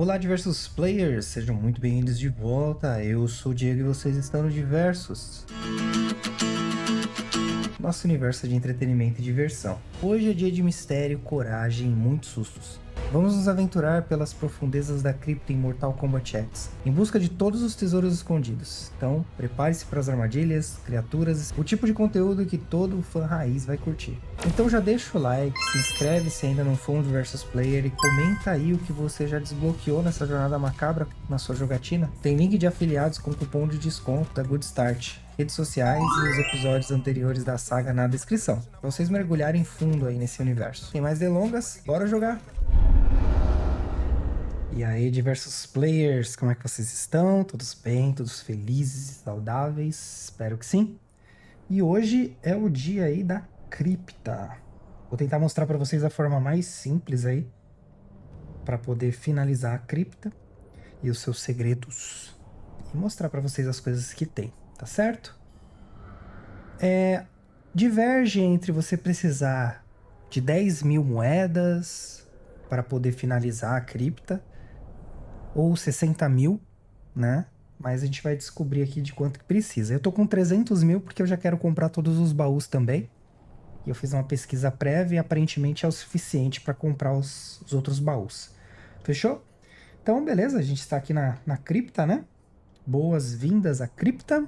Olá, diversos players, sejam muito bem-vindos de volta. Eu sou o Diego e vocês estão no Diversos, nosso universo de entretenimento e diversão. Hoje é dia de mistério, coragem e muitos sustos. Vamos nos aventurar pelas profundezas da cripta em Mortal Kombat X, em busca de todos os tesouros escondidos. Então, prepare-se para as armadilhas, criaturas, o tipo de conteúdo que todo fã raiz vai curtir. Então já deixa o like, se inscreve se ainda não for um Diversus Player e comenta aí o que você já desbloqueou nessa jornada macabra na sua jogatina. Tem link de afiliados com cupom de desconto da Good Start, redes sociais e os episódios anteriores da saga na descrição, para vocês mergulharem fundo aí nesse universo. Sem mais delongas, bora jogar! E aí, diversos players, como é que vocês estão? Todos bem? Todos felizes, saudáveis? Espero que sim. E hoje é o dia aí da cripta. Vou tentar mostrar para vocês a forma mais simples aí para poder finalizar a cripta e os seus segredos e mostrar para vocês as coisas que tem, tá certo? Diverge entre você precisar de 10 mil moedas para poder finalizar a cripta ou 60 mil, né? Mas a gente vai descobrir aqui de quanto que precisa. Eu tô com 300 mil porque eu já quero comprar todos os baús também. E eu fiz uma pesquisa prévia e aparentemente é o suficiente para comprar os outros baús. Fechou? Então, beleza, a gente está aqui na cripta, né? Boas-vindas à cripta.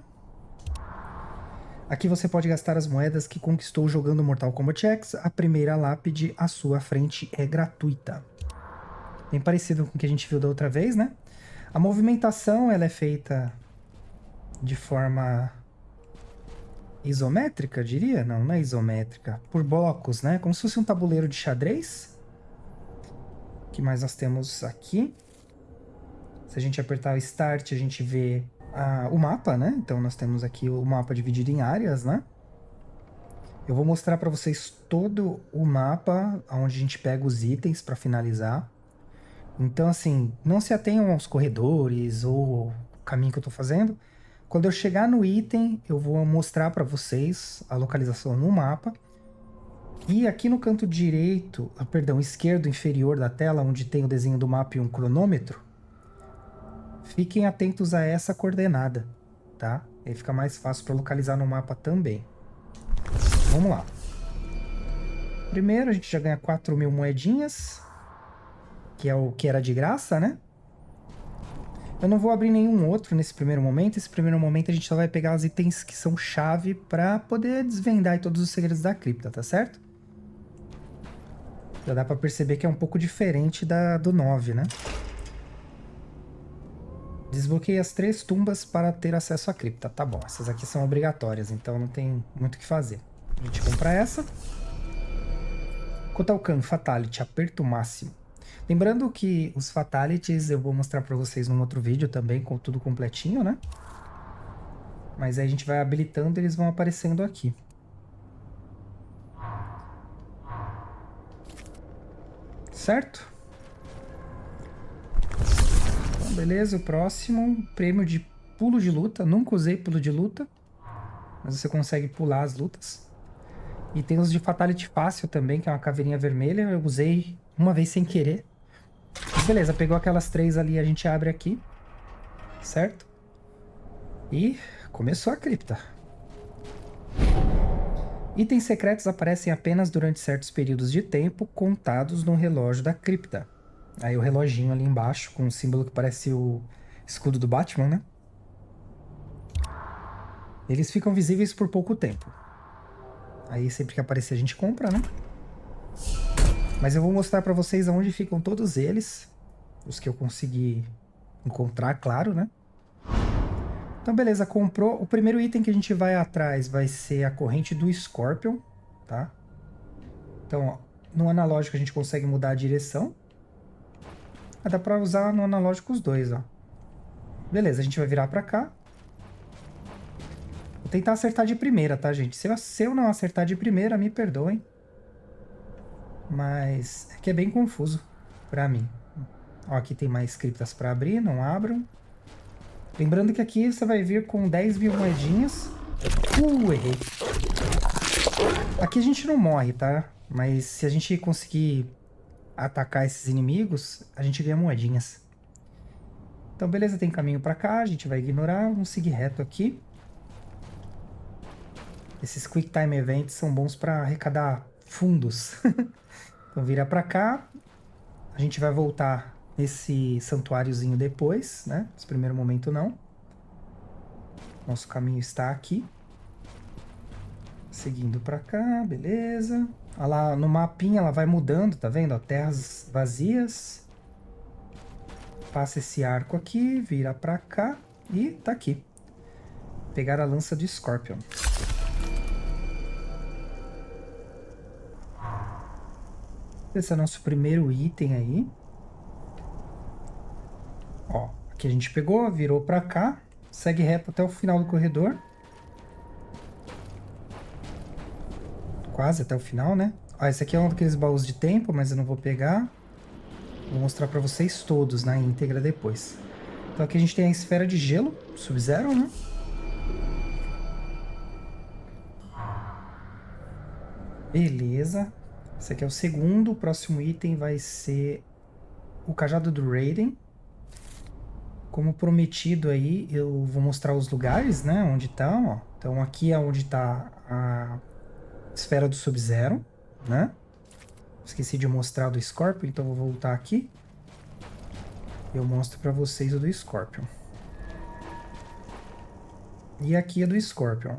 Aqui você pode gastar as moedas que conquistou jogando Mortal Kombat X. A primeira lápide à sua frente é gratuita. Bem parecido com o que a gente viu da outra vez, né? A movimentação ela é feita de forma isométrica, eu diria? Não, não é isométrica. Por blocos, né? Como se fosse um tabuleiro de xadrez. O que mais nós temos aqui? Se a gente apertar o Start, a gente vê o mapa, né? Então nós temos aqui o mapa dividido em áreas, né? Eu vou mostrar para vocês todo o mapa, onde a gente pega os itens para finalizar. Então, assim, não se atenham aos corredores ou o caminho que eu estou fazendo. Quando eu chegar no item, eu vou mostrar para vocês a localização no mapa. E aqui no canto direito, esquerdo inferior da tela, onde tem o desenho do mapa e um cronômetro, fiquem atentos a essa coordenada, tá? Aí fica mais fácil para localizar no mapa também. Vamos lá. Primeiro, a gente já ganha 4 mil moedinhas, que é o que era de graça, né? Eu não vou abrir nenhum outro nesse primeiro momento. Esse primeiro momento a gente só vai pegar os itens que são chave para poder desvendar todos os segredos da cripta, tá certo? Já dá para perceber que é um pouco diferente do 9, né? Desbloqueei as 3 tumbas para ter acesso à cripta. Tá bom, essas aqui são obrigatórias, então não tem muito o que fazer. A gente compra essa. Kotal Fatality, aperto máximo. Lembrando que os Fatalities eu vou mostrar para vocês num outro vídeo também, com tudo completinho, né? Mas aí a gente vai habilitando e eles vão aparecendo aqui. Certo? Então, beleza, o próximo, prêmio de pulo de luta. Nunca usei pulo de luta, mas você consegue pular as lutas. E tem os de Fatality fácil também, que é uma caveirinha vermelha. Eu usei uma vez sem querer. Mas beleza, pegou aquelas 3 ali, a gente abre aqui. Certo? E começou a cripta. Itens secretos aparecem apenas durante certos períodos de tempo contados no relógio da cripta. Aí o reloginho ali embaixo, com um símbolo que parece o escudo do Batman, né? Eles ficam visíveis por pouco tempo. Aí sempre que aparecer a gente compra, né? Mas eu vou mostrar pra vocês aonde ficam todos eles. Os que eu consegui encontrar, claro, né? Então, beleza, comprou. O primeiro item que a gente vai atrás vai ser a corrente do Scorpion, tá? Então, ó, no analógico a gente consegue mudar a direção. Mas dá pra usar no analógico os dois, ó. Beleza, a gente vai virar pra cá. Vou tentar acertar de primeira, tá, gente? Se eu não acertar de primeira, me perdoem. Mas é que é bem confuso pra mim. Ó, aqui tem mais criptas pra abrir, não abram. Lembrando que aqui você vai vir com 10 mil moedinhas. Errei. Aqui a gente não morre, tá? Mas se a gente conseguir atacar esses inimigos, a gente ganha moedinhas. Então, beleza, tem caminho pra cá, a gente vai ignorar, vamos seguir reto aqui. Esses Quick Time Events são bons pra arrecadar fundos. Então, vira pra cá. A gente vai voltar nesse santuáriozinho depois, né? Nesse primeiro momento, não. Nosso caminho está aqui. Seguindo pra cá, beleza. Olha lá, no mapinha ela vai mudando, tá vendo? Ó, terras vazias. Passa esse arco aqui, vira pra cá e tá aqui. Pegar a lança do Scorpion. Esse é o nosso primeiro item aí. Ó, aqui a gente pegou, virou pra cá. Segue reto até o final do corredor. Quase até o final, né? Ó, esse aqui é um daqueles baús de tempo, mas eu não vou pegar. Vou mostrar pra vocês todos na íntegra depois. Então aqui a gente tem a esfera de gelo, Sub-Zero, né? Beleza. Esse aqui é o segundo. O próximo item vai ser o cajado do Raiden. Como prometido aí, eu vou mostrar os lugares, né? Onde tá, ó. Então aqui é onde tá a esfera do Sub-Zero, né? Esqueci de mostrar do Scorpion, então vou voltar aqui. Eu mostro pra vocês o do Scorpion. E aqui é do Scorpion.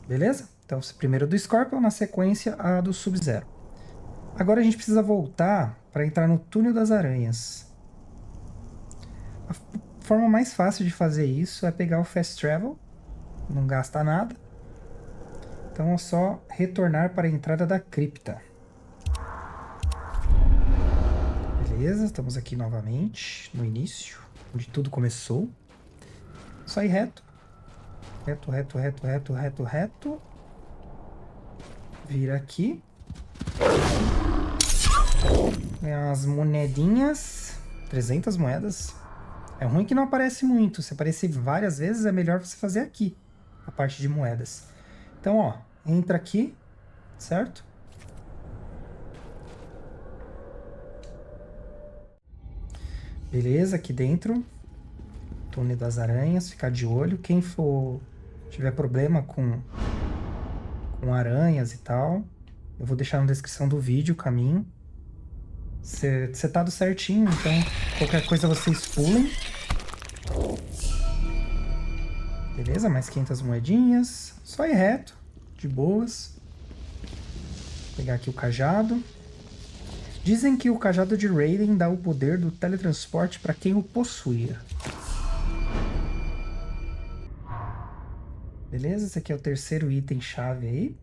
Beleza? Então, primeiro do Scorpion, na sequência a do Sub-Zero. Agora a gente precisa voltar para entrar no Túnel das Aranhas. A forma mais fácil de fazer isso é pegar o Fast Travel. Não gasta nada. Então é só retornar para a entrada da cripta. Beleza, estamos aqui novamente, no início, onde tudo começou. Só ir reto. Reto, reto, reto, reto, reto, reto. Vira aqui. Ganhar umas monedinhas. 300 moedas. É ruim que não aparece muito. Se aparecer várias vezes, é melhor você fazer aqui a parte de moedas. Então, ó, entra aqui, certo? Beleza, aqui dentro. Túnel das Aranhas, ficar de olho. Quem for tiver problema com aranhas e tal, eu vou deixar na descrição do vídeo o caminho. Setado certinho, então qualquer coisa vocês pulem. Beleza, mais 500 moedinhas. Só ir reto, de boas. Vou pegar aqui o cajado. Dizem que o cajado de Raiden dá o poder do teletransporte para quem o possuir. Beleza, esse aqui é o terceiro item chave aí.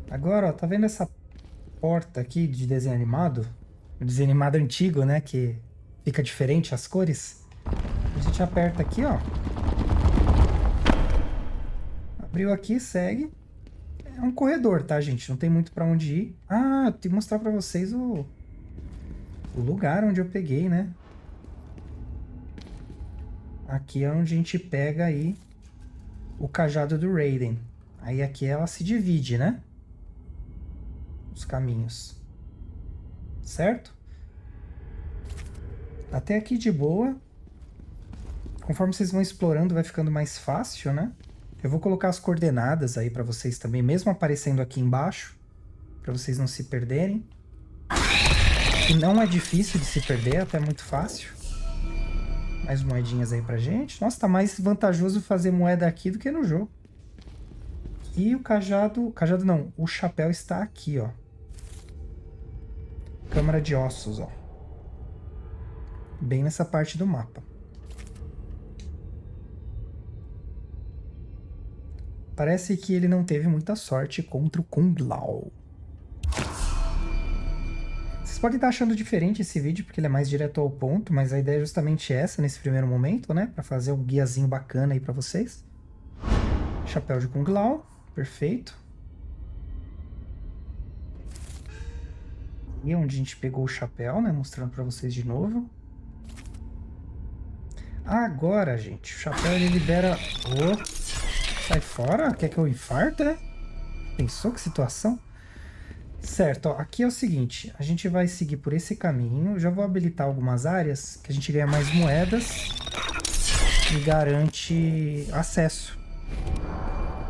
Agora, ó, tá vendo essa porta aqui de desenho animado? O desenho animado antigo, né? Que fica diferente as cores. A gente aperta aqui, ó. Abriu aqui, segue. É um corredor, tá, gente? Não tem muito pra onde ir. Ah, eu tenho que mostrar pra vocês o lugar onde eu peguei, né? Aqui é onde a gente pega aí o cajado do Raiden. Aí aqui ela se divide, né? Os caminhos. Certo? Até aqui de boa. Conforme vocês vão explorando, vai ficando mais fácil, né? Eu vou colocar as coordenadas aí pra vocês também, mesmo aparecendo aqui embaixo, pra vocês não se perderem. E não é difícil de se perder, até muito fácil. Mais moedinhas aí pra gente. Nossa, tá mais vantajoso fazer moeda aqui do que no jogo. E o cajado... Cajado não, o chapéu está aqui, ó. Câmara de ossos, ó. Bem nessa parte do mapa. Parece que ele não teve muita sorte contra o Kung Lao. Vocês podem estar achando diferente esse vídeo, porque ele é mais direto ao ponto, mas a ideia é justamente essa, nesse primeiro momento, né? Pra fazer um guiazinho bacana aí pra vocês. Chapéu de Kung Lao, perfeito. E onde a gente pegou o chapéu, né? Mostrando pra vocês de novo. Agora, gente, o chapéu ele libera... Oh, sai fora? Quer que eu infarte, né? Pensou que situação? Certo, ó, aqui é o seguinte, a gente vai seguir por esse caminho, já vou habilitar algumas áreas que a gente ganha mais moedas e garante acesso.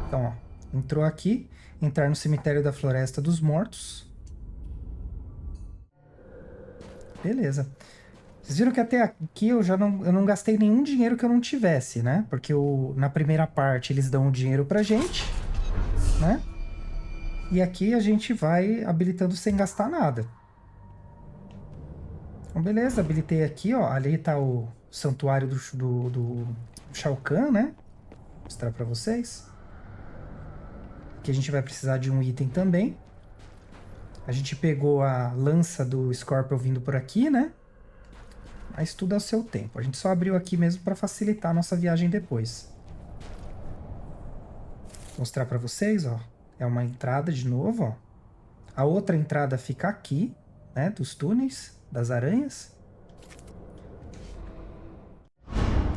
Então, ó, entrou aqui, entrar no cemitério da Floresta dos Mortos. Beleza. Vocês viram que até aqui eu não gastei nenhum dinheiro que eu não tivesse, né? Porque na primeira parte eles dão o dinheiro pra gente, né? E aqui a gente vai habilitando sem gastar nada. Então, beleza, habilitei aqui, ó. Ali tá o santuário do Shao Kahn, né? Vou mostrar pra vocês. Aqui a gente vai precisar de um item também. A gente pegou a lança do Scorpion vindo por aqui, né? Mas tudo ao seu tempo. A gente só abriu aqui mesmo para facilitar a nossa viagem depois. Vou mostrar para vocês, ó. É uma entrada de novo, ó. A outra entrada fica aqui, né? Dos túneis, das aranhas.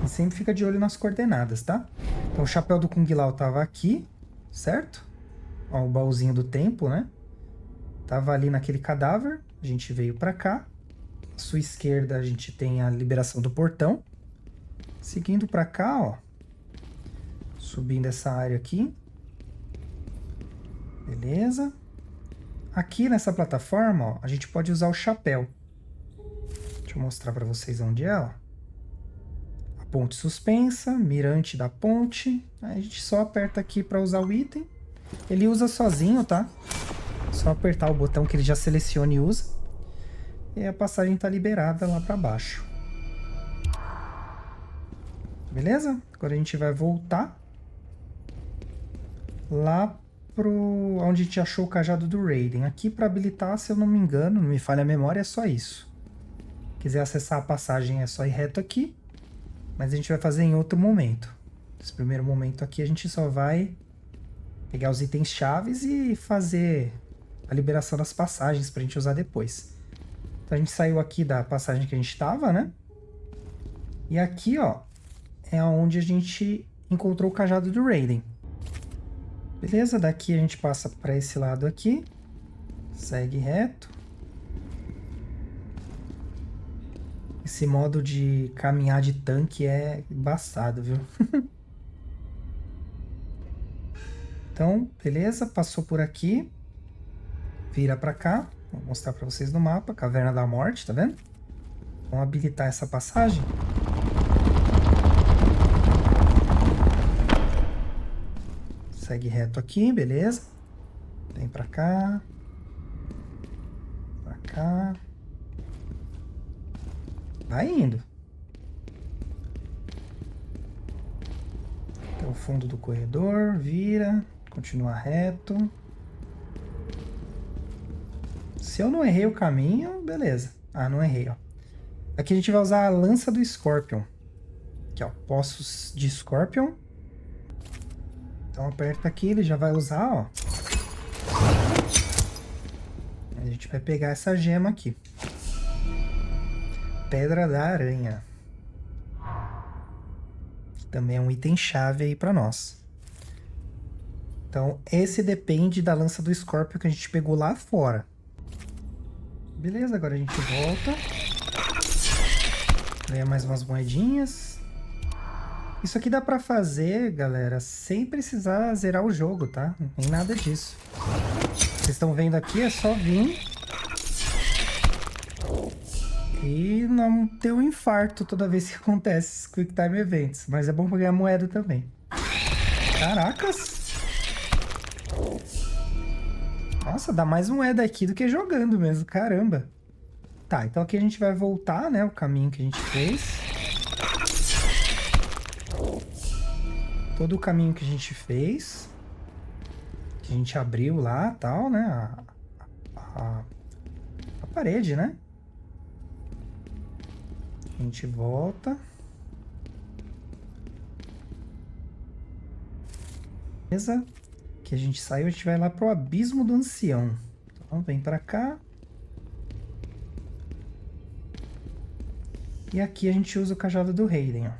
E sempre fica de olho nas coordenadas, tá? Então o chapéu do Kung Lao tava aqui, certo? Ó, o baúzinho do tempo, né? Tava ali naquele cadáver. A gente veio para cá. À sua esquerda a gente tem a liberação do portão. Seguindo para cá, ó. Subindo essa área aqui. Beleza. Aqui nessa plataforma, ó, a gente pode usar o chapéu. Deixa eu mostrar para vocês onde é, ó. A ponte suspensa, mirante da ponte. Aí a gente só aperta aqui para usar o item. Ele usa sozinho, tá? Só apertar o botão que ele já seleciona e usa. E a passagem está liberada lá para baixo. Beleza? Agora a gente vai voltar lá pro onde a gente achou o cajado do Raiden. Aqui para habilitar, se eu não me engano, não me falha a memória, é só isso. Quiser acessar a passagem é só ir reto aqui. Mas a gente vai fazer em outro momento. Nesse primeiro momento aqui a gente só vai pegar os itens chaves e fazer a liberação das passagens para a gente usar depois. Então a gente saiu aqui da passagem que a gente estava, né? E aqui, ó, é onde a gente encontrou o cajado do Raiden. Beleza? Daqui a gente passa para esse lado aqui. Segue reto. Esse modo de caminhar de tanque é embaçado, viu? Então, beleza? Passou por aqui. Vira para cá. Vou mostrar para vocês no mapa. Caverna da Morte, tá vendo? Vamos habilitar essa passagem. Segue reto aqui, beleza? Vem para cá. Para cá. Vai indo. Até o fundo do corredor. Vira. Continua reto. Se eu não errei o caminho, beleza. Ah, não errei, ó. Aqui a gente vai usar a lança do Scorpion. Aqui, ó. Poços de Scorpion. Então aperta aqui, ele já vai usar, ó. A gente vai pegar essa gema aqui. Pedra da Aranha. Que também é um item chave aí pra nós. Então esse depende da lança do Scorpion que a gente pegou lá fora. Beleza, agora a gente volta. Ganha mais umas moedinhas. Isso aqui dá pra fazer, galera, sem precisar zerar o jogo, tá? Não tem nada disso. Vocês estão vendo aqui, é só vir e não ter um infarto toda vez que acontece esses Quick Time Events. Mas é bom pra ganhar moeda também. Caracas! Nossa, dá mais moeda aqui do que jogando mesmo, caramba. Tá, então aqui a gente vai voltar, né, o caminho que a gente fez. Todo o caminho que a gente fez. Que a gente abriu lá, tal, né, a parede, né. A gente volta. Beleza? Que a gente saiu, a gente vai lá pro Abismo do Ancião. Então, vem pra cá. E aqui a gente usa o cajado do Raiden, ó.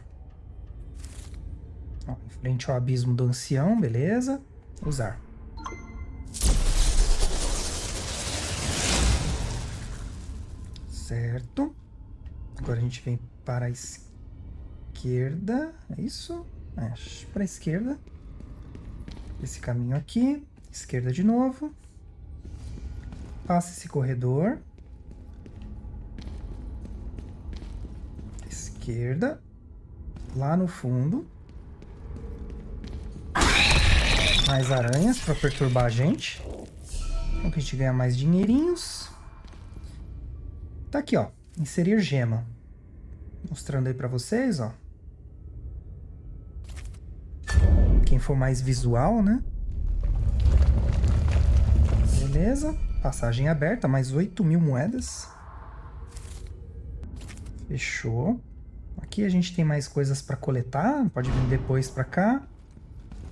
Ó, em frente ao Abismo do Ancião, beleza? Usar. Certo. Agora a gente vem para a esquerda. É isso? É, para a esquerda. Esse caminho aqui. Esquerda de novo. Passa esse corredor. Esquerda. Lá no fundo. Mais aranhas para perturbar a gente. Então que a gente ganha mais dinheirinhos. Tá aqui, ó. Inserir gema. Mostrando aí para vocês, ó. Quem for mais visual, né? Beleza. Passagem aberta, mais 8.000 moedas. Fechou. Aqui a gente tem mais coisas para coletar. Pode vir depois para cá.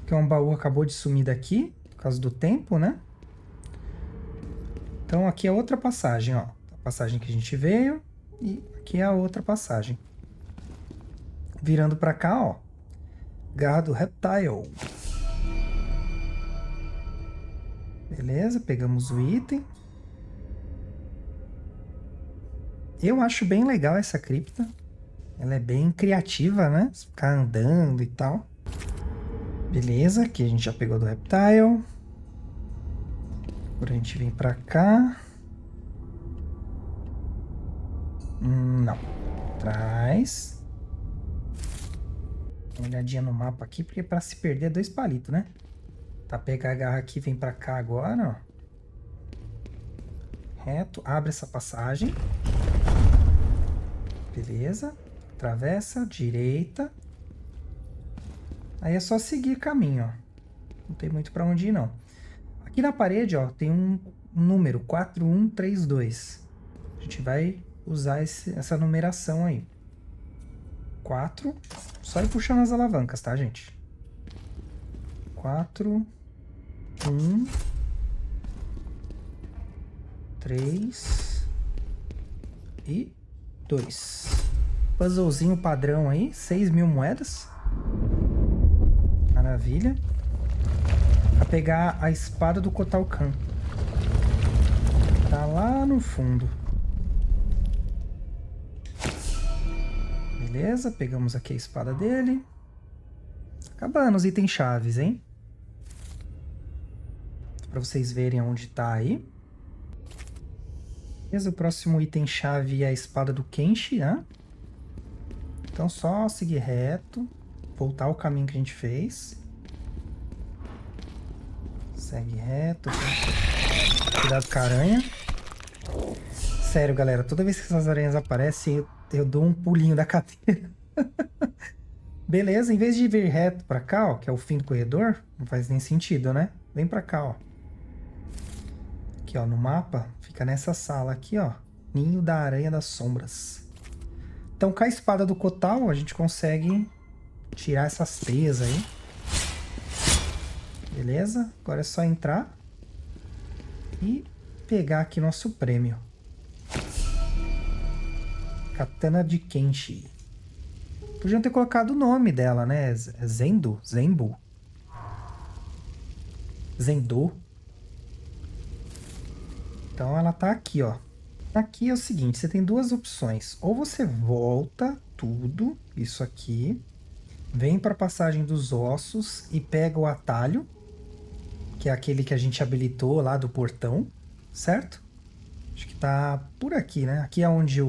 Que é um baú acabou de sumir daqui, por causa do tempo, né? Então aqui é outra passagem, ó. A passagem que a gente veio e aqui é a outra passagem. Virando para cá, ó. Garra do Reptile. Beleza, pegamos o item. Eu acho bem legal essa cripta. Ela é bem criativa, né? Ficar andando e tal. Beleza, aqui a gente já pegou do Reptile. Agora a gente vem pra cá. Não. Traz. Uma olhadinha no mapa aqui, porque pra se perder é 2 palitos, né? Tá, pegar a garra aqui, vem pra cá agora, ó. Reto, abre essa passagem. Beleza. Atravessa, direita. Aí é só seguir caminho, ó. Não tem muito pra onde ir, não. Aqui na parede, ó, tem um número, 4132. A gente vai usar essa numeração aí. 4. Só ir puxando as alavancas, tá, gente? 4, 1, 3 e 2. Puzzlezinho padrão aí, 6.000 moedas. Maravilha. A pegar a espada do Kotal Kahn. Tá lá no fundo. Beleza, pegamos aqui a espada dele. Acabando os itens chaves, hein? Pra vocês verem onde tá aí. Beleza, o próximo item chave é a espada do Kenshi, né? Então só seguir reto. Voltar o caminho que a gente fez. Segue reto. Cuidado com a aranha. Sério, galera. Toda vez que essas aranhas aparecem, eu dou um pulinho da cadeira. Beleza, em vez de vir reto pra cá, ó, que é o fim do corredor, não faz nem sentido, né? Vem pra cá, ó. Aqui, ó, no mapa, fica nessa sala aqui, ó. Ninho da Aranha das Sombras. Então, com a espada do Kotal, a gente consegue tirar essas teias aí. Beleza? Agora é só entrar e pegar aqui nosso prêmio. Katana de Kenshi. Podiam ter colocado o nome dela, né? Zendo? Zenbu? Zendo? Então ela tá aqui, ó. Aqui é o seguinte, você tem duas opções. Ou você volta tudo, isso aqui, vem para a passagem dos ossos e pega o atalho, que é aquele que a gente habilitou lá do portão, certo? Acho que tá por aqui, né? Aqui é onde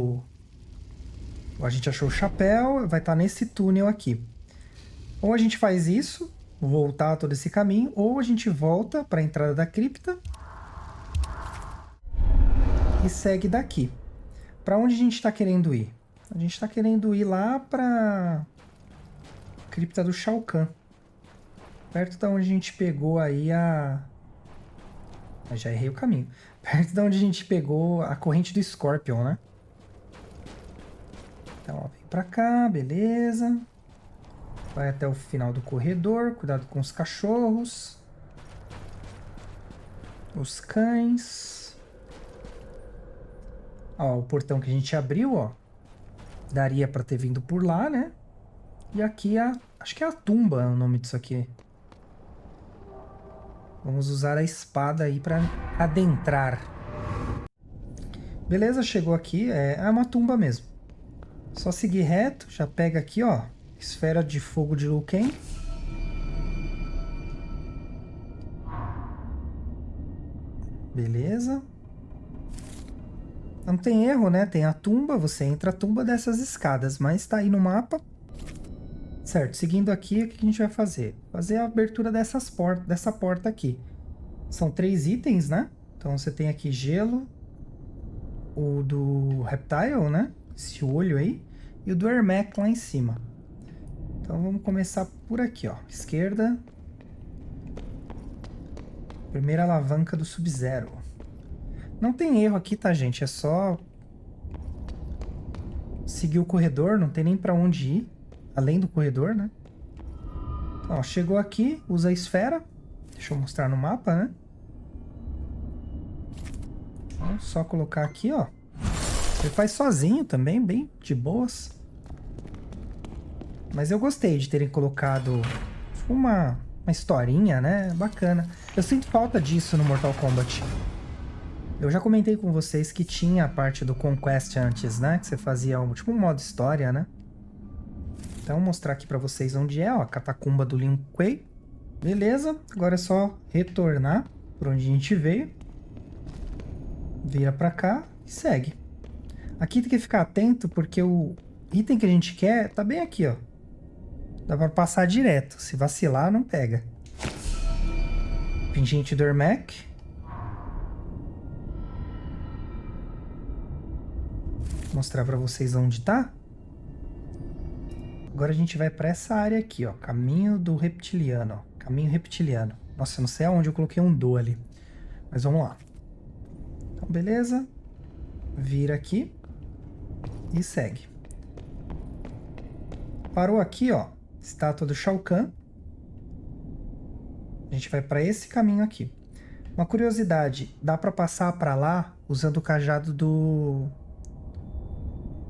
a gente achou o chapéu, vai estar nesse túnel aqui. Ou a gente faz isso, voltar todo esse caminho, ou a gente volta para a entrada da cripta e segue daqui. Para onde a gente está querendo ir? A gente está querendo ir lá para cripta do Shao Kahn. Perto da onde a gente pegou aí a... Eu já errei o caminho. Perto da onde a gente pegou a corrente do Scorpion, né? Então, ó, vem pra cá, beleza. Vai até o final do corredor. Cuidado com os cachorros. Os cães. Ó, o portão que a gente abriu, ó. Daria pra ter vindo por lá, né? E aqui acho que é a tumba, é o nome disso aqui. Vamos usar a espada aí pra adentrar. Beleza, chegou aqui. É uma tumba mesmo. Só seguir reto. Já pega aqui, ó. Esfera de fogo de Liu Kang. Beleza. Não tem erro, né? Tem a tumba. Você entra a tumba dessas escadas. Mas tá aí no mapa. Certo, seguindo aqui, o que a gente vai fazer? Fazer a abertura dessa porta aqui. São 3 itens, né? Então você tem aqui gelo, o do Reptile, né? Esse olho aí, e o do Ermac lá em cima. Então vamos começar por aqui, ó. Esquerda. Primeira alavanca do Sub-Zero. Não tem erro aqui, tá, gente? É só seguir o corredor, não tem nem pra onde ir. Além do corredor, né? Ó, chegou aqui, usa a esfera. Deixa eu mostrar no mapa, né? Então, só colocar aqui, ó. Ele faz sozinho também, bem de boas. Mas eu gostei de terem colocado uma historinha, né? Bacana. Eu sinto falta disso no Mortal Kombat. Eu já comentei com vocês que tinha a parte do Conquest antes, né? Que você fazia tipo um modo história, né? Então, vou mostrar aqui pra vocês onde é, ó. A catacumba do Lin Kuei. Beleza. Agora é só retornar por onde a gente veio. Vira pra cá e segue. Aqui tem que ficar atento porque o item que a gente quer tá bem aqui, ó. Dá pra passar direto. Se vacilar, não pega. Pingente do Ermac. Vou mostrar pra vocês onde tá. Agora a gente vai pra essa área aqui, ó. Caminho do Reptiliano, ó. Caminho Reptiliano. Nossa, eu não sei aonde eu coloquei um do ali. Mas vamos lá. Então, beleza. Vira aqui. E segue. Parou aqui, ó. Estátua do Shao Kahn. A gente vai para esse caminho aqui. Uma curiosidade, dá para passar para lá usando o cajado do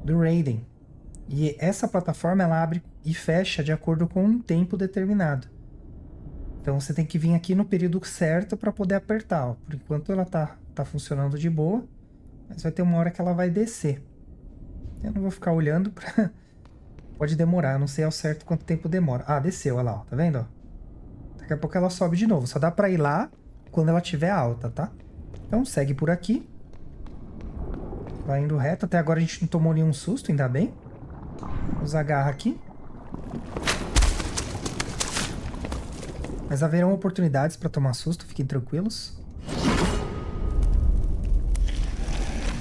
Raiden. E essa plataforma ela abre e fecha de acordo com um tempo determinado. Então você tem que vir aqui no período certo para poder apertar. Ó. Por enquanto ela tá funcionando de boa, mas vai ter uma hora que ela vai descer. Eu não vou ficar olhando para pode demorar, eu não sei ao certo quanto tempo demora. Ah, desceu, olha lá, ó, tá vendo? Daqui a pouco ela sobe de novo. Só dá pra ir lá quando ela estiver alta, tá? Então segue por aqui. Vai indo reto. Até agora a gente não tomou nenhum susto, ainda bem. Vamos agarrar aqui. Mas haverão oportunidades pra tomar susto, fiquem tranquilos.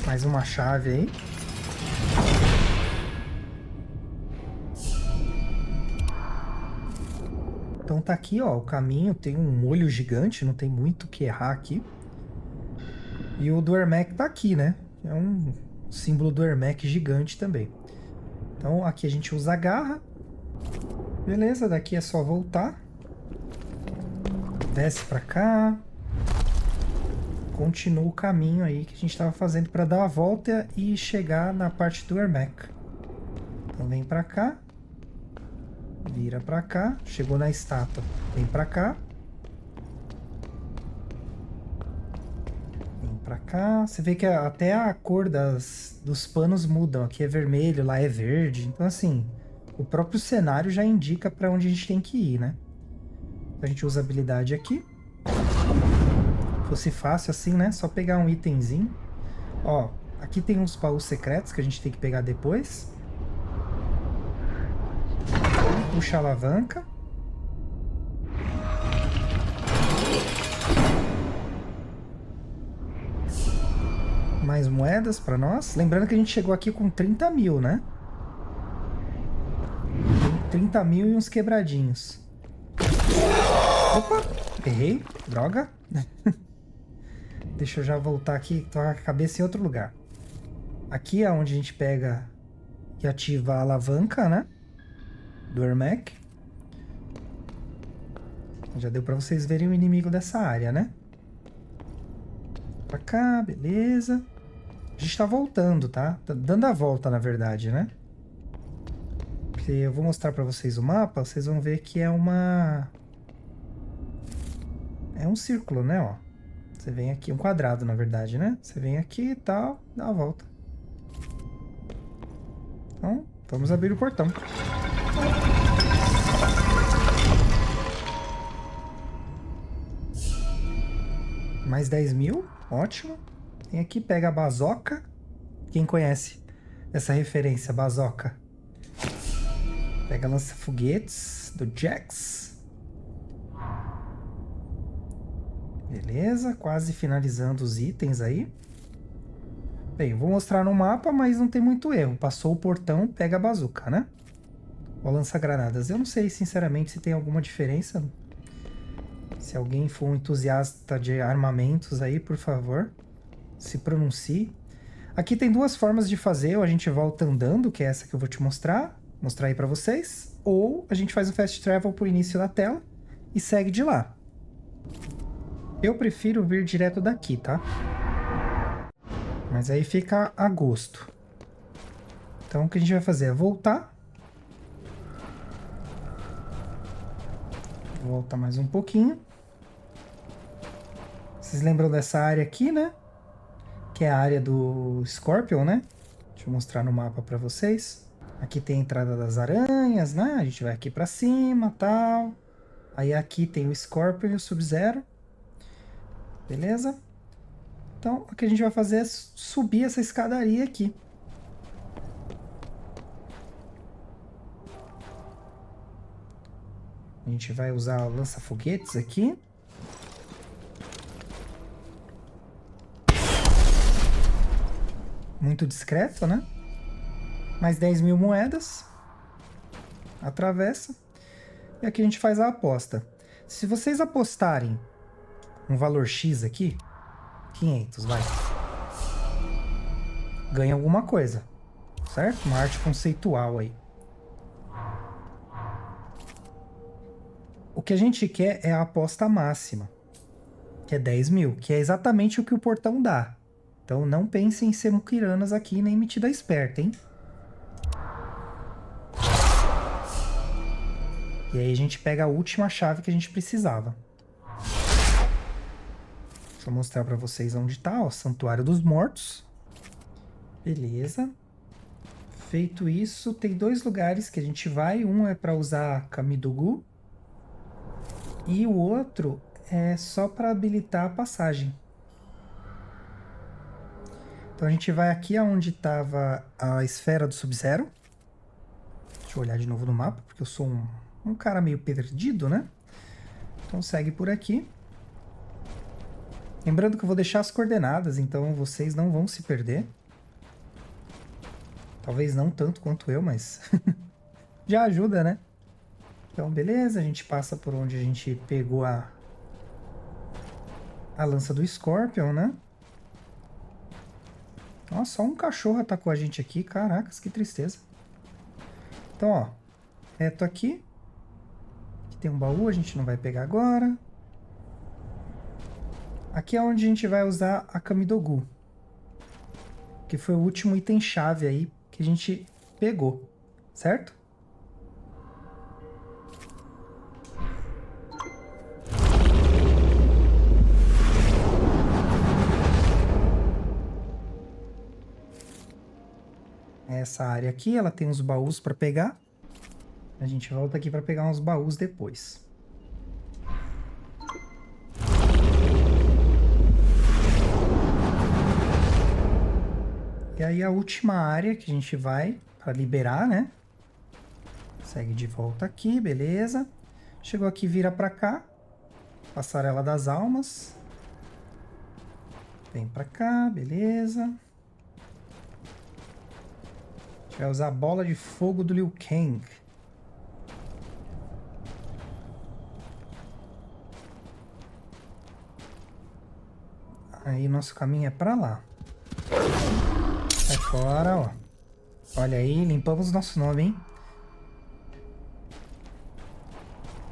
Mais uma chave aí. Então tá aqui, ó, o caminho tem um olho gigante, não tem muito o que errar aqui. E o do Ermac tá aqui, né? É um símbolo do Ermac gigante também. Então aqui a gente usa a garra. Beleza, daqui é só voltar. Desce pra cá. Continua o caminho aí que a gente estava fazendo para dar a volta e chegar na parte do Ermac. Então vem pra cá. Vira pra cá. Chegou na estátua. Vem pra cá. Vem pra cá. Você vê que até a cor dos panos mudam. Aqui é vermelho, lá é verde. Então assim, o próprio cenário já indica pra onde a gente tem que ir, né? A gente usa a habilidade aqui. Se fosse fácil assim, né? Só pegar um itemzinho. Ó, aqui tem uns baús secretos que a gente tem que pegar depois. Puxa a alavanca. Mais moedas pra nós. Lembrando que a gente chegou aqui com 30 mil, né? 30 mil e uns quebradinhos. Opa! Errei. Droga. Deixa eu já voltar aqui. Tô com a cabeça em outro lugar. Aqui é onde a gente pega e ativa a alavanca, né? Do Ermac. Já deu pra vocês verem o inimigo dessa área, né? Pra cá, beleza. A gente tá voltando, tá? Tá dando a volta, na verdade, né? Porque eu vou mostrar pra vocês o mapa, vocês vão ver que é uma... É um círculo, né, ó. Você vem aqui, um quadrado, na verdade, né? Você vem aqui e tal, dá a volta. Então, vamos abrir o portão. Mais 10 mil, ótimo. Tem aqui, pega a bazoca. Quem conhece essa referência, bazoca? Pega lança-foguetes do Jax. Beleza, quase finalizando os itens aí. Bem, eu vou mostrar no mapa, mas não tem muito erro. Passou o portão, pega a bazuca, né? Ou lança-granadas. Eu não sei, sinceramente, se tem alguma diferença. Se alguém for um entusiasta de armamentos aí, por favor, se pronuncie. Aqui tem duas formas de fazer. Ou a gente volta andando, que é essa que eu vou te mostrar aí pra vocês. Ou a gente faz o fast travel pro início da tela e segue de lá. Eu prefiro vir direto daqui, tá? Mas aí fica a gosto. Então o que a gente vai fazer é voltar. Volta mais um pouquinho. Vocês lembram dessa área aqui, né? Que é a área do Scorpion, né? Deixa eu mostrar no mapa pra vocês. Aqui tem a entrada das aranhas, né? A gente vai aqui pra cima, tal. Aí aqui tem o Scorpion e o Sub-Zero. Beleza? Então, o que a gente vai fazer é subir essa escadaria aqui. A gente vai usar o lança-foguetes aqui. Muito discreto, né? Mais 10 mil moedas. Atravessa. E aqui a gente faz a aposta. Se vocês apostarem um valor X aqui, 500, vai. Ganha alguma coisa, certo? Uma arte conceitual aí. O que a gente quer é a aposta máxima, que é 10 mil, que é exatamente o que o portão dá. Então não pensem em ser muquiranas aqui, nem metida esperta, hein? E aí a gente pega a última chave que a gente precisava. Deixa eu mostrar pra vocês onde tá, ó, Santuário dos Mortos. Beleza. Feito isso, tem dois lugares que a gente vai. Um é pra usar Kamidogu. E o outro é só pra habilitar a passagem. Então a gente vai aqui aonde tava a esfera do Sub-Zero. Deixa eu olhar de novo no mapa, porque eu sou um cara meio perdido, né? Então segue por aqui. Lembrando que eu vou deixar as coordenadas, então vocês não vão se perder. Talvez não tanto quanto eu, mas já ajuda, né? Então, beleza, a gente passa por onde a gente pegou a lança do Scorpion, né? Nossa, só um cachorro atacou a gente aqui. Caracas, que tristeza. Então, ó, reto aqui. Aqui tem um baú, a gente não vai pegar agora. Aqui é onde a gente vai usar a Kamidogu, que foi o último item-chave aí que a gente pegou, certo? Essa área aqui, ela tem uns baús para pegar. A gente volta aqui para pegar uns baús depois. E aí a última área que a gente vai para liberar, né? Segue de volta aqui, beleza. Chegou aqui, vira para cá. Passarela das Almas. Vem para cá, beleza. A gente vai usar a bola de fogo do Liu Kang. Aí nosso caminho é para lá. Sai fora, ó. Olha aí, limpamos nosso nome, hein?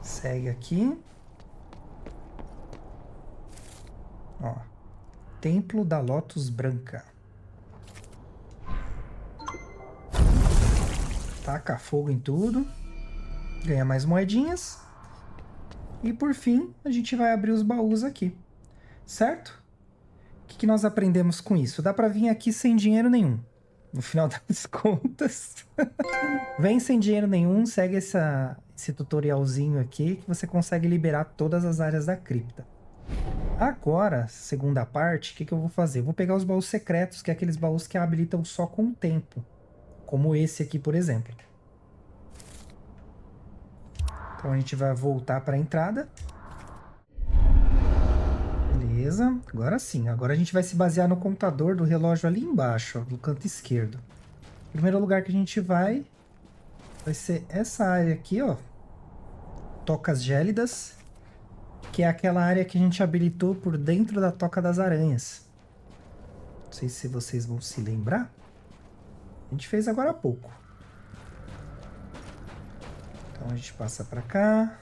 Segue aqui. Ó. Templo da Lotus Branca. Taca fogo em tudo. Ganha mais moedinhas. E por fim, a gente vai abrir os baús aqui. Certo? que nós aprendemos com isso? Dá pra vir aqui sem dinheiro nenhum. No final das contas. Vem sem dinheiro nenhum, segue esse tutorialzinho aqui que você consegue liberar todas as áreas da cripta. Agora, segunda parte, o que eu vou fazer? Eu vou pegar os baús secretos, que é aqueles baús que habilitam só com o tempo. Como esse aqui, por exemplo. Então a gente vai voltar para a entrada. Beleza, agora sim. Agora a gente vai se basear no computador do relógio ali embaixo, ó, do canto esquerdo. O primeiro lugar que a gente vai ser essa área aqui, ó. Tocas gélidas, que é aquela área que a gente habilitou por dentro da Toca das Aranhas. Não sei se vocês vão se lembrar. A gente fez agora há pouco. Então a gente passa pra cá.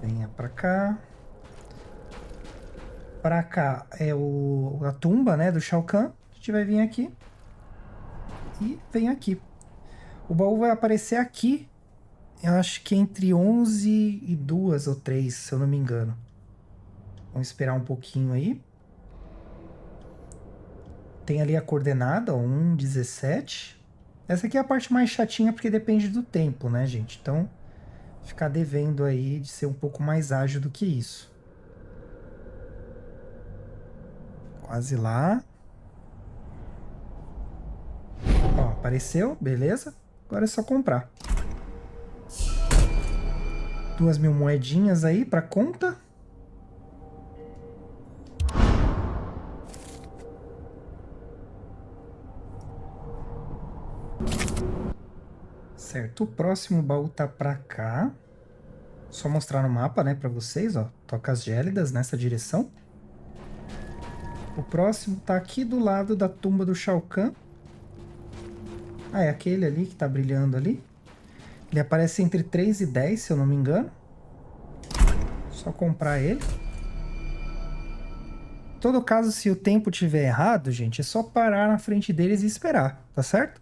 Venha pra cá. Pra cá é a tumba, né, do Shao Kahn. A gente vai vir aqui. E vem aqui. O baú vai aparecer aqui. Eu acho que entre 11 e 2 ou 3, se eu não me engano. Vamos esperar um pouquinho aí. Tem ali a coordenada, ó, 1,17. Essa aqui é a parte mais chatinha porque depende do tempo, né, gente? Então, ficar devendo aí de ser um pouco mais ágil do que isso. Quase lá. Ó, apareceu, beleza. Agora é só comprar. 2.000 moedinhas aí pra conta. Certo, o próximo baú tá pra cá. Só mostrar no mapa, né, pra vocês, ó. Tocas gélidas nessa direção. O próximo tá aqui do lado da tumba do Shao Kahn. Ah, é aquele ali que tá brilhando ali. Ele aparece entre 3 e 10, se eu não me engano. Só comprar ele. Em todo caso, se o tempo tiver errado, gente, é só parar na frente deles e esperar, tá certo?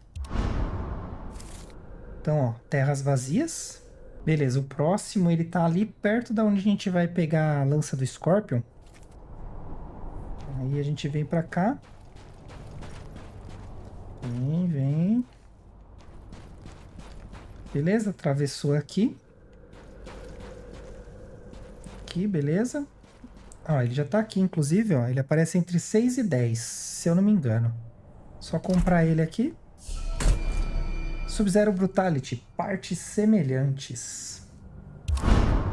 Então, ó, terras vazias. Beleza, o próximo ele tá ali perto da onde a gente vai pegar a lança do Scorpion. Aí a gente vem pra cá. Vem. Beleza, atravessou aqui. Aqui, beleza. Ó, ele já tá aqui, inclusive, ó. Ele aparece entre 6 e 10, se eu não me engano. Só comprar ele aqui. Sub-Zero Brutality, partes semelhantes.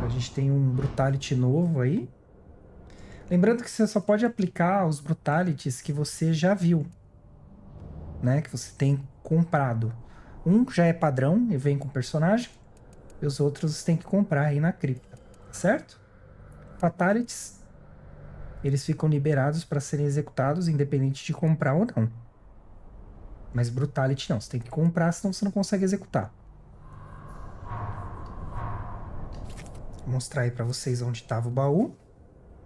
A gente tem um Brutality novo aí. Lembrando que você só pode aplicar os Brutalities que você já viu, né? Que você tem comprado. Um já é padrão e vem com o personagem. E os outros você tem que comprar aí na cripta, certo? Fatalities, eles ficam liberados para serem executados independente de comprar ou não. Mas Brutality não, você tem que comprar, senão você não consegue executar. Vou mostrar aí para vocês onde estava o baú.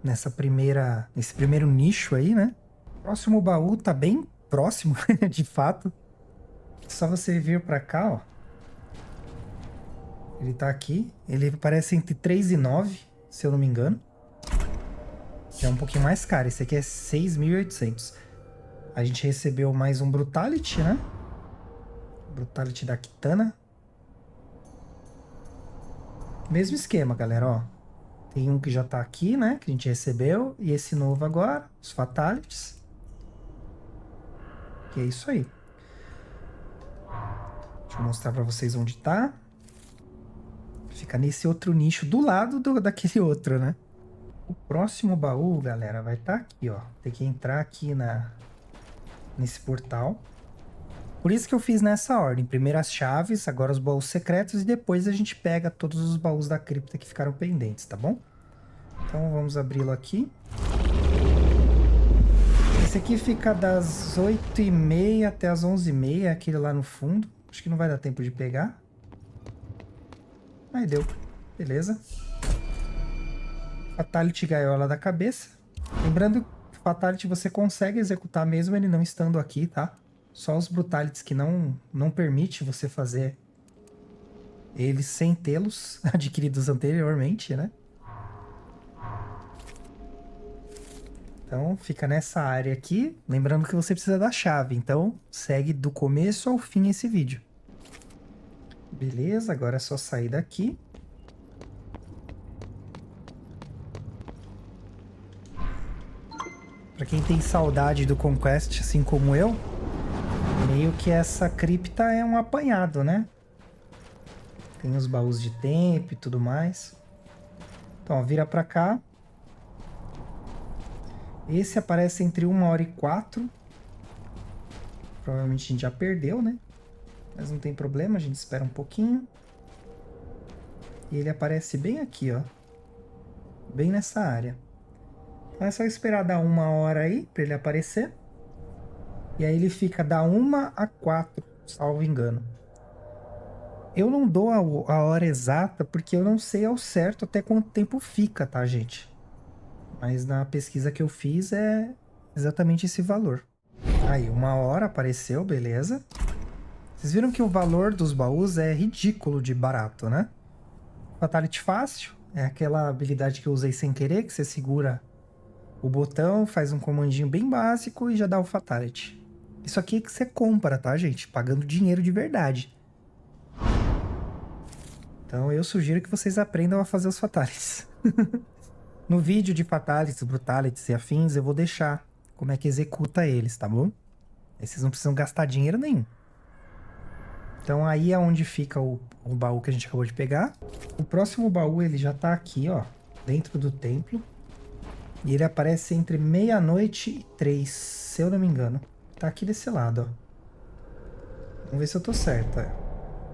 Nesse primeiro nicho aí, né? O próximo baú tá bem próximo, de fato. Só você vir para cá, ó. Ele tá aqui. Ele aparece entre 3 e 9, se eu não me engano. Já é um pouquinho mais caro. Esse aqui é 6.800. A gente recebeu mais um Brutality, né? Brutality da Kitana. Mesmo esquema, galera, ó. Tem um que já tá aqui, né? Que a gente recebeu. E esse novo agora, os Fatalities. Que é isso aí. Deixa eu mostrar pra vocês onde tá. Fica nesse outro nicho do lado daquele outro, né? O próximo baú, galera, vai estar aqui, ó. Tem que entrar aqui nesse portal. Por isso que eu fiz nessa ordem. Primeiro as chaves, agora os baús secretos e depois a gente pega todos os baús da cripta que ficaram pendentes, tá bom? Então vamos abri-lo aqui. Esse aqui fica das 8h30 até as 11h30, aquele lá no fundo. Acho que não vai dar tempo de pegar. Aí deu. Beleza. Fatality Gaiola da cabeça. Lembrando que Fatality você consegue executar mesmo ele não estando aqui, tá? Só os Brutalities que não permite você fazer eles sem tê-los adquiridos anteriormente, né? Então, fica nessa área aqui. Lembrando que você precisa da chave. Então, segue do começo ao fim esse vídeo. Beleza, agora é só sair daqui. Pra quem tem saudade do Conquest, assim como eu, meio que essa cripta é um apanhado, né? Tem os baús de tempo e tudo mais. Então, ó, vira pra cá. Esse aparece entre 1 hora e 4. Provavelmente a gente já perdeu, né? Mas não tem problema, a gente espera um pouquinho. E ele aparece bem aqui, ó. Bem nessa área. Então é só esperar dar 1 hora aí pra ele aparecer. E aí ele fica da 1 a 4, salvo engano. Eu não dou a hora exata porque eu não sei ao certo até quanto tempo fica, tá, gente? Mas na pesquisa que eu fiz é exatamente esse valor. Aí, 1 hora apareceu, beleza. Vocês viram que o valor dos baús é ridículo de barato, né? Fatality fácil, é aquela habilidade que eu usei sem querer, que você segura o botão, faz um comandinho bem básico e já dá o Fatality. Isso aqui é que você compra, tá, gente? Pagando dinheiro de verdade. Então eu sugiro que vocês aprendam a fazer os Fatalities. No vídeo de Fatalities, Brutalities e afins, eu vou deixar como é que executa eles, tá bom? Aí vocês não precisam gastar dinheiro nenhum. Então aí é onde fica o baú que a gente acabou de pegar. O próximo baú ele já tá aqui, ó, dentro do templo. E ele aparece entre 00:00 e 3, se eu não me engano. Tá aqui desse lado, ó. Vamos ver se eu tô certo, é.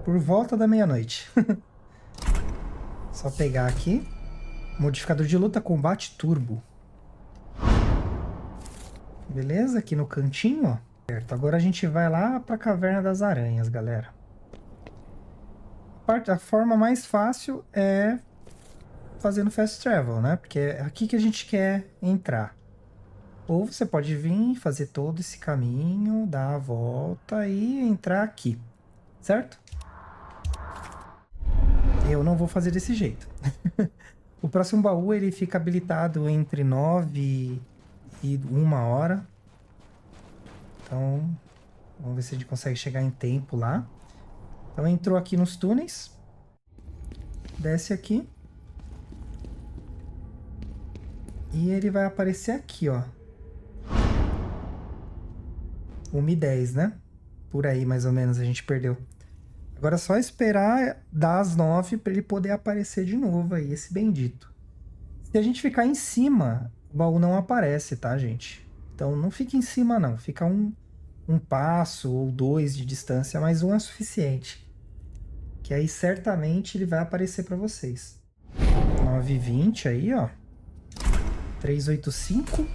Por volta da 00:00. Só pegar aqui. Modificador de luta, combate turbo. Beleza? Aqui no cantinho, ó. Certo, agora a gente vai lá pra Caverna das Aranhas, galera. A forma mais fácil é fazendo fast travel, né? Porque é aqui que a gente quer entrar. Ou você pode vir, fazer todo esse caminho, dar a volta e entrar aqui, certo? Eu não vou fazer desse jeito. O próximo baú ele fica habilitado entre 9 e 1 hora. Então, vamos ver se a gente consegue chegar em tempo lá. Então, entrou aqui nos túneis. Desce aqui. E ele vai aparecer aqui, ó. 1:10, né? Por aí, mais ou menos, a gente perdeu. Agora é só esperar dar as 9 para ele poder aparecer de novo aí, esse bendito. Se a gente ficar em cima, o baú não aparece, tá, gente? Então não fique em cima, não. Fica um passo ou 2 de distância, mas um é suficiente. Que aí certamente ele vai aparecer para vocês. 9:20 aí, ó. 385.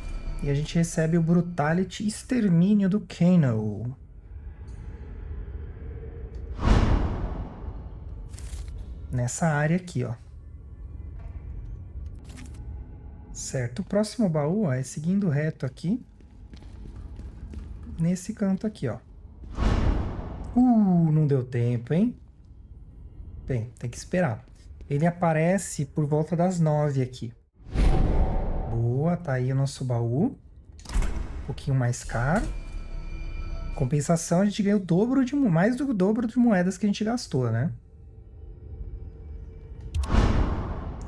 E a gente recebe o Brutality Extermínio do Kano. Nessa área aqui, ó. Certo. O próximo baú, ó, é seguindo reto aqui. Nesse canto aqui, ó. Não deu tempo, hein? Bem, tem que esperar. Ele aparece por volta das 9 aqui. Boa, tá aí o nosso baú. Um pouquinho mais caro. Compensação, a gente ganhou o dobro de, mais do dobro de moedas que a gente gastou, né?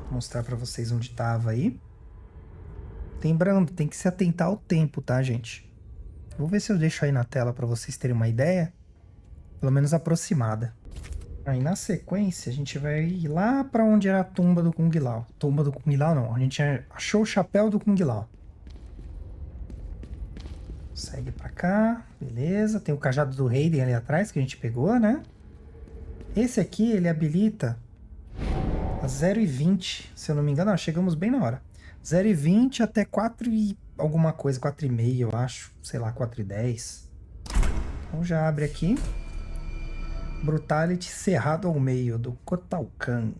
Vou mostrar pra vocês onde tava aí. Lembrando, tem que se atentar ao tempo, tá, gente? Vou ver se eu deixo aí na tela pra vocês terem uma ideia. Pelo menos aproximada. Aí na sequência, a gente vai ir lá pra onde era a tumba do Kung Lao. Tumba do Kung Lao não, a gente achou o chapéu do Kung Lao. Segue pra cá, beleza. Tem o cajado do Raiden ali atrás que a gente pegou, né? Esse aqui, ele habilita a 0:20, se eu não me engano. Não, chegamos bem na hora. 0:20 até 4 e alguma coisa, 4:30 eu acho. Sei lá, 4:10. Então já abre aqui. Brutality cerrado ao meio, do Kotal Kahn.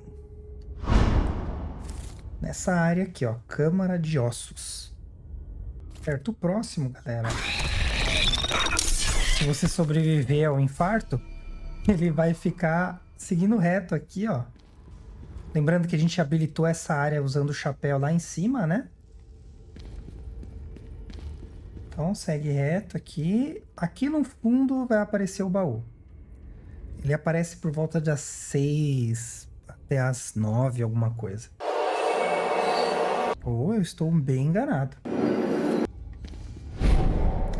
Nessa área aqui, ó. Câmara de Ossos. Certo, o próximo, galera. Se você sobreviver ao infarto, ele vai ficar seguindo reto aqui, ó. Lembrando que a gente habilitou essa área usando o chapéu lá em cima, né? Então segue reto aqui. Aqui no fundo vai aparecer o baú. Ele aparece por volta das 6 até as 9, alguma coisa. Oh, eu estou bem enganado.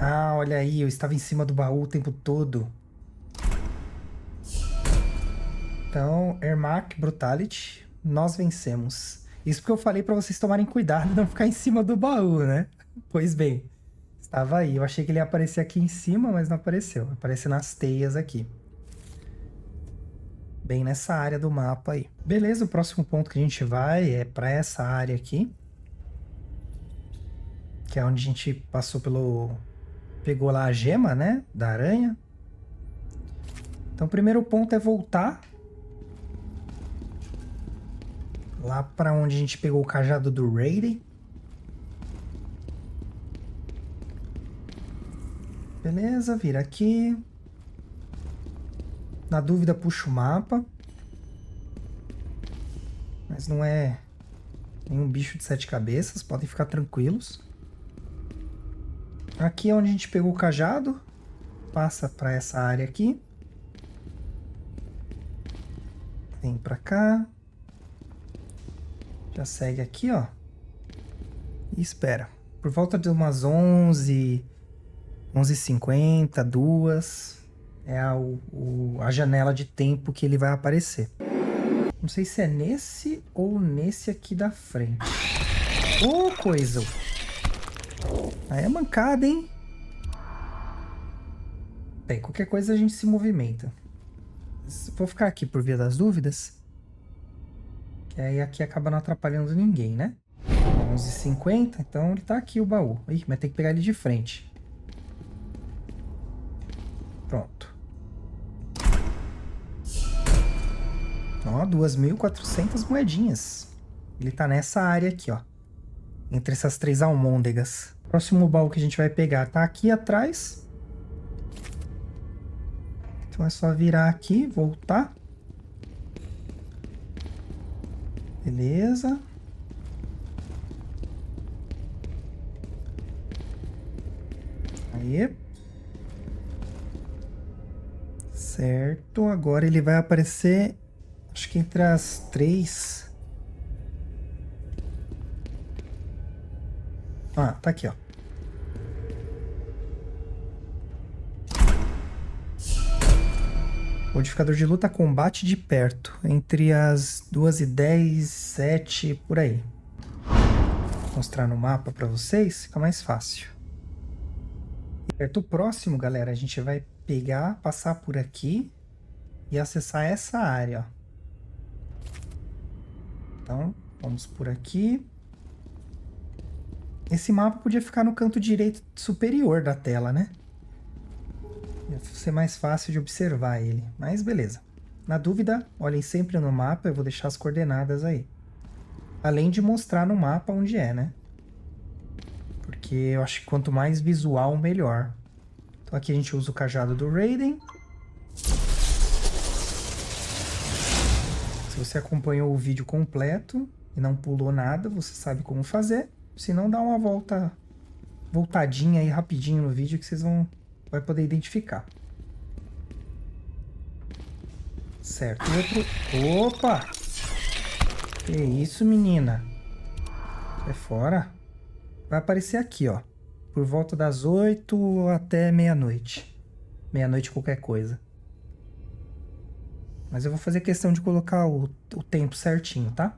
Ah, olha aí, eu estava em cima do baú o tempo todo. Então, Ermac Brutality, nós vencemos. Isso porque eu falei para vocês tomarem cuidado e não ficar em cima do baú, né? Pois bem, estava aí. Eu achei que ele ia aparecer aqui em cima, mas não apareceu. Aparece nas teias aqui. Bem nessa área do mapa aí. Beleza, o próximo ponto que a gente vai é para essa área aqui. Que é onde a gente passou pelo... Pegou lá a gema, né? Da aranha. Então o primeiro ponto é voltar lá para onde a gente pegou o cajado do Raiden. Beleza, vira aqui. Na dúvida, puxa o mapa. Mas não é nenhum bicho de 7 cabeças, podem ficar tranquilos. Aqui é onde a gente pegou o cajado. Passa para essa área aqui. Vem para cá. Já segue aqui, ó. E espera. Por volta de umas 11h50, 2 é a janela de tempo que ele vai aparecer. Não sei se é nesse ou nesse aqui da frente. Ô, coisa! Aí é mancada, hein? Bem, qualquer coisa a gente se movimenta. Vou ficar aqui por via das dúvidas. Que aí aqui acaba não atrapalhando ninguém, né? 11h50, então ele tá aqui o baú. Ih, mas tem que pegar ele de frente. Pronto. Ó, 2.400 moedinhas. Ele tá nessa área aqui, ó. Entre essas 3 almôndegas. Próximo baú que a gente vai pegar tá aqui atrás. Então é só virar aqui, voltar. Beleza. Aí. Certo. Agora ele vai aparecer, acho que entre as 3. Ah, tá aqui, ó. Modificador de luta combate de perto. Entre as 2h10, 7, por aí. Vou mostrar no mapa pra vocês, fica mais fácil. Perto próximo, galera, a gente vai pegar, passar por aqui e acessar essa área, ó. Então, vamos por aqui. Esse mapa podia ficar no canto direito superior da tela, né? Ia ser mais fácil de observar ele, mas beleza. Na dúvida, olhem sempre no mapa, eu vou deixar as coordenadas aí. Além de mostrar no mapa onde é, né? Porque eu acho que quanto mais visual, melhor. Então aqui a gente usa o cajado do Raiden. Se você acompanhou o vídeo completo e não pulou nada, você sabe como fazer. Se não, dá uma voltadinha aí rapidinho no vídeo que vocês vai poder identificar. Certo, outro... Opa! Que isso, menina? Sai fora. Vai aparecer aqui, ó. Por volta das 8 até meia-noite. Meia-noite qualquer coisa. Mas eu vou fazer questão de colocar o tempo certinho, tá?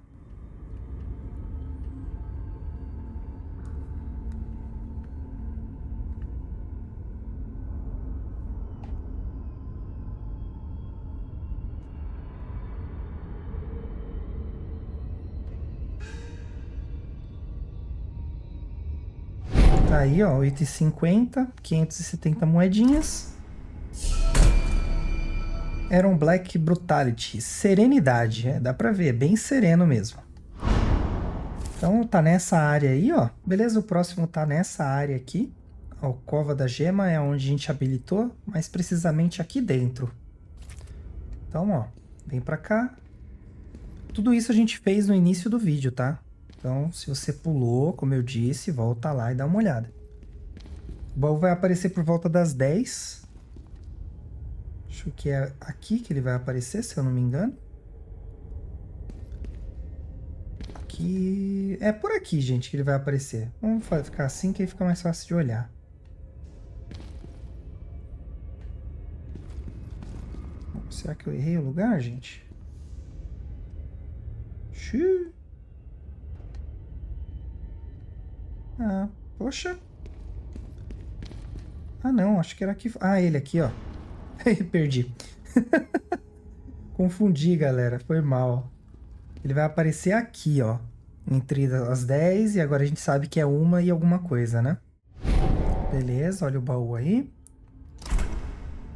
Tá aí, ó, 8h50, 570 moedinhas. Era um Black Brutality, serenidade, dá pra ver, bem sereno mesmo. Então tá nessa área aí, ó. Beleza, o próximo tá nessa área aqui. A Cova da Gema é onde a gente habilitou, mais precisamente aqui dentro. Então, ó, vem pra cá. Tudo isso a gente fez no início do vídeo, tá? Então, se você pulou, como eu disse, volta lá e dá uma olhada. O baú vai aparecer por volta das 10. Acho que é aqui que ele vai aparecer, se eu não me engano. Aqui... É por aqui, gente, que ele vai aparecer. Vamos ficar assim que aí fica mais fácil de olhar. Será que eu errei o lugar, gente? Xiii. Ah, poxa. Ah, não, acho que era aqui. Ah, ele aqui, ó. Perdi. Confundi, galera. Foi mal. Ele vai aparecer aqui, ó. Entre as 10 e agora a gente sabe que é uma e alguma coisa, né? Beleza, olha o baú aí.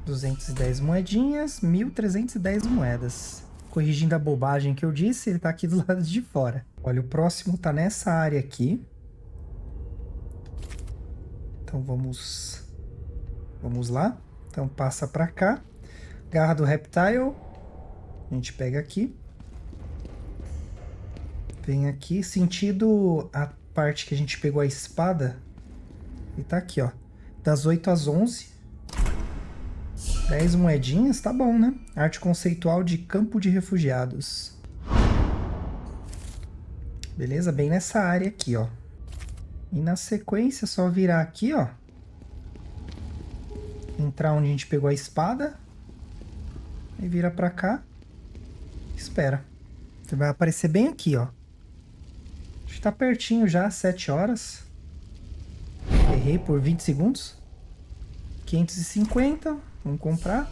210 moedinhas, 1.310 moedas. Corrigindo a bobagem que eu disse, ele tá aqui do lado de fora. Olha, o próximo tá nessa área aqui. Então vamos lá. Então passa pra cá. Garra do Reptile. A gente pega aqui. Vem aqui, sentido a parte que a gente pegou a espada. E tá aqui, ó. Das 8 às 11. 10 moedinhas, tá bom, né? Arte conceitual de campo de refugiados. Beleza? Bem nessa área aqui, ó. E na sequência, só virar aqui, ó. Entrar onde a gente pegou a espada. E vira pra cá. Espera. Você vai aparecer bem aqui, ó. Acho que tá pertinho já, 7 horas. Errei por 20 segundos. 550. Vamos comprar.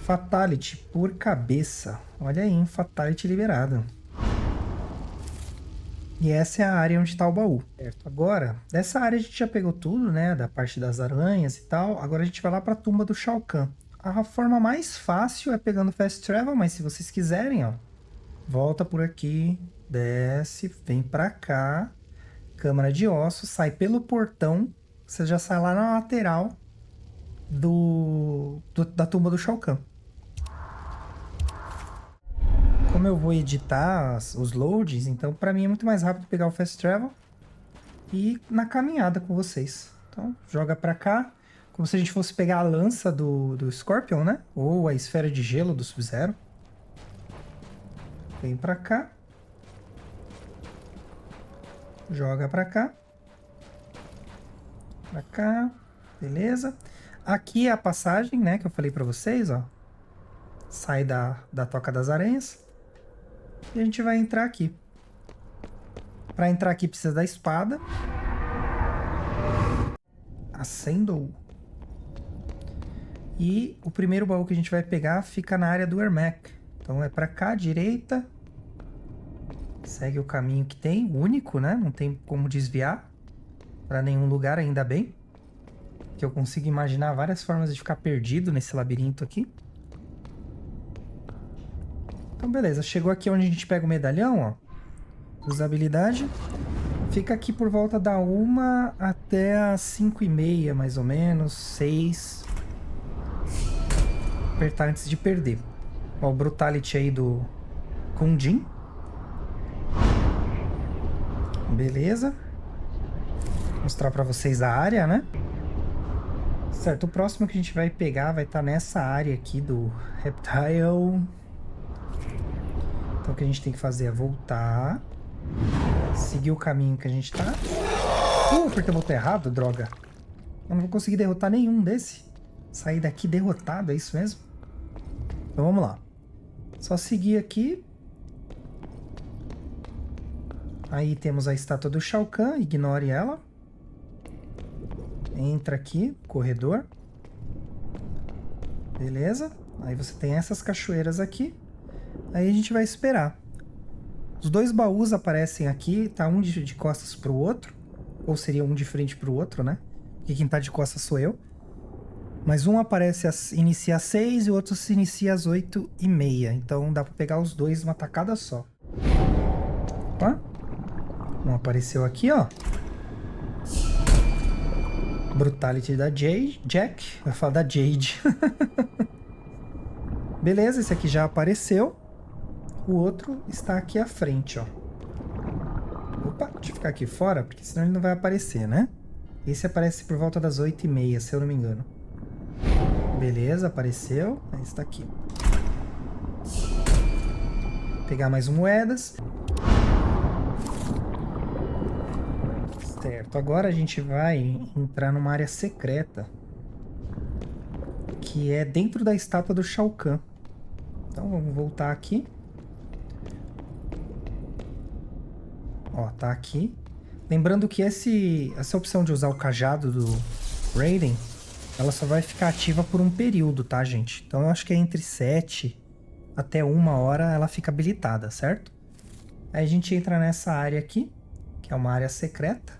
Fatality por cabeça. Olha aí, hein? Fatality liberado. E essa é a área onde está o baú. Certo. Agora, dessa área a gente já pegou tudo, né? Da parte das aranhas e tal. Agora a gente vai lá para a tumba do Shao Kahn. A forma mais fácil é pegando Fast Travel, mas se vocês quiserem, ó. Volta por aqui, desce, vem para cá. Câmara de ossos, sai pelo portão. Você já sai lá na lateral da tumba do Shao Kahn. Como eu vou editar os loads, então para mim é muito mais rápido pegar o Fast Travel e ir na caminhada com vocês. Então, joga para cá, como se a gente fosse pegar a lança do Scorpion, né? Ou a esfera de gelo do Sub-Zero. Vem para cá. Joga para cá. Para cá. Beleza. Aqui é a passagem, né, que eu falei para vocês, ó. Sai da Toca das Aranhas. E a gente vai entrar aqui. Para entrar aqui precisa da espada. Acendou. E o primeiro baú que a gente vai pegar fica na área do Ermac. Então é para cá, direita. Segue o caminho que tem, único, né? Não tem como desviar para nenhum lugar, ainda bem. Que eu consigo imaginar várias formas de ficar perdido nesse labirinto aqui. Então, beleza. Chegou aqui onde a gente pega o medalhão, ó. Usabilidade. Fica aqui por volta da 1 até as 5:30, mais ou menos. 6. Apertar antes de perder. Ó, o Brutality aí do Kundin. Beleza. Vou mostrar pra vocês a área, né? Certo, o próximo que a gente vai pegar vai estar nessa área aqui do Reptile. Então o que a gente tem que fazer é voltar. Seguir o caminho que a gente tá. Apertei o botão errado, droga. Eu não vou conseguir derrotar nenhum desse. Sair daqui derrotado, é isso mesmo? Então vamos lá. Só seguir aqui. Aí temos a estátua do Shao Kahn, ignore ela. Entra aqui, corredor. Beleza. Aí você tem essas cachoeiras aqui. Aí a gente vai esperar. Os dois baús aparecem aqui, tá um de costas pro outro. Ou seria um de frente pro outro, né? Porque quem tá de costas sou eu. Mas um aparece, inicia às 6 e o outro se inicia às 8:30. Então dá pra pegar os dois numa tacada só. Opa. Um apareceu aqui, ó. Brutality da Jack. Vai falar da Jade. Beleza, esse aqui já apareceu. O outro está aqui à frente, ó. Opa, deixa eu ficar aqui fora, porque senão ele não vai aparecer, né? Esse aparece por volta das 8h30, se eu não me engano. Beleza, apareceu. Esse tá aqui. Vou pegar mais moedas. Certo, agora a gente vai entrar numa área secreta. Que é dentro da estátua do Shao Kahn. Então vamos voltar aqui. Ó, tá aqui. Lembrando que essa opção de usar o cajado do Raiden, ela só vai ficar ativa por um período, tá, gente? Então eu acho que é entre 7 até 1 hora ela fica habilitada, certo? Aí a gente entra nessa área aqui, que é uma área secreta.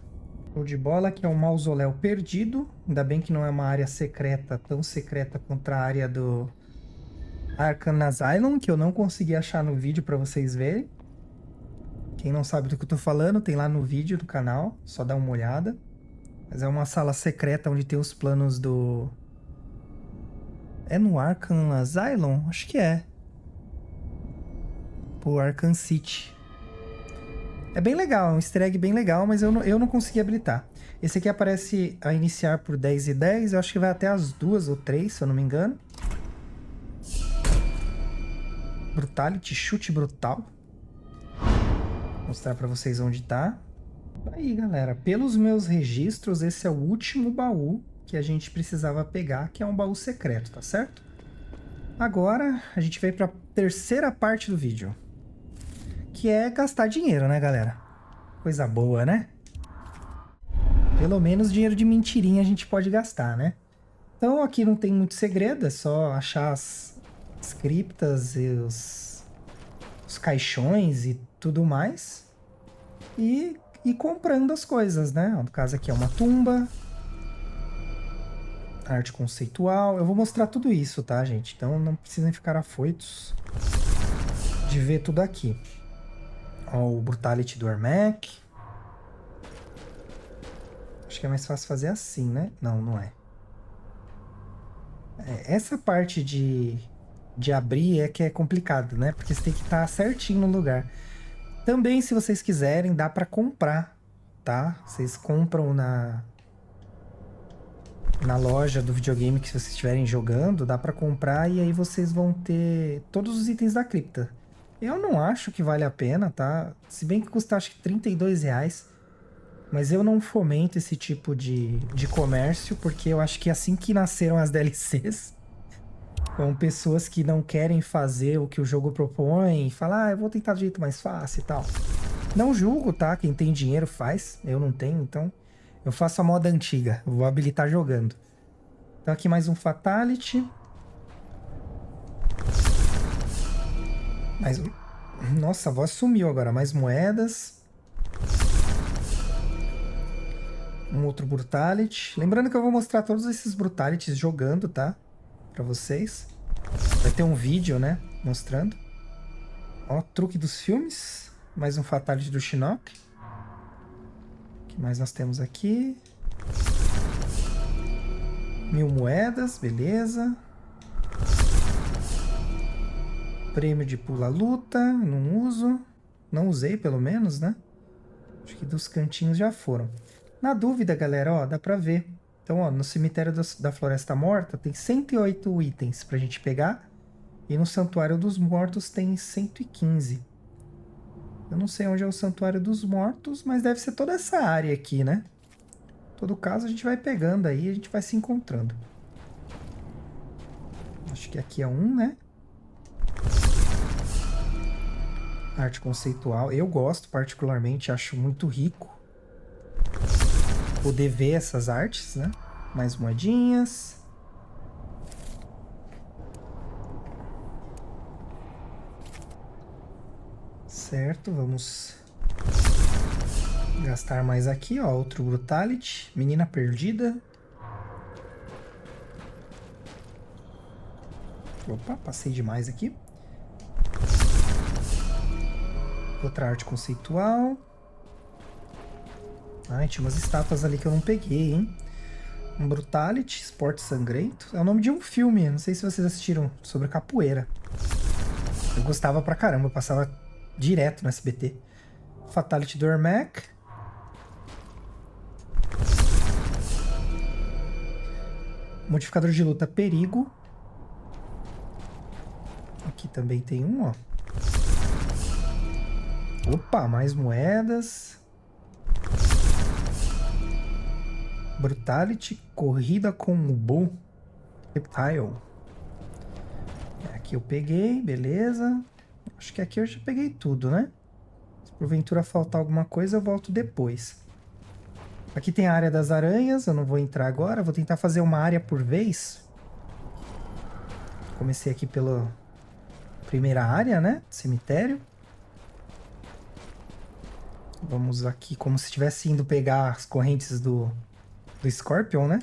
Show de bola, que é um mausoléu perdido. Ainda bem que não é uma área secreta, tão secreta quanto a área do Arkham Asylum, que eu não consegui achar no vídeo pra vocês verem. Quem não sabe do que eu tô falando, tem lá no vídeo do canal, só dá uma olhada. Mas é uma sala secreta onde tem os planos do... É no Arkham Asylum? Acho que é. Pro Arkham City. É bem legal, é um easter egg bem legal, mas eu não consegui habilitar. Esse aqui aparece a iniciar por 10h10, eu acho que vai até as 2 ou 3, se eu não me engano. Brutality, chute brutal. Vou mostrar pra vocês onde tá. Aí, galera, pelos meus registros, esse é o último baú que a gente precisava pegar, que é um baú secreto, tá certo? Agora, a gente veio pra terceira parte do vídeo, que é gastar dinheiro, né, galera? Coisa boa, né? Pelo menos dinheiro de mentirinha a gente pode gastar, né? Então, aqui não tem muito segredo, é só achar as criptas e os caixões e tudo mais. E comprando as coisas, né? No caso aqui é uma tumba. Arte conceitual. Eu vou mostrar tudo isso, tá, gente? Então não precisem ficar afoitos de ver tudo aqui. Ó, o Brutality do Ermac. Acho que é mais fácil fazer assim, né? Não, não é. Essa parte de abrir é que é complicado, né? Porque você tem que estar certinho no lugar. Também, se vocês quiserem, dá pra comprar, tá? Vocês compram na loja do videogame que vocês estiverem jogando, dá pra comprar e aí vocês vão ter todos os itens da cripta. Eu não acho que vale a pena, tá? Se bem que custa acho que R$32, mas eu não fomento esse tipo de comércio, porque eu acho que assim que nasceram as DLCs, são pessoas que não querem fazer o que o jogo propõe, e falar, eu vou tentar de jeito mais fácil e tal. Não julgo, tá? Quem tem dinheiro faz, eu não tenho, então eu faço a moda antiga, vou habilitar jogando. Então aqui mais um Fatality. Mais um... Nossa, a voz sumiu agora, mais moedas. Um outro Brutality. Lembrando que eu vou mostrar todos esses Brutalities jogando, tá? Pra vocês. Vai ter um vídeo, né? Mostrando. Ó, truque dos filmes. Mais um Fatality do Shinnok. O que mais nós temos aqui? 1000 moedas, beleza. Prêmio de pula-luta, não uso. Não usei, pelo menos, né? Acho que dos cantinhos já foram. Na dúvida, galera, ó, dá pra ver. Então, ó, no cemitério da Floresta Morta tem 108 itens pra gente pegar. E no Santuário dos Mortos tem 115. Eu não sei onde é o Santuário dos Mortos, mas deve ser toda essa área aqui, né? Em todo caso, a gente vai pegando aí e a gente vai se encontrando. Acho que aqui é um, né? Arte conceitual. Eu gosto particularmente, acho muito rico poder ver essas artes, né? Mais moedinhas. Certo, vamos gastar mais aqui, ó. Outro Brutality. Menina perdida. Opa, passei demais aqui. Outra arte conceitual. Ai, tinha umas estátuas ali que eu não peguei, hein? Um Brutality, Esporte Sangrento. É o nome de um filme, não sei se vocês assistiram, sobre capoeira. Eu gostava pra caramba, eu passava direto no SBT. Fatality do Ermac. Modificador de luta, perigo. Aqui também tem um, ó. Opa, mais moedas. Brutality, corrida com o Bull. Reptile. Aqui eu peguei, beleza. Acho que aqui eu já peguei tudo, né? Se porventura faltar alguma coisa, eu volto depois. Aqui tem a área das aranhas, eu não vou entrar agora. Vou tentar fazer uma área por vez. Comecei aqui pela primeira área, né? Cemitério. Vamos aqui como se estivesse indo pegar as correntes do Scorpion, né?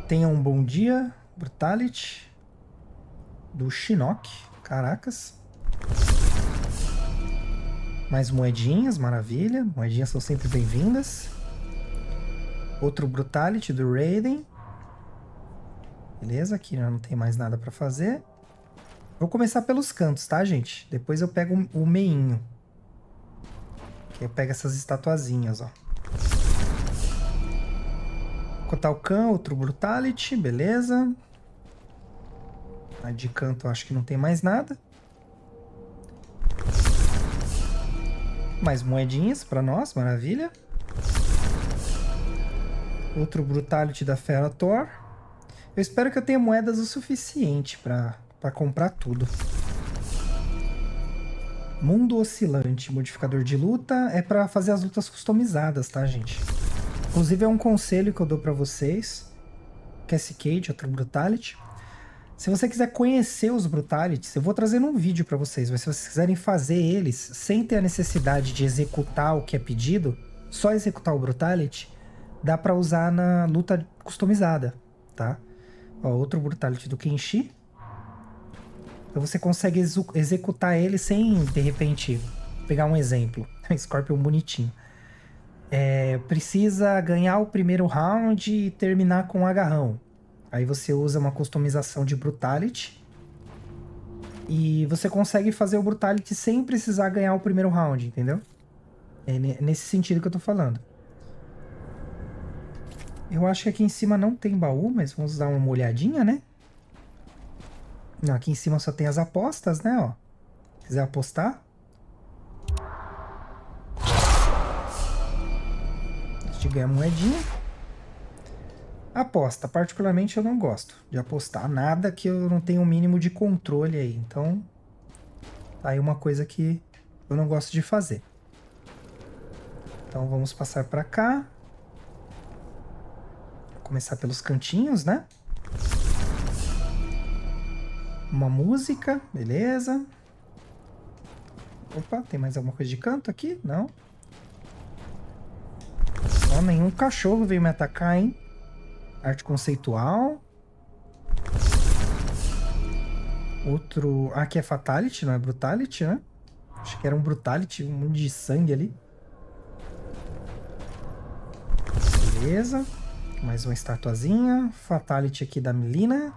Tenha um bom dia. Brutality. Do Shinnok. Caracas. Mais moedinhas, maravilha. Moedinhas são sempre bem-vindas. Outro Brutality do Raiden. Beleza, aqui já não tem mais nada pra fazer. Vou começar pelos cantos, tá, gente? Depois eu pego o meinho. Que eu pego essas estatuazinhas, ó. Kotalkan, outro Brutality, beleza. Aí de canto eu acho que não tem mais nada. Mais moedinhas pra nós, maravilha. Outro Brutality da Ferrothor. Eu espero que eu tenha moedas o suficiente pra comprar tudo. Mundo Oscilante, modificador de luta. É pra fazer as lutas customizadas, tá, gente? Inclusive é um conselho que eu dou pra vocês. Cassie Cage, outro Brutality. Se você quiser conhecer os Brutalities, eu vou trazer num vídeo pra vocês. Mas se vocês quiserem fazer eles sem ter a necessidade de executar o que é pedido, só executar o Brutality, dá pra usar na luta customizada, tá? Ó, outro Brutality do Kenshi. Então você consegue executar ele sem, de repente, pegar um exemplo. Scorpion bonitinho. Precisa ganhar o primeiro round e terminar com um agarrão. Aí você usa uma customização de Brutality. E você consegue fazer o Brutality sem precisar ganhar o primeiro round, entendeu? É nesse sentido que eu tô falando. Eu acho que aqui em cima não tem baú, mas vamos dar uma olhadinha, né? Não, aqui em cima só tem as apostas, né, ó. Se quiser apostar. A gente ganha moedinha. Aposta, particularmente eu não gosto de apostar. Nada que eu não tenha um mínimo de controle aí. Então, tá aí uma coisa que eu não gosto de fazer. Então vamos passar pra cá. Vou começar pelos cantinhos, né? Uma música, beleza. Opa, tem mais alguma coisa de canto aqui? Não. Ó, nenhum cachorro veio me atacar, hein? Arte conceitual. Outro... Ah, aqui é Fatality, não é Brutality, né? Acho que era um Brutality, um monte de sangue ali. Beleza. Mais uma estatuazinha. Fatality aqui da Mileena.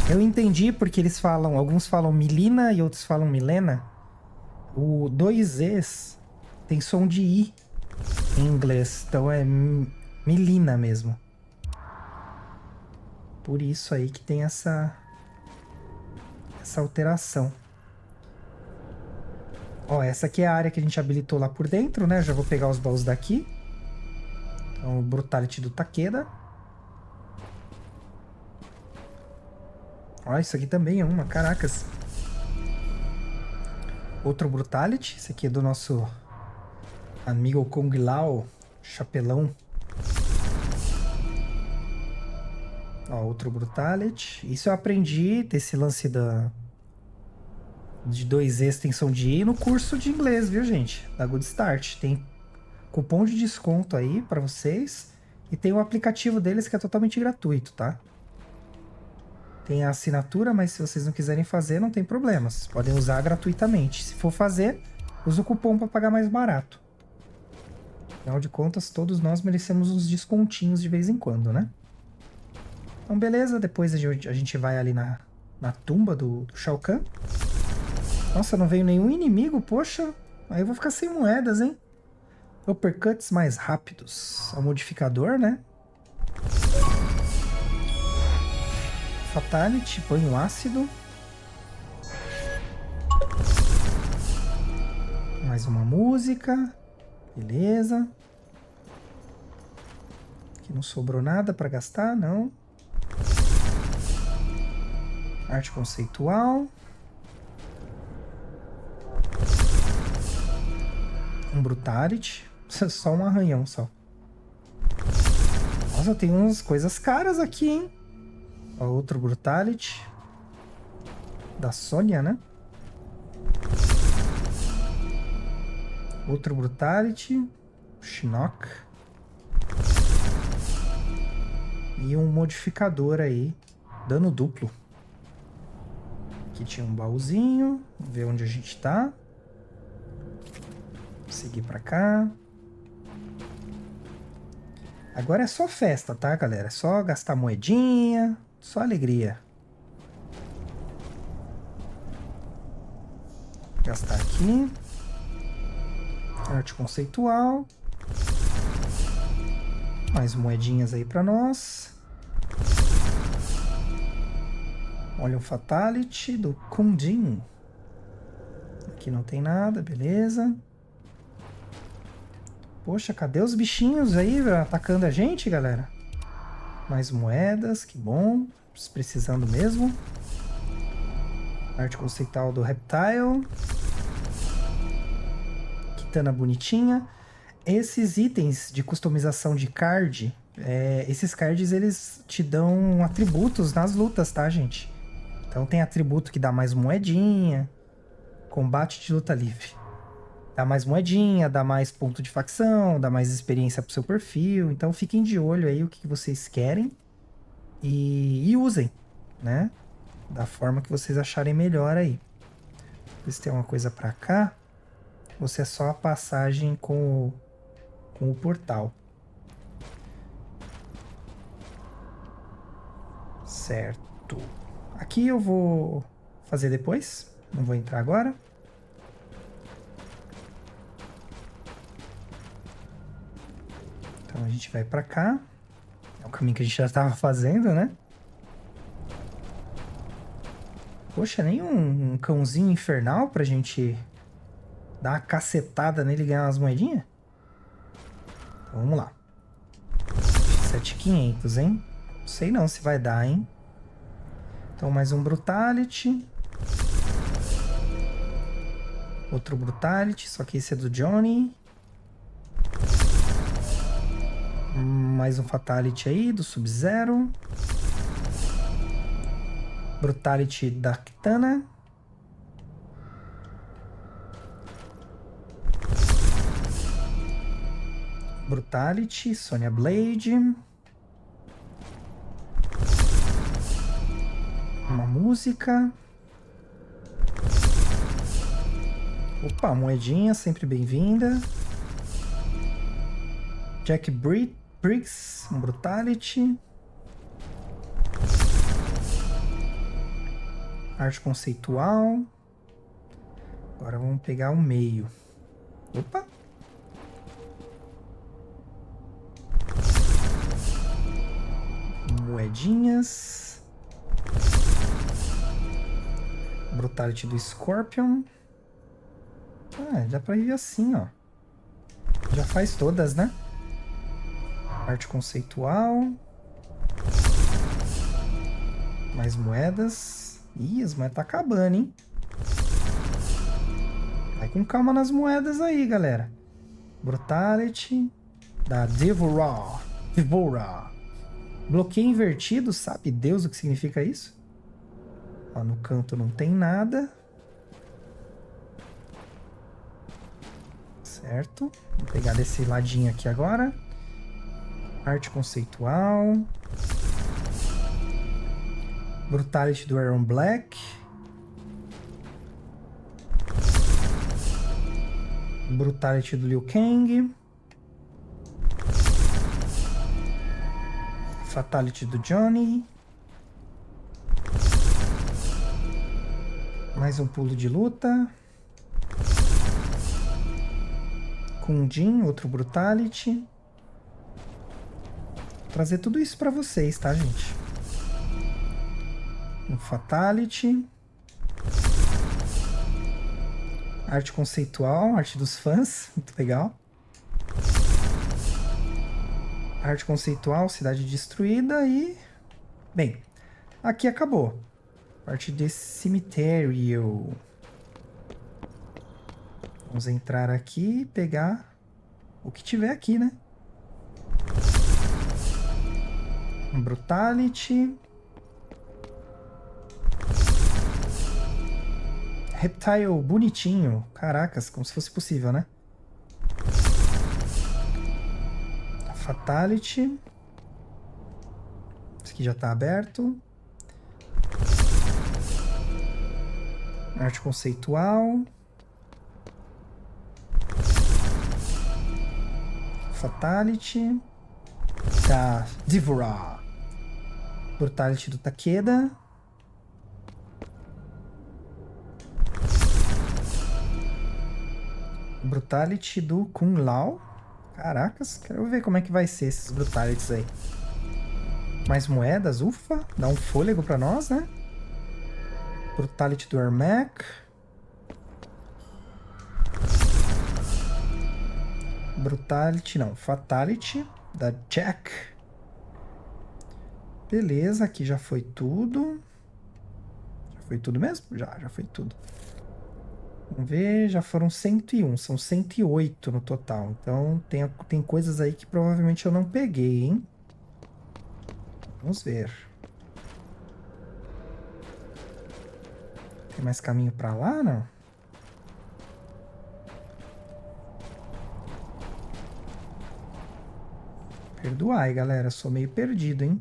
Eu entendi porque eles falam... Alguns falam Mileena e outros falam Milena. O 2Es tem som de I em inglês. Então é Mileena mesmo. Por isso aí que tem essa alteração. Ó, essa aqui é a área que a gente habilitou lá por dentro, né? Já vou pegar os baús daqui. Então, o Brutality do Takeda. Ó, isso aqui também é uma, caracas. Outro Brutality. Esse aqui é do nosso amigo Kung Lao, chapelão. Ó, outro Brutality. Isso eu aprendi desse lance de 2E extensão de I no curso de inglês, viu, gente? Da Good Start. Tem cupom de desconto aí pra vocês. E tem o aplicativo deles que é totalmente gratuito, tá? Tem a assinatura, mas se vocês não quiserem fazer, não tem problema. Vocês podem usar gratuitamente. Se for fazer, usa o cupom para pagar mais barato. Afinal de contas, todos nós merecemos uns descontinhos de vez em quando, né? Então, beleza. Depois a gente vai ali na tumba do Shao Kahn. Nossa, não veio nenhum inimigo, poxa. Aí eu vou ficar sem moedas, hein? Uppercuts mais rápidos. É o modificador, né? Fatality, banho ácido. Mais uma música. Beleza. Aqui não sobrou nada para gastar, não. Arte conceitual. Um Brutality. Só um arranhão, só. Nossa, tem umas coisas caras aqui, hein? Ó, outro Brutality. Da Sônia, né? Outro Brutality. Shinnok. E um modificador aí. Dano duplo. Aqui tinha um baúzinho. Vamos ver onde a gente tá. Seguir pra cá. Agora é só festa, tá, galera? É só gastar moedinha. Só alegria. Gastar aqui. Arte conceitual. Mais moedinhas aí pra nós. Olha o Fatality do Kundin. Aqui não tem nada, beleza. Poxa, cadê os bichinhos aí atacando a gente, galera? Mais moedas, que bom. Precisando mesmo. Arte conceitual do Reptile. Kitana bonitinha. Esses itens de customização de card, esses cards eles te dão atributos nas lutas, tá, gente? Então tem atributo que dá mais moedinha. Combate de luta livre. Dá mais moedinha, dá mais ponto de facção, dá mais experiência pro seu perfil. Então fiquem de olho aí o que vocês querem e usem, né? Da forma que vocês acharem melhor aí. Se tem uma coisa pra cá, você é só a passagem com o portal. Certo. Aqui eu vou fazer depois, não vou entrar agora. Então a gente vai pra cá. É o caminho que a gente já estava fazendo, né? Poxa, nem um cãozinho infernal pra gente dar uma cacetada nele e ganhar umas moedinhas? Então, vamos lá. 7.500, hein? Não sei não se vai dar, hein? Então mais um Brutality. Outro Brutality, só que esse é do Johnny. Mais um Fatality aí, do Sub-Zero. Brutality da Kitana. Brutality, Sonya Blade. Uma música. Opa, moedinha, sempre bem-vinda. Jack Briggs, um Brutality. Arte conceitual. Agora vamos pegar o meio. Opa! Moedinhas. Brutality do Scorpion. Ah, dá pra ir assim, ó. Já faz todas, né? Arte conceitual. Mais moedas. Ih, as moedas tá acabando, hein? Vai com calma nas moedas aí, galera. Brutality. Da Devourer. Bloqueio invertido, sabe Deus o que significa isso? Ó, no canto não tem nada. Certo. Vou pegar desse ladinho aqui agora. Arte conceitual. Brutality do Iron Black. Brutality do Liu Kang. Fatality do Johnny. Mais um pulo de luta. Kundin, outro Brutality. Vou trazer tudo isso pra vocês, tá, gente? Um Fatality. Arte conceitual, arte dos fãs, muito legal. Arte conceitual, cidade destruída e... Bem, aqui acabou. Parte desse cemitério. Vamos entrar aqui e pegar o que tiver aqui, né? Um Brutality. Reptile bonitinho. Caracas, como se fosse possível, né? Fatality. Esse aqui já tá aberto. Arte conceitual. Fatality. Tá. Devorar. Brutality do Takeda. Brutality do Kung Lao. Caracas, quero ver como é que vai ser esses Brutalities aí. Mais moedas, ufa. Dá um fôlego pra nós, né? Brutality do Ermac. Brutality, não. Fatality da Jack. Beleza, aqui já foi tudo. Já foi tudo mesmo? Já foi tudo. Vamos ver, já foram 101, são 108 no total. Então tem coisas aí que provavelmente eu não peguei, hein? Vamos ver. Tem mais caminho pra lá, não? Perdoai, galera, sou meio perdido, hein?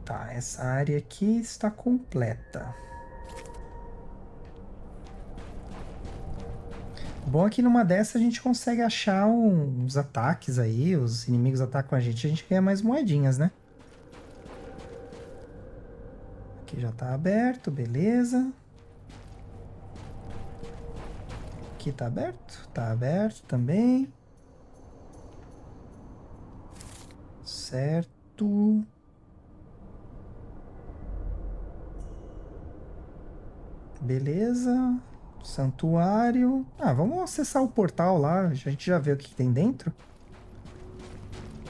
Tá, essa área aqui está completa. Bom é que numa dessa a gente consegue achar uns ataques aí, os inimigos atacam a gente ganha mais moedinhas, né? Aqui já tá aberto, beleza. Aqui tá aberto? Tá aberto também. Certo. Beleza. Santuário. Ah, vamos acessar o portal lá. A gente já vê o que tem dentro.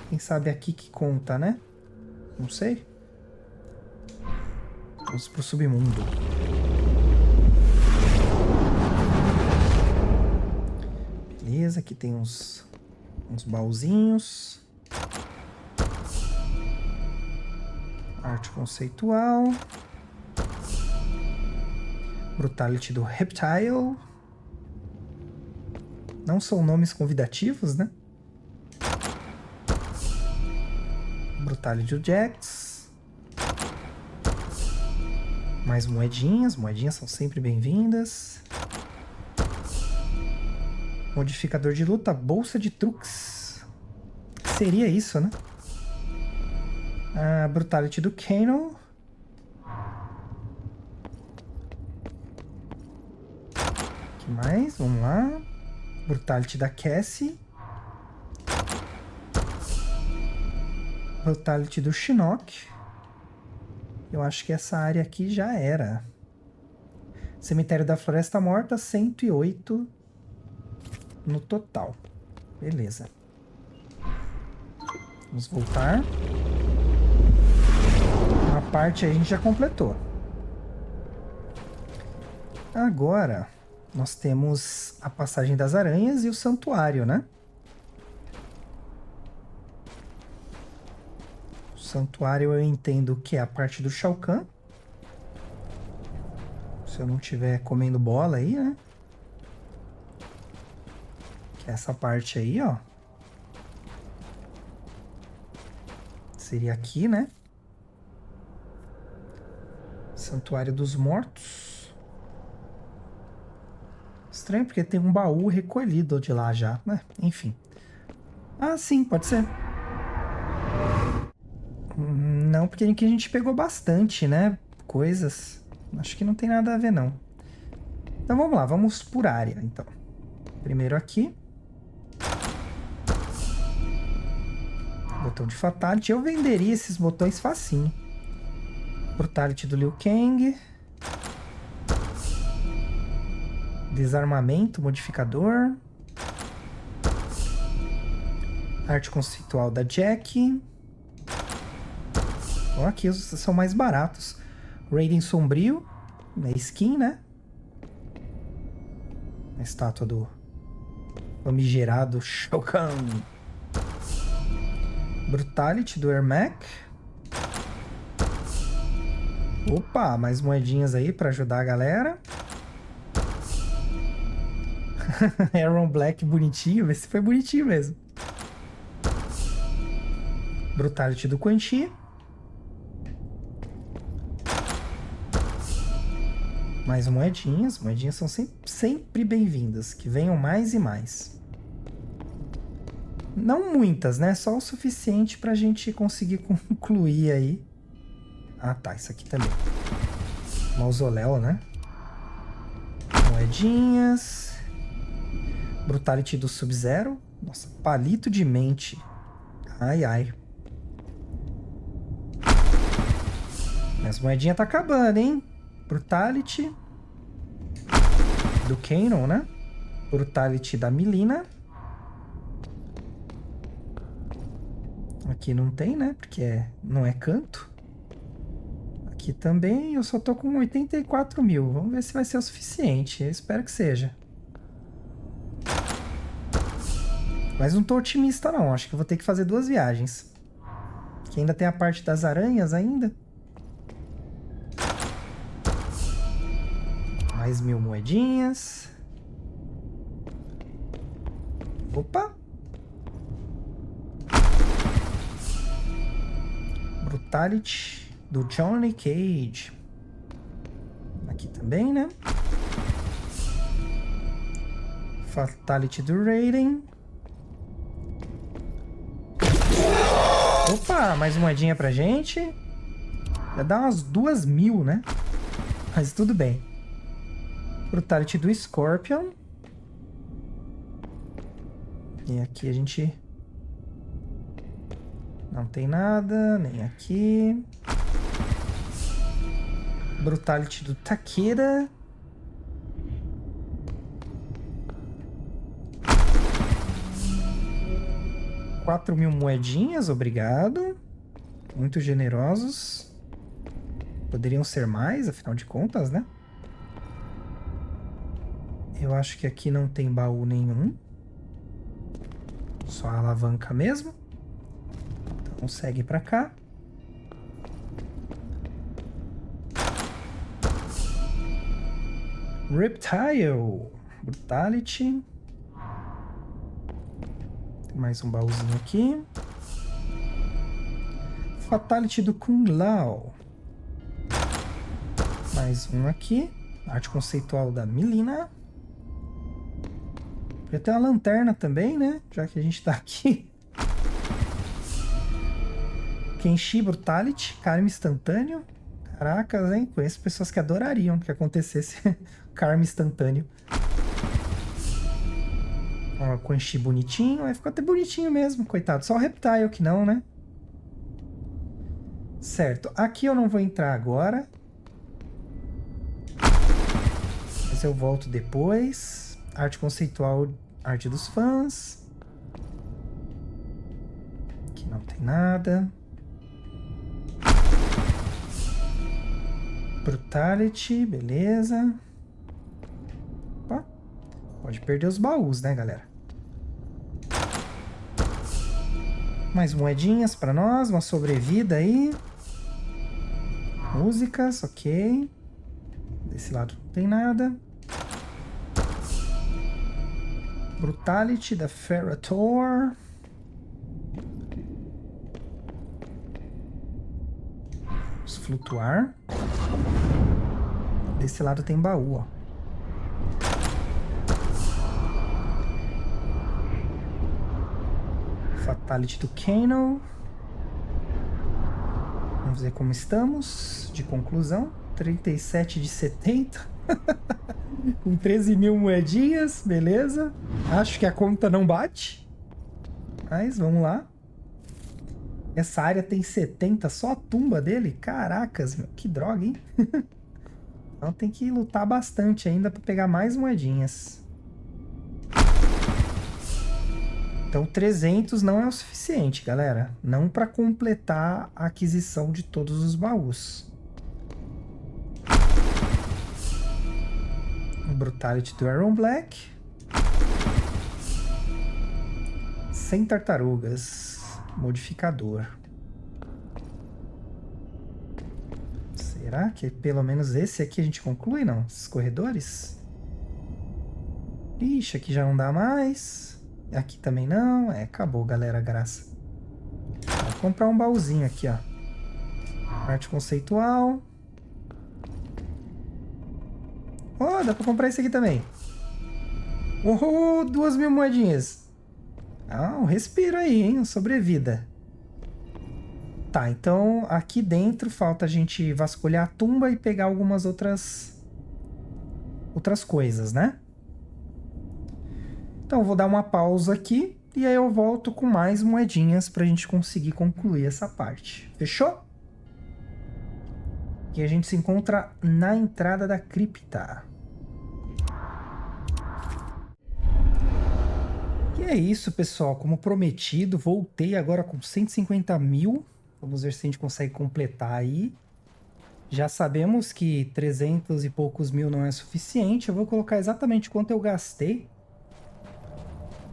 Quem sabe aqui que conta, né? Não sei. Vamos pro submundo. Beleza, aqui tem uns baúzinhos. Arte conceitual. Brutality do Reptile. Não são nomes convidativos, né? Brutality do Jax. Mais moedinhas. Moedinhas são sempre bem-vindas. Modificador de luta. Bolsa de truques. Seria isso, né? A Brutality do Kano. Que mais? Vamos lá. Brutality da Cassie. Brutality do Shinnok. Eu acho que essa área aqui já era. Cemitério da Floresta Morta, 108 no total. Beleza. Vamos voltar. Uma parte a gente já completou. Agora, nós temos a Passagem das Aranhas e o Santuário, né? O Santuário eu entendo que é a parte do Shao Kahn. Se eu não estiver comendo bola aí, né? Que é essa parte aí, ó. Seria aqui, né? Santuário dos Mortos. Estranho, porque tem um baú recolhido de lá já, né? Enfim. Ah, sim, pode ser. Não, porque aqui a gente pegou bastante, né? Coisas. Acho que não tem nada a ver, não. Então vamos lá, vamos por área, então. Primeiro aqui. Botão de Fatality. Eu venderia esses botões facinho. Brutality do Liu Kang. Desarmamento, modificador. Arte conceitual da Jack. Ó, aqui os são mais baratos. Raiden sombrio. Skin, né? A estátua do famigerado Shao Kahn. Brutality do Ermac. Opa, mais moedinhas aí pra ajudar a galera. Aaron Black bonitinho, esse foi bonitinho mesmo. Brutality do Quan Chi. Mais moedinhas. Moedinhas são sempre bem-vindas. Que venham mais e mais. Não muitas, né? Só o suficiente pra gente conseguir concluir aí. Ah, tá. Isso aqui também. Mausoléu, né? Moedinhas. Brutality do Sub-Zero. Nossa, palito de mente. Ai, ai. Minhas moedinhas tá acabando, hein? Brutality do Kano, né? Brutality da Mileena. Aqui não tem, né? Porque não é canto. Aqui também eu só tô com 84 mil. Vamos ver se vai ser o suficiente. Eu espero que seja. Mas não tô otimista não. Acho que eu vou ter que fazer 2 viagens. Que ainda tem a parte das aranhas ainda. Mais 1000 moedinhas. Opa! Brutality do Johnny Cage. Aqui também, né? Fatality do Raiden. Opa, mais moedinha pra gente. Vai dar umas 2000, né? Mas tudo bem. Brutality do Scorpion. E aqui a gente... não tem nada, nem aqui. Brutality do Takeda. Quatro 1000 moedinhas, obrigado. Muito generosos. Poderiam ser mais, afinal de contas, né? Eu acho que aqui não tem baú nenhum. Só a alavanca mesmo. Então segue pra cá. Reptile. Brutality. Tem mais um baúzinho aqui. Fatality do Kung Lao. Mais um aqui. Arte conceitual da Mileena. Podia ter uma lanterna também, né? Já que a gente tá aqui. Kenshi Brutality. Karma instantâneo. Caracas, hein? Conheço pessoas que adorariam que acontecesse karma instantâneo. Ó, Quan Chi bonitinho. Aí ficou até bonitinho mesmo, coitado. Só o Reptile que não, né? Certo. Aqui eu não vou entrar agora. Mas eu volto depois. Arte conceitual, arte dos fãs. Aqui não tem nada. Brutality, beleza. Opa. Pode perder os baús, né, galera? Mais moedinhas pra nós, uma sobrevida aí. Músicas, ok. Desse lado não tem nada. Brutality da Ferrator. Vamos flutuar. Desse lado tem baú, ó. Fatality do Kano. Vamos ver como estamos. De conclusão. 37 de 70. Com 13 mil moedinhas, beleza. Acho que a conta não bate. Mas vamos lá. Essa área tem 70, só a tumba dele? Caracas, meu, que droga, hein? Então tem que lutar bastante ainda para pegar mais moedinhas. Então 300 não é o suficiente, galera. Não para completar a aquisição de todos os baús. O Brutality do Iron Black. 100 tartarugas. Modificador. Será que pelo menos esse aqui a gente conclui, não? Esses corredores? Ixi, aqui já não dá mais. Aqui também não. É, acabou, galera, a graça. Vou comprar um baúzinho aqui, ó. Arte conceitual. Oh, dá pra comprar esse aqui também. Oh, 2.000 moedinhas. Ah, um respiro aí, hein? Sobrevida. Tá, então aqui dentro falta a gente vasculhar a tumba e pegar algumas outras coisas, né? Então eu vou dar uma pausa aqui e aí eu volto com mais moedinhas pra gente conseguir concluir essa parte. Fechou? E a gente se encontra na entrada da cripta. E é isso, pessoal. Como prometido, voltei agora com 150 mil. Vamos ver se a gente consegue completar aí. Já sabemos que 300 e poucos mil não é suficiente. Eu vou colocar exatamente quanto eu gastei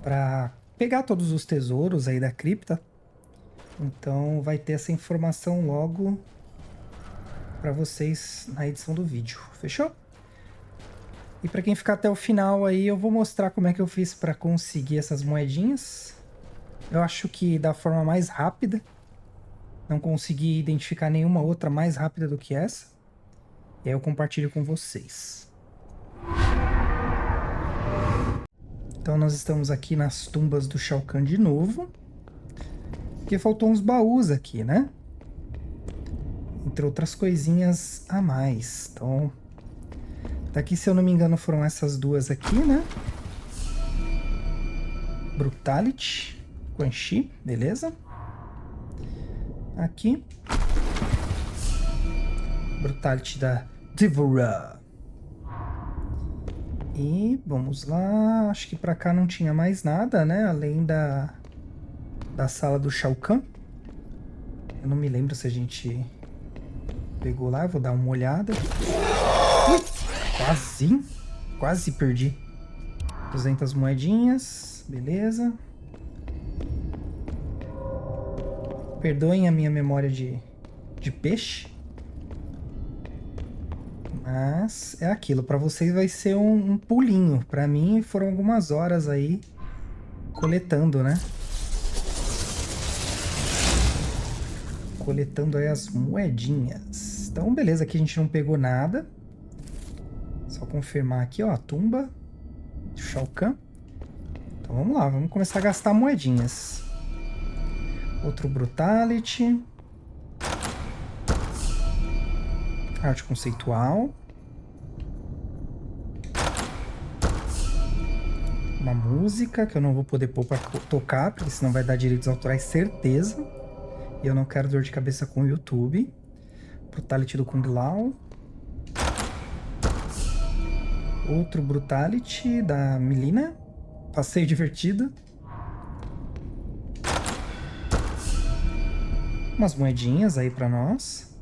para pegar todos os tesouros aí da cripta. Então vai ter essa informação logo para vocês na edição do vídeo. Fechou? E para quem ficar até o final aí, eu vou mostrar como é que eu fiz para conseguir essas moedinhas. Eu acho que da forma mais rápida. Não consegui identificar nenhuma outra mais rápida do que essa. E aí eu compartilho com vocês. Então nós estamos aqui nas tumbas do Shao Kahn de novo. Porque faltou uns baús aqui, né? Entre outras coisinhas a mais. Então, daqui, se eu não me engano, foram essas duas aqui, né? Brutality, Quan Chi, beleza? Aqui. Brutality da Devourer. E vamos lá. Acho que pra cá não tinha mais nada, né? Além da sala do Shao Kahn. Eu não me lembro se a gente pegou lá. Vou dar uma olhada. Quase perdi. 200 moedinhas. Beleza. Perdoem a minha memória de peixe. Mas é aquilo. Para vocês vai ser um pulinho. Para mim foram algumas horas aí coletando, né? Coletando aí as moedinhas. Então, beleza. Aqui a gente não pegou nada. Só confirmar aqui, ó. A tumba do Shao Kahn. Então vamos lá. Vamos começar a gastar moedinhas. Outro Brutality. Arte conceitual. Uma música que eu não vou poder pôr pra tocar, porque senão vai dar direitos autorais, certeza. E eu não quero dor de cabeça com o YouTube. Brutality do Kung Lao. Outro Brutality da Milina. Passeio divertido. Umas moedinhas aí pra nós.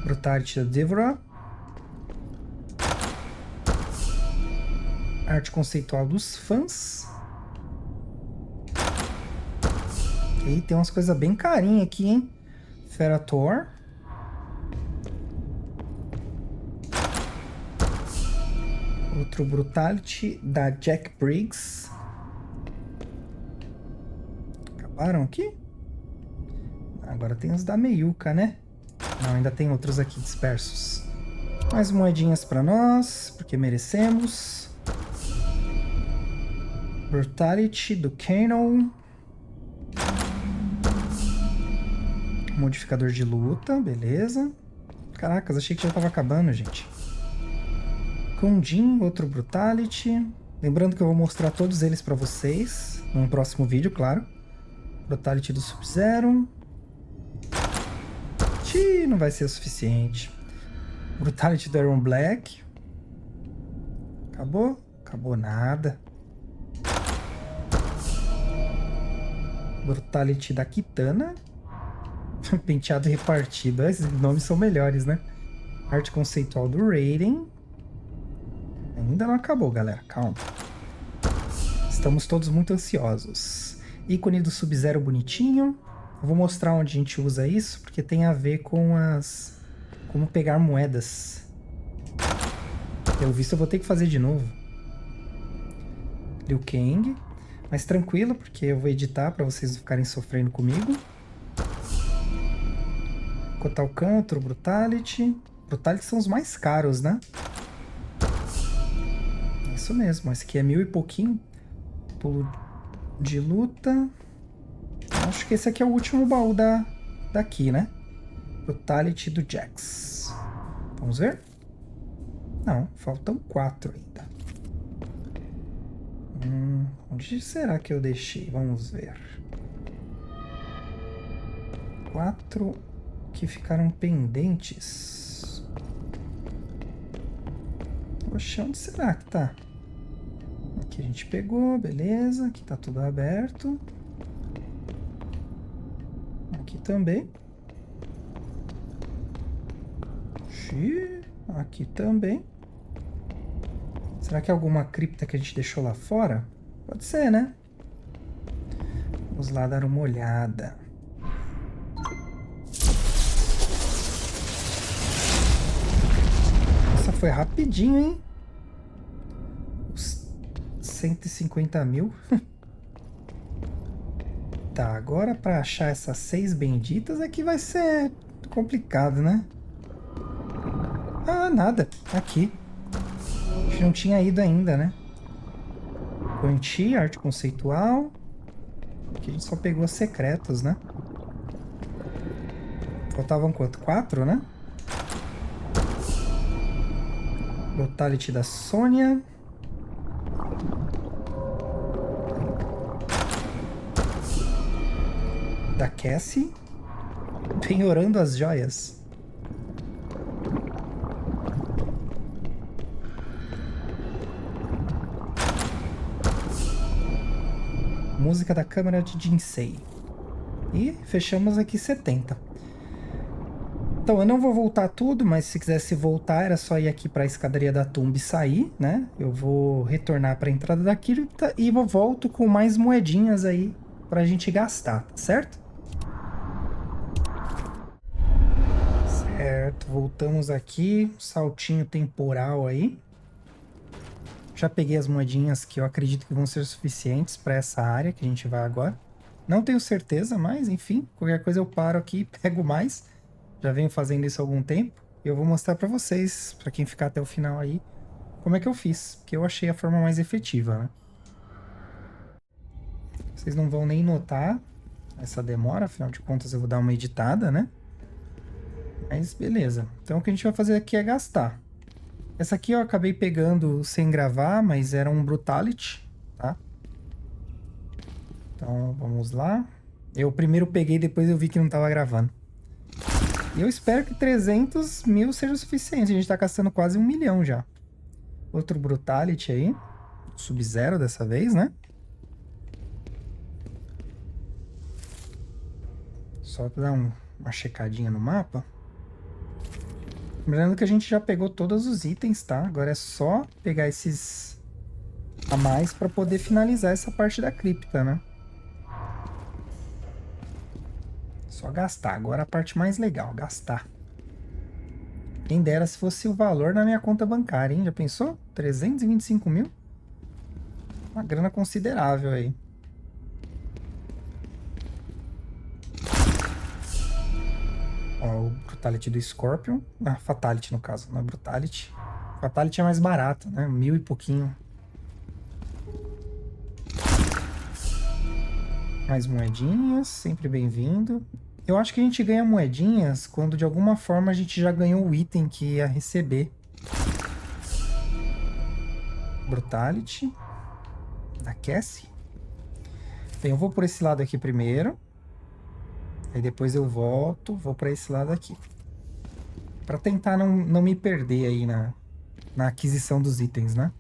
Brutality da Devourer. Arte conceitual dos fãs. E tem umas coisas bem carinhas aqui, hein? Ferator. Outro Brutality da Jack Briggs. Acabaram aqui? Agora tem os da Meiuca, né? Não, ainda tem outros aqui dispersos. Mais moedinhas pra nós, porque merecemos. Brutality do Kano. Modificador de luta, beleza. Caracas, achei que já tava acabando, gente. Condin, outro Brutality. Lembrando que eu vou mostrar todos eles pra vocês num próximo vídeo, claro. Brutality do Sub-Zero. Não vai ser o suficiente. Brutality do Iron Black. Acabou? Acabou nada. Brutality da Kitana. Penteado repartido. Esses nomes são melhores, né? Arte conceitual do Raiden. Ainda não acabou, galera. Calma. Estamos todos muito ansiosos. Ícone do Sub-Zero bonitinho. Eu vou mostrar onde a gente usa isso, porque tem a ver com as... como pegar moedas. Pelo visto eu vou ter que fazer de novo. Liu Kang. Mas tranquilo, porque eu vou editar para vocês não ficarem sofrendo comigo. Kotal Kahn, outro Brutality. Brutality são os mais caros, né? É isso mesmo, esse aqui é 1000 e pouquinho. Pulo de luta. Acho que esse aqui é o último baú daqui, né? Brutality do Jax. Vamos ver? Não, faltam 4 ainda. Onde será que eu deixei? Vamos ver. 4 que ficaram pendentes. Poxa, onde será que tá? Aqui a gente pegou, beleza. Aqui tá tudo aberto. Aqui também. Aqui também. Será que é alguma cripta que a gente deixou lá fora? Pode ser, né? Vamos lá dar uma olhada. Essa foi rapidinho, hein? Os 150 mil. Tá, agora para achar essas 6 benditas aqui vai ser complicado, né? Ah, nada. Aqui. A gente não tinha ido ainda, né? Quanti, arte conceitual. Aqui a gente só pegou secretos, né? Faltavam quanto? 4, né? Brutality da Sônia. Da Cassie. Penhorando as joias. Música da câmera de Jinsei. E fechamos aqui 70. Então, eu não vou voltar tudo, mas se quisesse voltar, era só ir aqui para a escadaria da tumba e sair, né? Eu vou retornar para a entrada da cripta e eu volto com mais moedinhas aí para a gente gastar, tá certo? Certo, voltamos aqui, saltinho temporal aí. Já peguei as moedinhas que eu acredito que vão ser suficientes para essa área que a gente vai agora. Não tenho certeza, mas enfim, qualquer coisa eu paro aqui e pego mais. Já venho fazendo isso há algum tempo. E eu vou mostrar para vocês, para quem ficar até o final aí, como é que eu fiz. Que eu achei a forma mais efetiva, né? Vocês não vão nem notar essa demora, afinal de contas eu vou dar uma editada, né? Mas beleza. Então o que a gente vai fazer aqui é gastar. Essa aqui eu acabei pegando sem gravar, mas era um Brutality, tá? Então vamos lá. Eu primeiro peguei, depois eu vi que não tava gravando. E eu espero que 300 mil seja o suficiente. A gente tá gastando quase 1 milhão já. Outro Brutality aí. Sub-Zero dessa vez, né? Só pra dar uma checadinha no mapa. Lembrando que a gente já pegou todos os itens, tá? Agora é só pegar esses a mais pra poder finalizar essa parte da cripta, né? Só gastar. Agora a parte mais legal, gastar. Quem dera se fosse o valor na minha conta bancária, hein? Já pensou? 325 mil? Uma grana considerável aí. Ó, o Brutality do Scorpion. Ah, Fatality no caso, não é Brutality. Fatality é mais barato, né? 1000 e pouquinho. Mais moedinhas, sempre bem-vindo. Eu acho que a gente ganha moedinhas quando de alguma forma a gente já ganhou o item que ia receber. Brutality. Aquece. Bem, eu vou por esse lado aqui primeiro. Aí depois eu volto, vou para esse lado aqui. Para tentar não me perder aí na aquisição dos itens, né?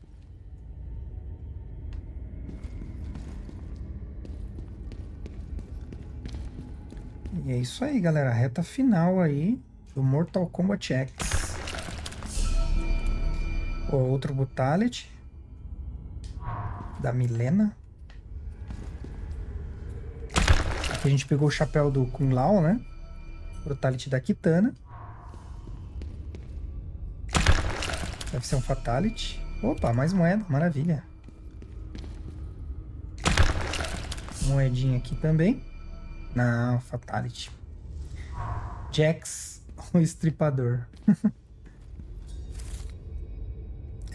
E é isso aí, galera. Reta final aí do Mortal Kombat X. Outro Brutality. Da Milena. Aqui a gente pegou o chapéu do Kung Lao, né? Brutality da Kitana. Deve ser um Fatality. Opa, mais moeda. Maravilha. Moedinha aqui também. Não, Fatality. Jax, o estripador.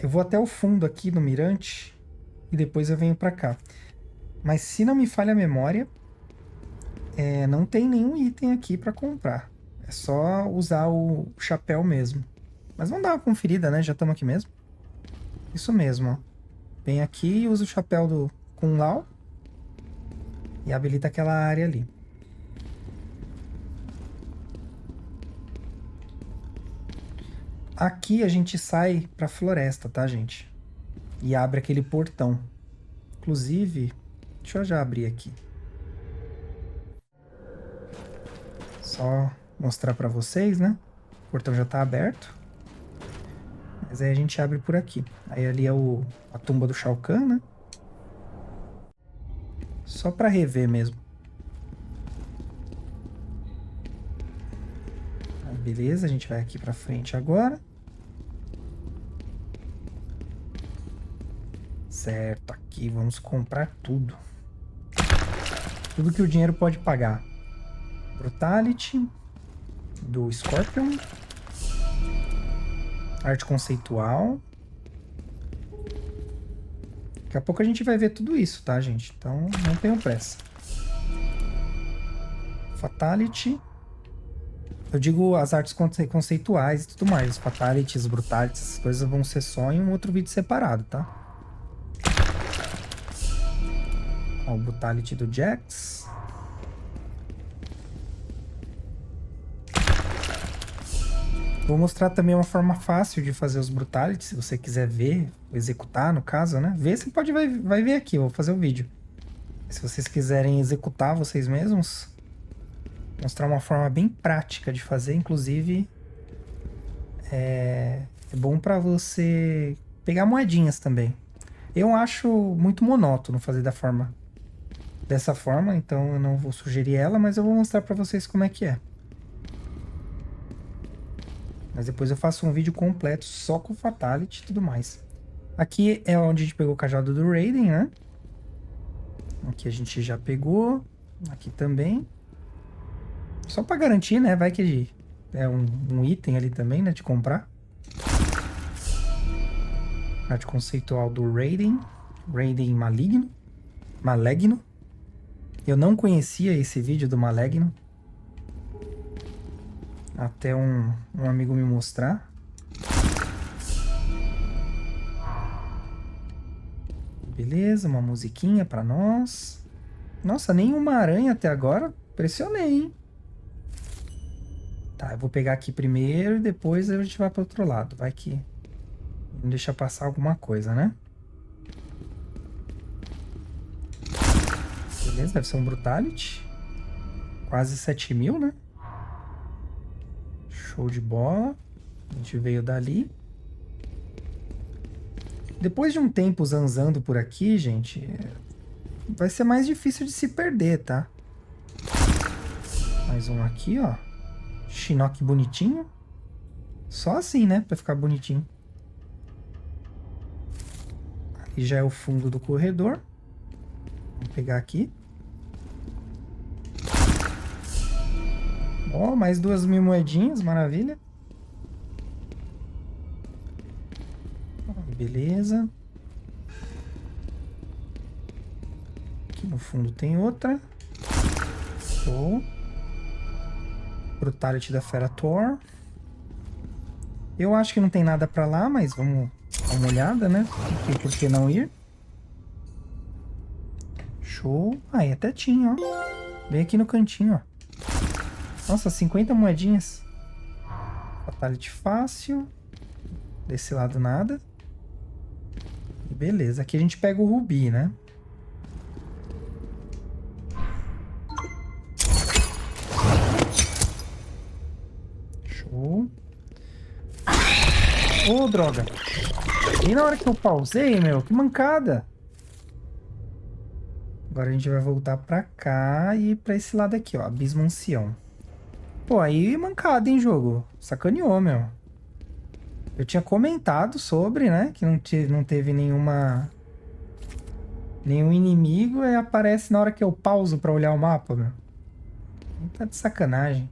Eu vou até o fundo aqui no mirante e depois eu venho pra cá. Mas se não me falha a memória, não tem nenhum item aqui pra comprar. É só usar o chapéu mesmo. Mas vamos dar uma conferida, né? Já estamos aqui mesmo. Isso mesmo, ó. Vem aqui e usa o chapéu do Kung Lao e habilita aquela área ali. Aqui a gente sai pra floresta, tá, gente? E abre aquele portão. Inclusive, deixa eu já abrir aqui. Só mostrar pra vocês, né? O portão já tá aberto. Mas aí a gente abre por aqui. Aí ali é a tumba do Shao Kahn, né? Só pra rever mesmo. Aí beleza, a gente vai aqui pra frente agora. Certo, aqui vamos comprar tudo. Tudo que o dinheiro pode pagar. Brutality. Do Scorpion. Arte conceitual. Daqui a pouco a gente vai ver tudo isso, tá, gente? Então não tenham pressa. Fatality. Eu digo as artes conceituais e tudo mais. Os Fatalities, Brutalities, essas coisas vão ser só em um outro vídeo separado, tá? Ó, o Brutality do Jax. Vou mostrar também uma forma fácil de fazer os Brutalities, se você quiser ver, executar no caso, né? Ver, você vai ver aqui, eu vou fazer o vídeo. Se vocês quiserem executar vocês mesmos, mostrar uma forma bem prática de fazer, inclusive é bom para você pegar moedinhas também. Eu acho muito monótono fazer dessa forma, então eu não vou sugerir ela, mas eu vou mostrar para vocês como é que é. Mas depois eu faço um vídeo completo só com Fatality e tudo mais. Aqui é onde a gente pegou o cajado do Raiden, né? Aqui a gente já pegou. Aqui também. Só pra garantir, né? Vai que é um item ali também, né? De comprar. Arte conceitual do Raiden. Raiden Maligno. Malegno. Eu não conhecia esse vídeo do Malegno. Até um amigo me mostrar. Beleza, uma musiquinha pra nós. Nossa, nenhuma aranha até agora. Pressionei, hein? Tá, eu vou pegar aqui primeiro e depois a gente vai pro outro lado. Vai que não deixa passar alguma coisa, né? Beleza, deve ser um Brutality. Quase 7.000, né? Show de bola. A gente veio dali. Depois de um tempo zanzando por aqui, gente, vai ser mais difícil de se perder, tá? Mais um aqui, ó. Shinnok bonitinho. Só assim, né? Pra ficar bonitinho. Ali já é o fundo do corredor. Vamos pegar aqui. Ó, mais 2.000 moedinhas, maravilha. Beleza. Aqui no fundo tem outra. Show. Brutality da Ferrator. Eu acho que não tem nada pra lá, mas vamos dar uma olhada, né? Por que não ir? Show. Aí até tinha, ó. Bem aqui no cantinho, ó. Nossa, 50 moedinhas. Fatality fácil. Desse lado nada. E beleza. Aqui a gente pega o rubi, né? Show. Ô, droga. E na hora que eu pausei, meu, que mancada. Agora a gente vai voltar pra cá e pra esse lado aqui, ó. Abismo Ancião. Pô, aí mancada, hein, jogo. Sacaneou, meu. Eu tinha comentado sobre, né? Que não teve nenhum inimigo. E aparece na hora que eu pauso pra olhar o mapa, meu. Tá de sacanagem.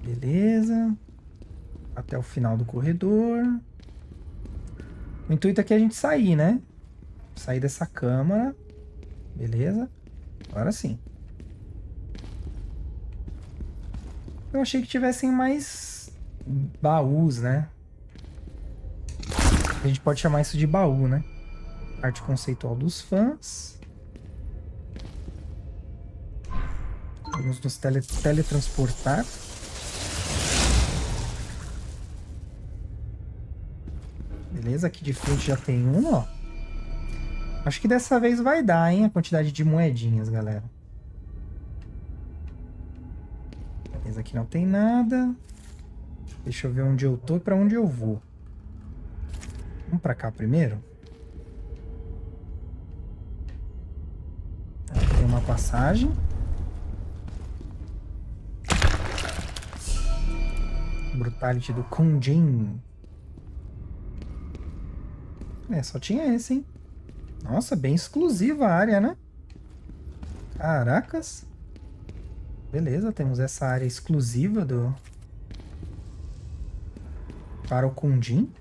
Beleza. Até o final do corredor. O intuito aqui é a gente sair, né? Sair dessa câmara. Beleza. Agora sim. Eu achei que tivessem mais baús, né? A gente pode chamar isso de baú, né? Arte conceitual dos fãs. Vamos nos teletransportar. Beleza, aqui de frente já tem um, ó. Acho que dessa vez vai dar, hein? A quantidade de moedinhas, galera. Beleza, aqui não tem nada. Deixa eu ver onde eu tô e pra onde eu vou. Vamos pra cá primeiro. Tem uma passagem. Brutality do Kunjin. É, só tinha esse, hein? Nossa, bem exclusiva a área, né? Caracas. Beleza, temos essa área exclusiva para o Kunjin.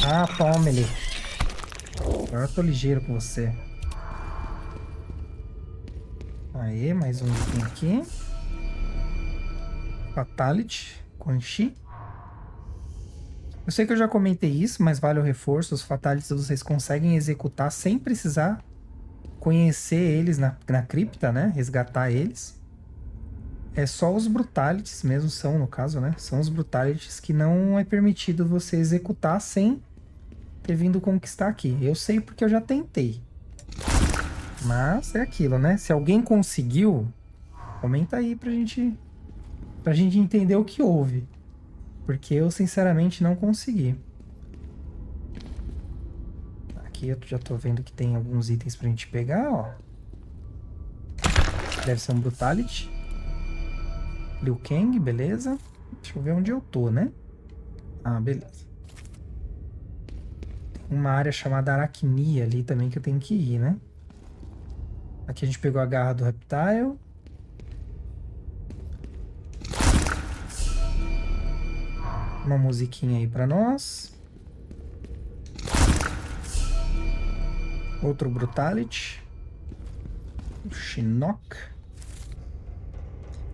Ah, toma ele. Agora eu tô ligeiro com você. Aê, mais um item aqui. Fatality, Quan Chi. Eu sei que eu já comentei isso, mas vale o reforço. Os Fatalities vocês conseguem executar sem precisar conhecer eles na cripta, né? Resgatar eles. É só os Brutalities mesmo são, no caso, né? São os Brutalities que não é permitido você executar sem ter vindo conquistar aqui. Eu sei porque eu já tentei. Mas é aquilo, né? Se alguém conseguiu, comenta aí pra gente entender o que houve. Porque eu, sinceramente, não consegui. Aqui eu já tô vendo que tem alguns itens pra gente pegar, ó. Deve ser um Brutality. Liu Kang, beleza. Deixa eu ver onde eu tô, né? Ah, beleza. Tem uma área chamada Aracnia ali também que eu tenho que ir, né? Aqui a gente pegou a garra do Reptile. Uma musiquinha aí pra nós. Outro Brutality. O Shinnok.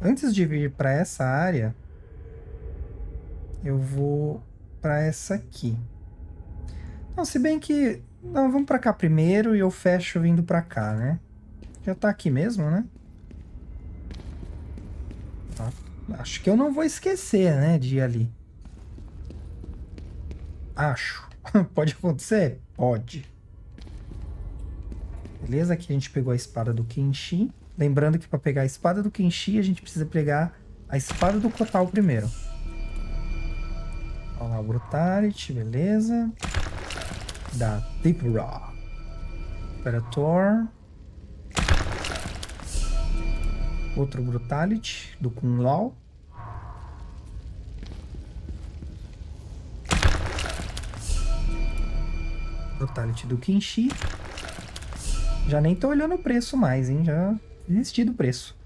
Antes de vir pra essa área, eu vou pra essa aqui. Não, se bem que... Não, vamos pra cá primeiro e eu fecho vindo pra cá, né? Já tá aqui mesmo, né? Acho que eu não vou esquecer, né, de ir ali. Acho. Pode acontecer? Pode. Beleza, aqui a gente pegou a espada do Kenshi. Lembrando que para pegar a espada do Kenshi, a gente precisa pegar a espada do Kotal primeiro. Olha lá o Brutality, beleza. Da Deep Raw. Imperator. Outro Brutality do Kung Lao. Brutality do Kenshi. Já nem tô olhando o preço mais, hein? Já desisti do preço.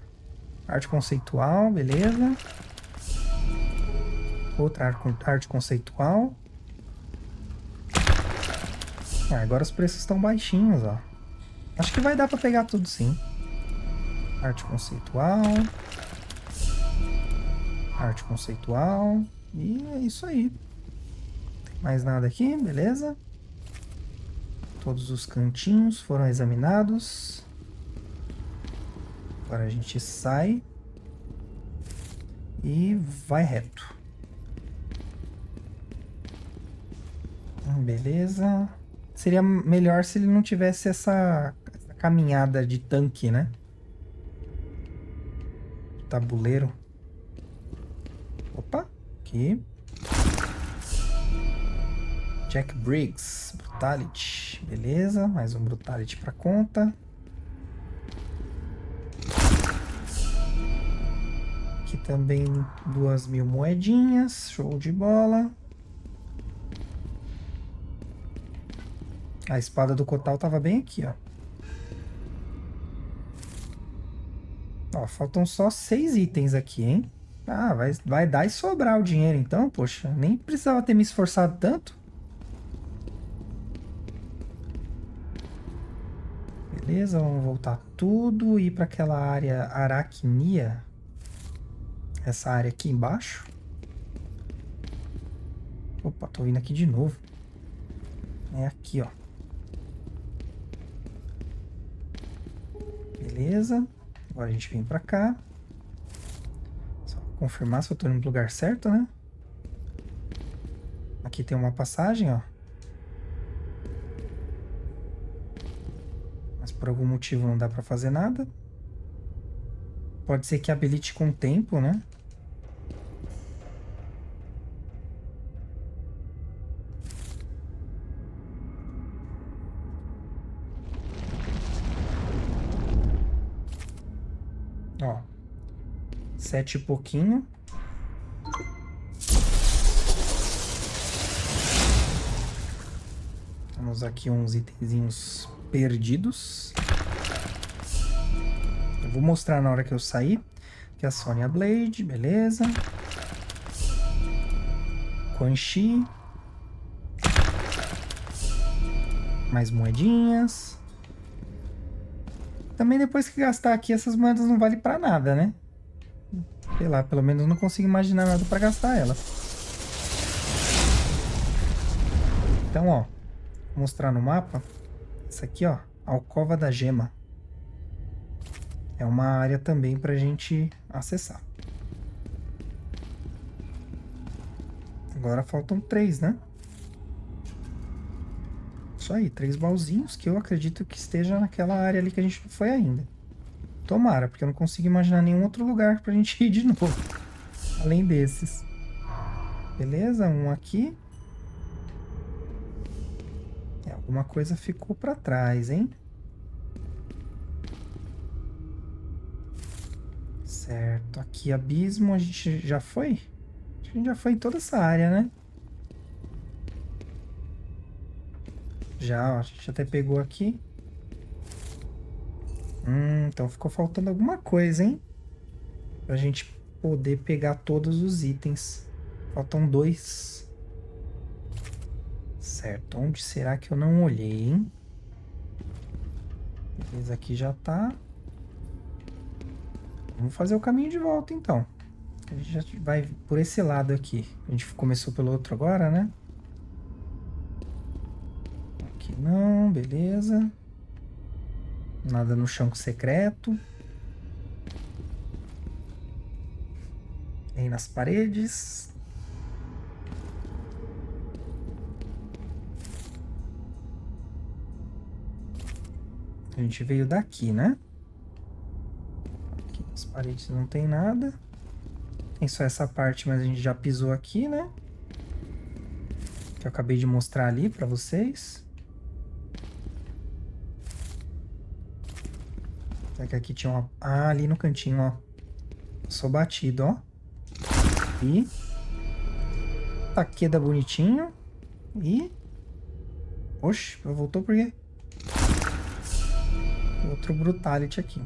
Arte conceitual, beleza. Outra arte conceitual. Ah, agora os preços estão baixinhos, ó. Acho que vai dar pra pegar tudo, sim. Arte conceitual. Arte conceitual. E é isso aí. Não tem mais nada aqui, beleza? Todos os cantinhos foram examinados. Agora a gente sai e vai reto. Beleza. Seria melhor se ele não tivesse essa caminhada de tanque, né? Tabuleiro. Opa, aqui. Jack Briggs, Brutality. Beleza, mais um Brutality pra conta. Aqui também 2.000 moedinhas, show de bola. A espada do Kotal tava bem aqui, ó. Ó, faltam só 6 itens aqui, hein? Ah, vai dar e sobrar o dinheiro então, poxa. Nem precisava ter me esforçado tanto. Beleza, vamos voltar tudo e ir para aquela área Aracnia. Essa área aqui embaixo. Opa, tô vindo aqui de novo. É aqui, ó. Beleza. Agora a gente vem pra cá. Só confirmar se eu tô indo no lugar certo, né? Aqui tem uma passagem, ó. Mas por algum motivo não dá pra fazer nada. Pode ser que habilite com o tempo, né? Ó. 7 e pouquinho. Temos aqui uns itenzinhos perdidos. Eu vou mostrar na hora que eu sair. Aqui é a Sonya Blade, beleza. Quan Chi. Mais moedinhas. Também depois que gastar aqui, essas moedas não valem pra nada, né? Sei lá, pelo menos não consigo imaginar nada pra gastar elas. Então, ó. Vou mostrar no mapa. Essa aqui, ó. Alcova da Gema. É uma área também pra gente acessar. Agora faltam 3, né? Isso aí, 3 baúzinhos que eu acredito que esteja naquela área ali que a gente não foi ainda. Tomara, porque eu não consigo imaginar nenhum outro lugar pra gente ir de novo. Além desses. Beleza, um aqui. Alguma coisa ficou pra trás, hein? Certo, aqui abismo a gente já foi? Acho que a gente já foi em toda essa área, né? Já, ó, a gente até pegou aqui. Então ficou faltando alguma coisa, hein? Pra gente poder pegar todos os itens. Faltam 2. Certo, onde será que eu não olhei, hein? Beleza, aqui já tá. Vamos fazer o caminho de volta, então. A gente já vai por esse lado aqui. A gente começou pelo outro agora, né? Aqui não, beleza. Nada no chão secreto. Nem nas paredes. A gente veio daqui, né? Aqui nas paredes não tem nada. Tem só essa parte, mas a gente já pisou aqui, né? Que eu acabei de mostrar ali pra vocês. Será que aqui tinha uma... Ah, ali no cantinho, ó. Sou batido, ó. E... Takeda bonitinho. E... Oxe, voltou por quê? Outro Brutality aqui.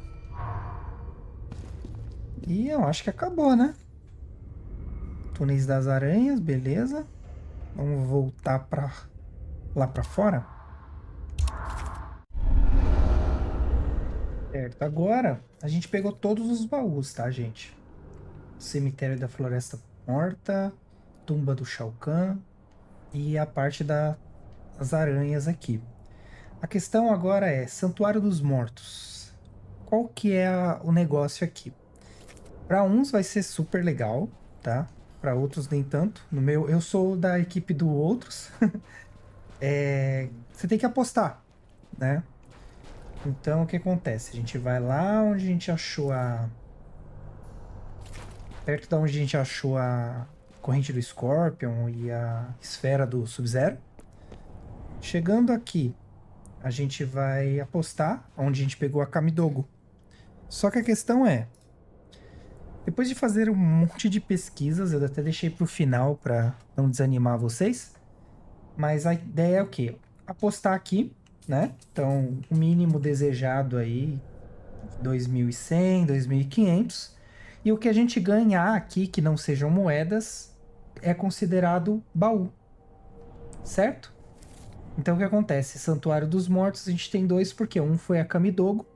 E eu acho que acabou, né? Túneis das Aranhas, beleza. Vamos voltar lá pra fora. Certo, agora a gente pegou todos os baús, tá, gente? Cemitério da Floresta Morta, Tumba do Shao Kahn e a parte das aranhas aqui. A questão agora é Santuário dos Mortos. Qual que é o negócio aqui? Para uns vai ser super legal, tá? Para outros nem tanto. No meu, eu sou da equipe do outros. Você tem que apostar, né? Então o que acontece? A gente vai lá onde a gente achou perto da onde a gente achou a corrente do Scorpion e a esfera do Sub-Zero. Chegando aqui, a gente vai apostar onde a gente pegou a Kamidogo. Só que a questão é, depois de fazer um monte de pesquisas, eu até deixei para o final para não desanimar vocês, mas a ideia é o quê? Apostar aqui, né? Então, o mínimo desejado aí, 2.100, 2.500. E o que a gente ganhar aqui, que não sejam moedas, é considerado baú, certo? Então, o que acontece? Santuário dos Mortos, a gente tem dois, porque um foi a Kamidogo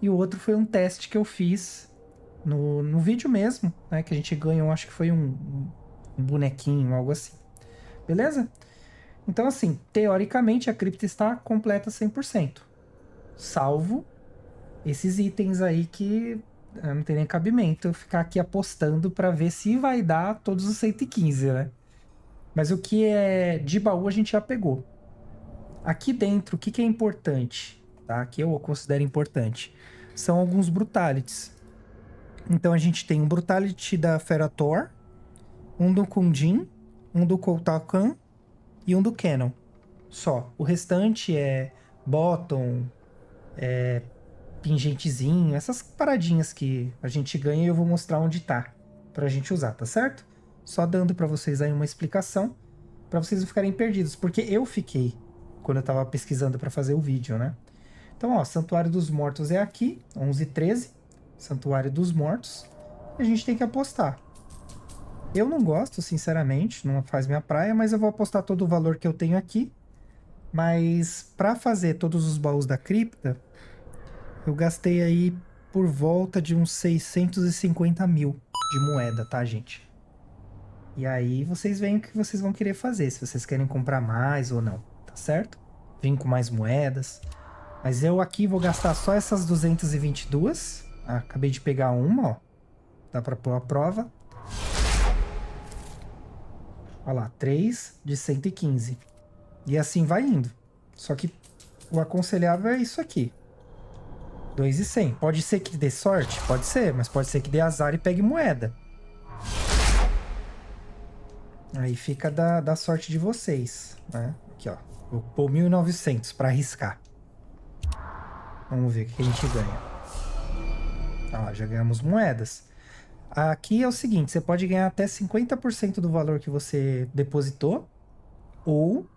e o outro foi um teste que eu fiz no vídeo mesmo, né? Que a gente ganhou, acho que foi um bonequinho, algo assim. Beleza? Então, assim, teoricamente a cripta está completa 100%. Salvo esses itens aí que não tem nem cabimento eu ficar aqui apostando para ver se vai dar todos os 115, né? Mas o que é de baú a gente já pegou. Aqui dentro, o que, que é importante, tá? Que eu considero importante, são alguns brutalities. Então a gente tem um brutality da Ferator, um do Kundin, um do Koutakan e um do Canon. Só. O restante é bottom, pingentezinho, essas paradinhas que a gente ganha e eu vou mostrar onde tá pra gente usar, tá certo? Só dando pra vocês aí uma explicação, pra vocês não ficarem perdidos, porque eu fiquei quando eu tava pesquisando pra fazer o vídeo, né? Então, ó, Santuário dos Mortos é aqui, 11:13, Santuário dos Mortos, e a gente tem que apostar. Eu não gosto, sinceramente, não faz minha praia, mas eu vou apostar todo o valor que eu tenho aqui. Mas para fazer todos os baús da cripta, eu gastei aí por volta de uns 650 mil de moeda, tá, gente? E aí vocês veem o que vocês vão querer fazer, se vocês querem comprar mais ou não, tá certo? Vim com mais moedas. Mas eu aqui vou gastar só essas 222. Ah, acabei de pegar uma, ó. Dá pra pôr a prova. Olha lá, 3 de 115. E assim vai indo. Só que o aconselhável é isso aqui. 2.100. Pode ser que dê sorte? Pode ser, mas pode ser que dê azar e pegue moeda. Aí fica da sorte de vocês, né? Aqui, ó. Vou pôr 1.900 para arriscar. Vamos ver o que a gente ganha. Ah, já ganhamos moedas. Aqui é o seguinte, você pode ganhar até 50% do valor que você depositou, ou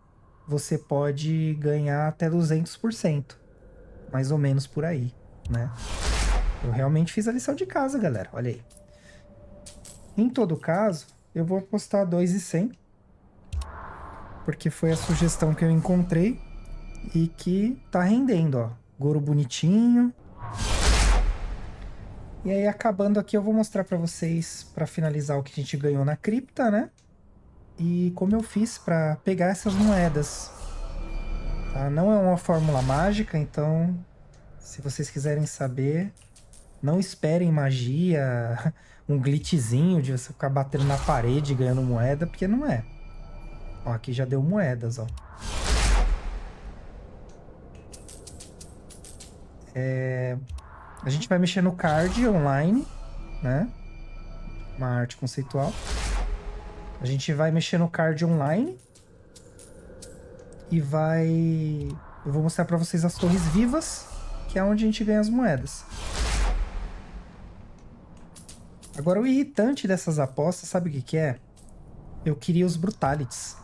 você pode ganhar até 200%, mais ou menos por aí, né? Eu realmente fiz a lição de casa, galera, olha aí. Em todo caso, eu vou apostar 2.100, porque foi a sugestão que eu encontrei e que tá rendendo, ó. Goro bonitinho. E aí, acabando aqui, eu vou mostrar pra vocês, pra finalizar, o que a gente ganhou na cripta, né? E como eu fiz pra pegar essas moedas. Tá? Não é uma fórmula mágica, então, se vocês quiserem saber, não esperem magia, um glitchzinho de você ficar batendo na parede e ganhando moeda, porque não é. Ó, aqui já deu moedas, ó. A gente vai mexer no card online, né? Uma arte conceitual. A gente vai mexer no card online e vai... Eu vou mostrar pra vocês as torres vivas, que é onde a gente ganha as moedas. Agora, o irritante dessas apostas, sabe o que que é? Eu queria os brutalities.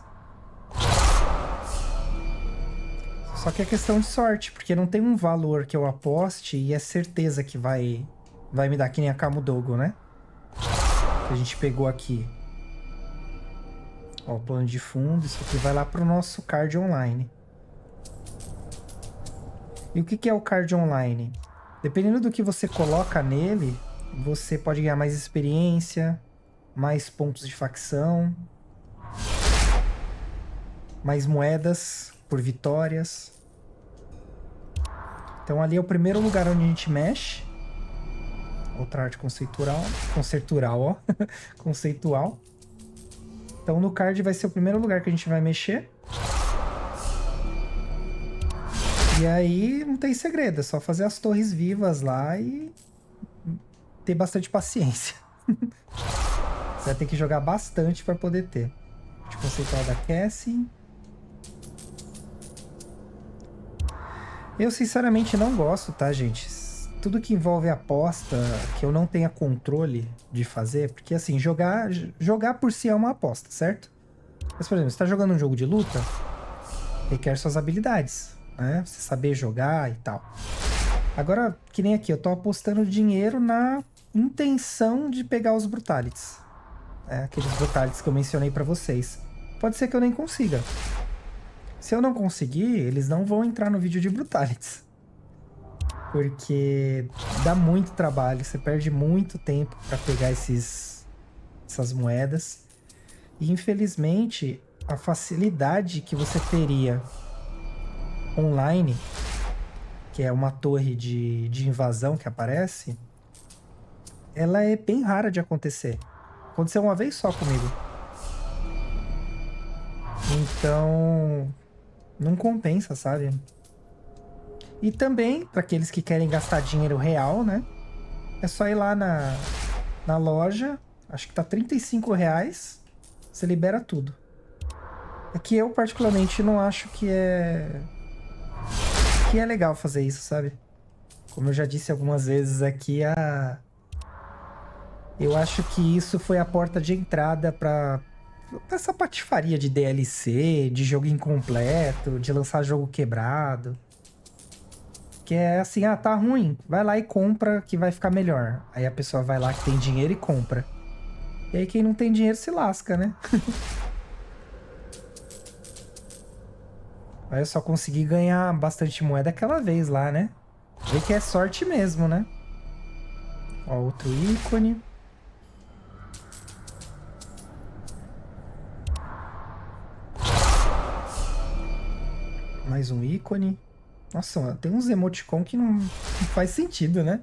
Só que é questão de sorte, porque não tem um valor que eu aposte e é certeza que vai me dar que nem a Camudogo, né? Que a gente pegou aqui. Ó, o plano de fundo, isso aqui vai lá pro nosso card online. E o que que é o card online? Dependendo do que você coloca nele, você pode ganhar mais experiência, mais pontos de facção, mais moedas por vitórias. Então ali é o primeiro lugar onde a gente mexe. Outra arte conceitual, ó. Conceitual. Então no card vai ser o primeiro lugar que a gente vai mexer. E aí não tem segredo, é só fazer as torres vivas lá e ter bastante paciência. Você vai ter que jogar bastante para poder ter. Arte conceitual da Cassie. Eu sinceramente não gosto, tá, gente? Tudo que envolve aposta, que eu não tenha controle de fazer, porque assim, jogar por si é uma aposta, certo? Mas, por exemplo, você tá jogando um jogo de luta, requer suas habilidades, né? Você saber jogar e tal. Agora, que nem aqui, eu tô apostando dinheiro na intenção de pegar os Brutalities. Aqueles Brutalities que eu mencionei pra vocês. Pode ser que eu nem consiga. Se eu não conseguir, eles não vão entrar no vídeo de Brutalities. Porque dá muito trabalho, você perde muito tempo para pegar essas moedas. E infelizmente, a facilidade que você teria online, que é uma torre de invasão que aparece, ela é bem rara de acontecer. Aconteceu uma vez só comigo. Então, não compensa, sabe? E também, para aqueles que querem gastar dinheiro real, né? É só ir lá na loja, acho que tá R$35, você libera tudo. É que eu, particularmente, não acho que é legal fazer isso, sabe? Como eu já disse algumas vezes aqui, eu acho que isso foi a porta de entrada pra essa patifaria de DLC, de jogo incompleto, de lançar jogo quebrado. Que é assim, tá ruim, vai lá e compra que vai ficar melhor. Aí a pessoa vai lá que tem dinheiro e compra. E aí quem não tem dinheiro se lasca, né? Aí eu só consegui ganhar bastante moeda aquela vez lá, né? Vê que é sorte mesmo, né? Ó, outro ícone. Mais um ícone. Nossa, tem uns emoticon que não faz sentido, né?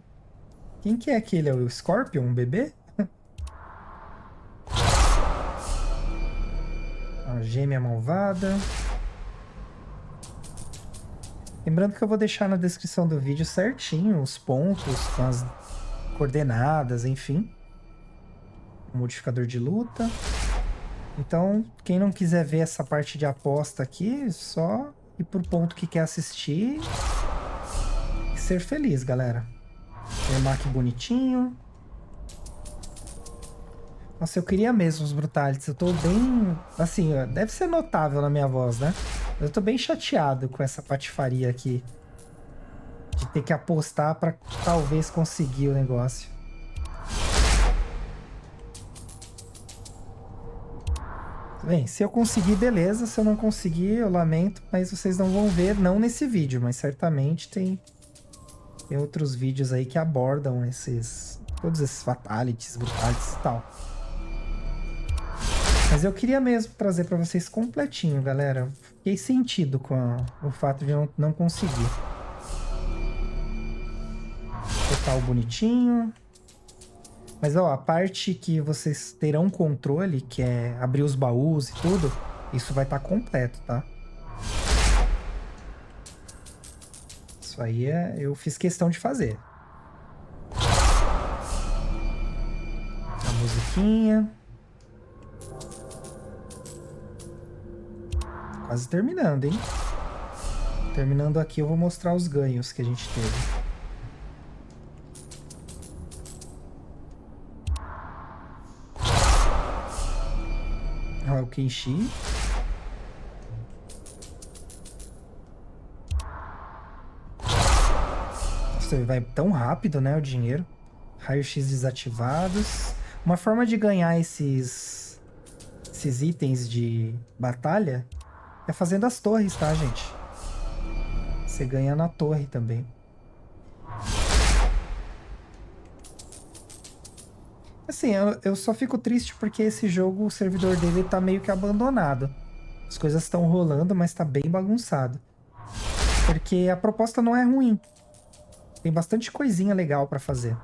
Quem que é aquele? É o Scorpion, um bebê? A gêmea malvada. Lembrando que eu vou deixar na descrição do vídeo certinho os pontos com as coordenadas, enfim. O modificador de luta. Então, quem não quiser ver essa parte de aposta aqui, só ir pro ponto que quer assistir e ser feliz, galera. Ermac bonitinho. Nossa, eu queria mesmo os Brutalities. Eu tô bem... Assim, deve ser notável na minha voz, né? Eu tô bem chateado com essa patifaria aqui. De ter que apostar pra talvez conseguir o negócio. Bem, se eu conseguir, beleza. Se eu não conseguir, eu lamento. Mas vocês não vão ver, não nesse vídeo. Mas certamente tem outros vídeos aí que abordam todos esses fatalities, brutalities e tal. Mas eu queria mesmo trazer pra vocês completinho, galera. Fiquei sentido com o fato de eu não conseguir. Total bonitinho. Mas, ó, a parte que vocês terão controle, que é abrir os baús e tudo, isso vai estar completo, tá? Isso aí eu fiz questão de fazer. A musiquinha. Quase terminando, hein? Terminando aqui, eu vou mostrar os ganhos que a gente teve. Ó, o Kenshi. Nossa, vai tão rápido, né, o dinheiro. Raio-X desativados. Uma forma de ganhar esses itens de batalha é fazendo as torres, tá, gente? Você ganha na torre também. Assim, eu só fico triste porque esse jogo, o servidor dele tá meio que abandonado. As coisas estão rolando, mas tá bem bagunçado. Porque a proposta não é ruim. Tem bastante coisinha legal pra fazer.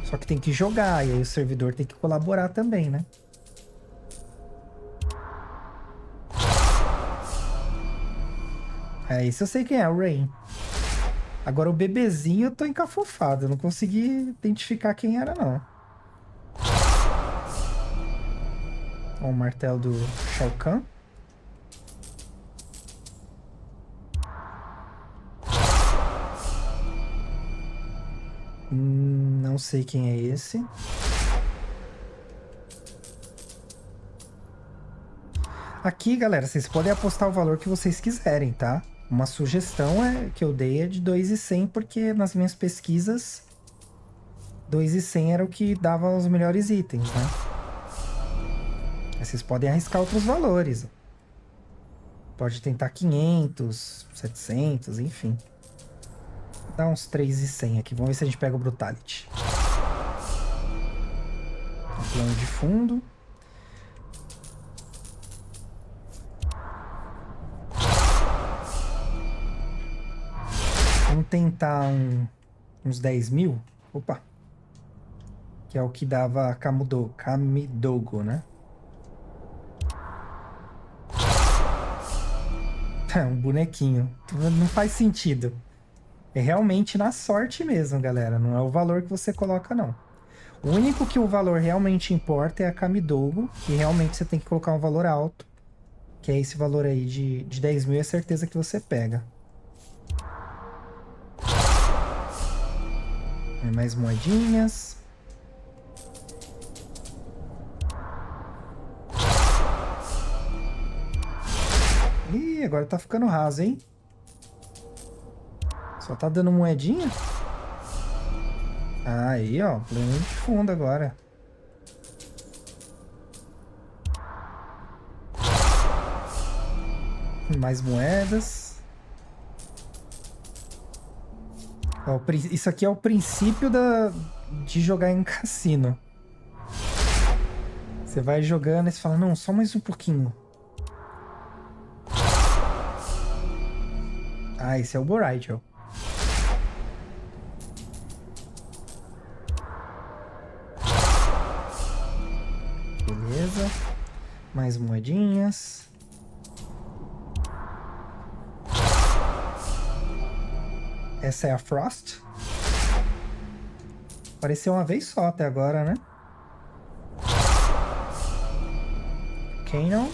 Só que tem que jogar, e aí o servidor tem que colaborar também, né? É, isso eu sei quem é, o Rain. Agora o bebezinho eu tô encafufado, eu não consegui identificar quem era, não. Ó, o martelo do Shao Kahn. Não sei quem é esse. Aqui, galera, vocês podem apostar o valor que vocês quiserem, tá? Uma sugestão que eu dei é de 2.100, porque nas minhas pesquisas 2.100 era o que dava os melhores itens, né? Mas vocês podem arriscar outros valores. Pode tentar 500, 700, enfim. Dá uns 3.100 aqui. Vamos ver se a gente pega o Brutality. Um plano de fundo. Vamos tentar uns 10 mil. Opa. Que é o que dava Kamidogo, né? É um bonequinho. Não faz sentido. É realmente na sorte mesmo, galera. Não é o valor que você coloca, não. O único que o valor realmente importa é a Kamidogo, que realmente você tem que colocar um valor alto. Que é esse valor aí de 10 mil, é certeza que você pega. Mais moedinhas. Ih, agora tá ficando raso, hein? Só tá dando moedinha? Aí, ó, plano de fundo agora. Mais moedas. Ó, isso aqui é o princípio de jogar em cassino. Você vai jogando e você fala, não, só mais um pouquinho. Ah, esse é o Borigel. Beleza. Mais moedinhas. Essa é a Frost. Apareceu uma vez só até agora, né? Kano.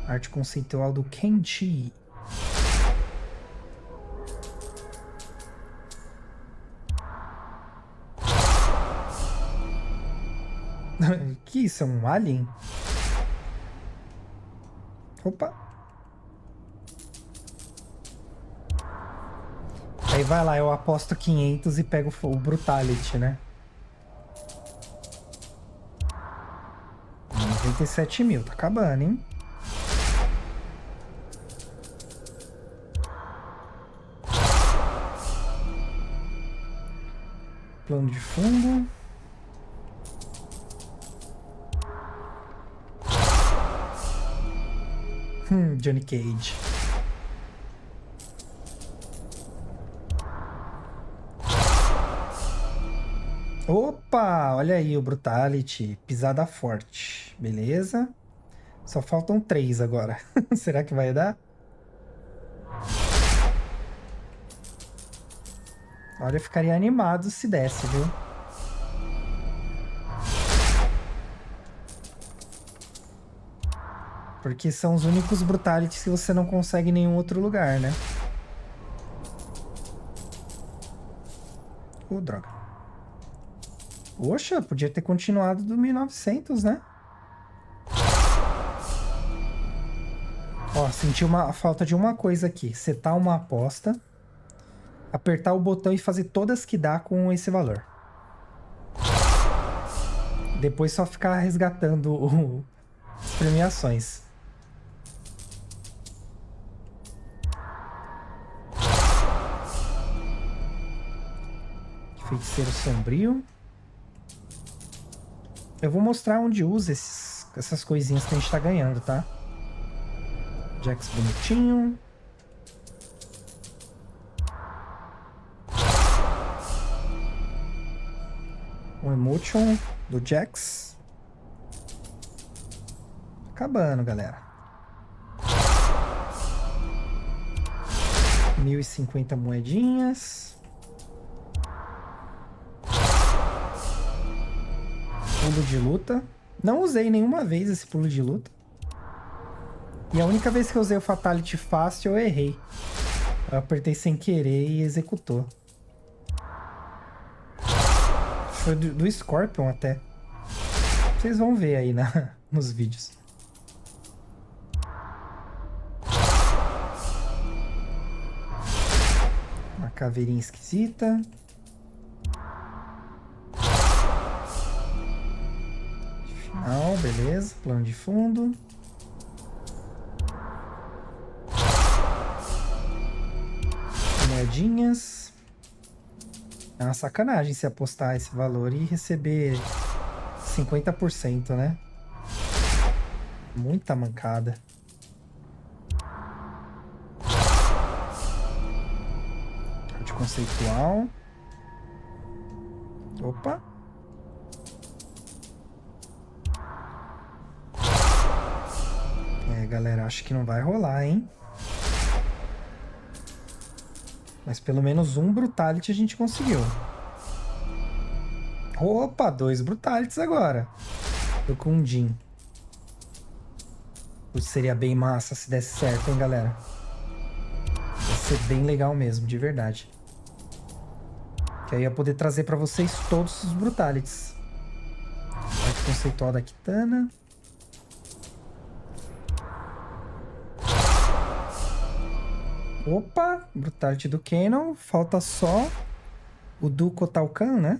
Arte conceitual do Kenshi. Que isso? É um alien? Opa. Aí vai lá, eu aposto 500 e pego o Brutality, né? 97 mil, tá acabando, hein? Plano de fundo. Johnny Cage. Opa, olha aí o Brutality. Pisada forte. Beleza. Só faltam 3 agora. Será que vai dar? Olha, eu ficaria animado se desse, viu? Porque são os únicos Brutalities que você não consegue em nenhum outro lugar, né? Droga. Poxa, podia ter continuado do 1900, né? Ó, senti a falta de uma coisa aqui. Setar uma aposta. Apertar o botão e fazer todas que dá com esse valor. Depois só ficar resgatando as premiações. Feiticeiro Sombrio. Eu vou mostrar onde usa essas coisinhas que a gente tá ganhando, tá? Jax bonitinho. O Emotion do Jax. Acabando, galera. 1050 moedinhas. Pulo de luta. Não usei nenhuma vez esse pulo de luta. E a única vez que eu usei o Fatality fácil, eu errei. Eu apertei sem querer e executou. Foi do Scorpion até. Vocês vão ver aí nos vídeos. Uma caveirinha esquisita. Final, beleza. Plano de fundo. Moedinhas. É uma sacanagem se apostar esse valor e receber 50%, né? Muita mancada. Arte conceitual. Opa. É, galera, acho que não vai rolar, hein? Mas pelo menos um Brutality a gente conseguiu. Opa, 2 Brutalities agora. Tô com um Jhin. Seria bem massa se desse certo, hein, galera? Ia ser bem legal mesmo, de verdade. Que aí eu ia poder trazer pra vocês todos os Brutalities. Arte conceitual da Kitana. Opa, Brutality do Canon. Falta só o do Kotalkan, né?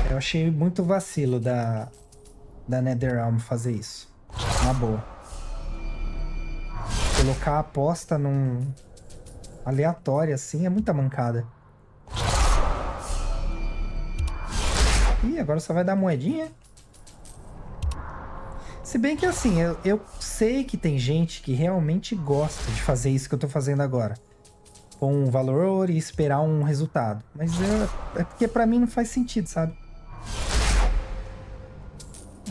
Eu achei muito vacilo da NetherRealm fazer isso. Na boa. Colocar a aposta num aleatório assim é muita mancada. Ih, agora só vai dar moedinha. Se bem que assim, eu sei que tem gente que realmente gosta de fazer isso que eu tô fazendo agora. Com um valor e esperar um resultado. Mas é porque pra mim não faz sentido, sabe?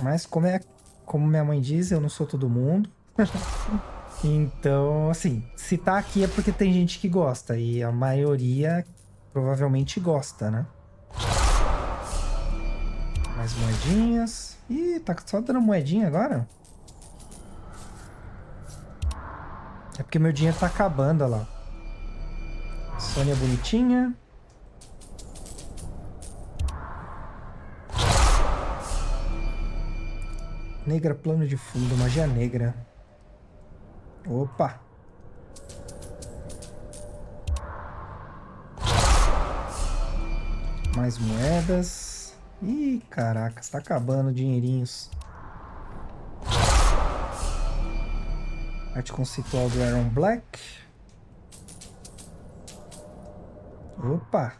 Mas como minha mãe diz, eu não sou todo mundo. Então, assim, se tá aqui é porque tem gente que gosta. E a maioria provavelmente gosta, né? Mais moedinhas. Ih, tá só dando moedinha agora? É porque meu dinheiro tá acabando, olha lá. Sônia bonitinha. Negra plano de fundo, magia negra. Opa! Mais moedas. Ih, caraca, está acabando dinheirinhos. Arte conceitual do Aaron Black. Opa!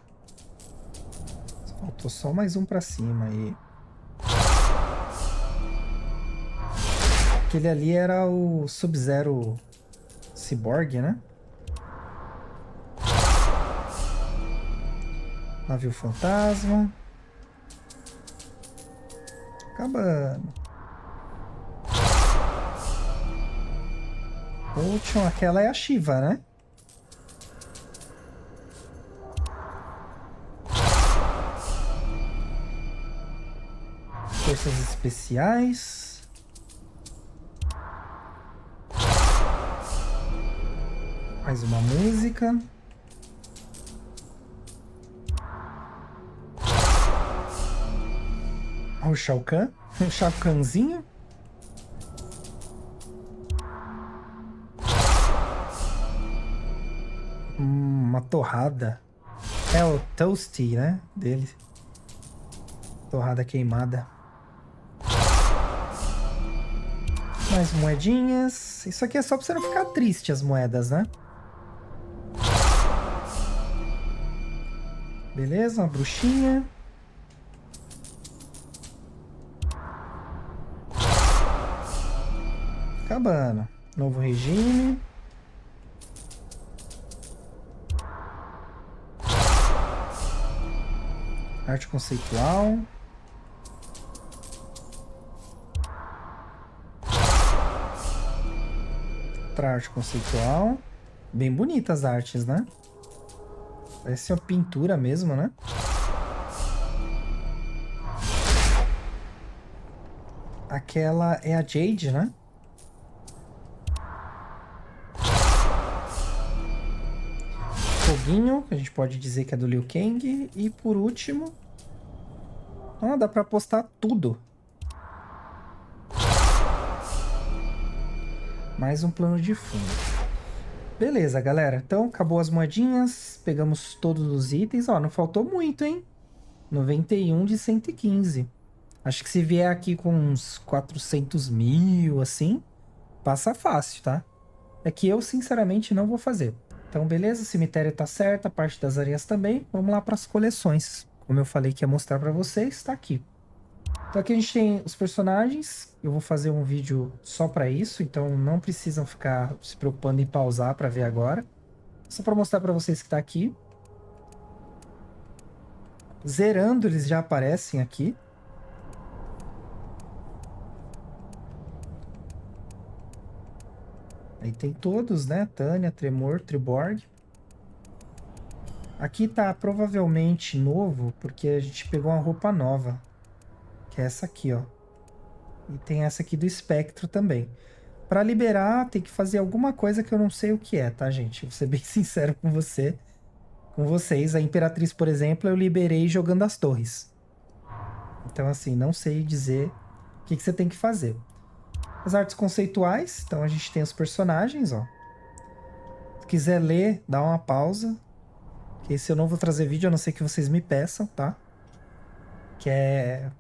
Faltou só mais um pra cima aí. Aquele ali era o Sub-Zero Cyborg, né? Navio fantasma. Acabando. Potion, aquela é a Shiva, né? Forças especiais. Mais uma música. O Shao Kahn. Um Shao Kahnzinho. Uma torrada. É o Toasty, né? Dele. Torrada queimada. Mais moedinhas. Isso aqui é só pra você não ficar triste, as moedas, né? Beleza, uma bruxinha. Acabando. Novo regime. Arte conceitual. Outra arte conceitual. Bem bonitas as artes, né? Parece uma pintura mesmo, né? Aquela é a Jade, né? Foguinho, que a gente pode dizer que é do Liu Kang. E por último... Ah, dá pra apostar tudo. Mais um plano de fundo. Beleza, galera. Então, acabou as moedinhas. Pegamos todos os itens. Ó, não faltou muito, hein? 91 de 115. Acho que se vier aqui com uns 400 mil, assim, passa fácil, tá? É que eu, sinceramente, não vou fazer. Então, beleza, o cemitério tá certo, a parte das areias também. Vamos lá para as coleções. Como eu falei que ia mostrar para vocês, tá aqui. Então aqui a gente tem os personagens. Eu vou fazer um vídeo só para isso, então não precisam ficar se preocupando em pausar para ver agora. Só para mostrar para vocês que tá aqui. Zerando, eles já aparecem aqui. Aí tem todos, né? Tânia, Tremor, Triborg. Aqui tá provavelmente novo, porque a gente pegou uma roupa nova. Que é essa aqui, ó. E tem essa aqui do Espectro também. Para liberar, tem que fazer alguma coisa que eu não sei o que é, tá, gente? Vou ser bem sincero com vocês. A Imperatriz, por exemplo, eu liberei jogando as torres. Então, assim, não sei dizer o que você tem que fazer. As artes conceituais, então a gente tem os personagens, ó. Se quiser ler, dá uma pausa. Que esse eu não vou trazer vídeo, a não ser que vocês me peçam, tá? Que é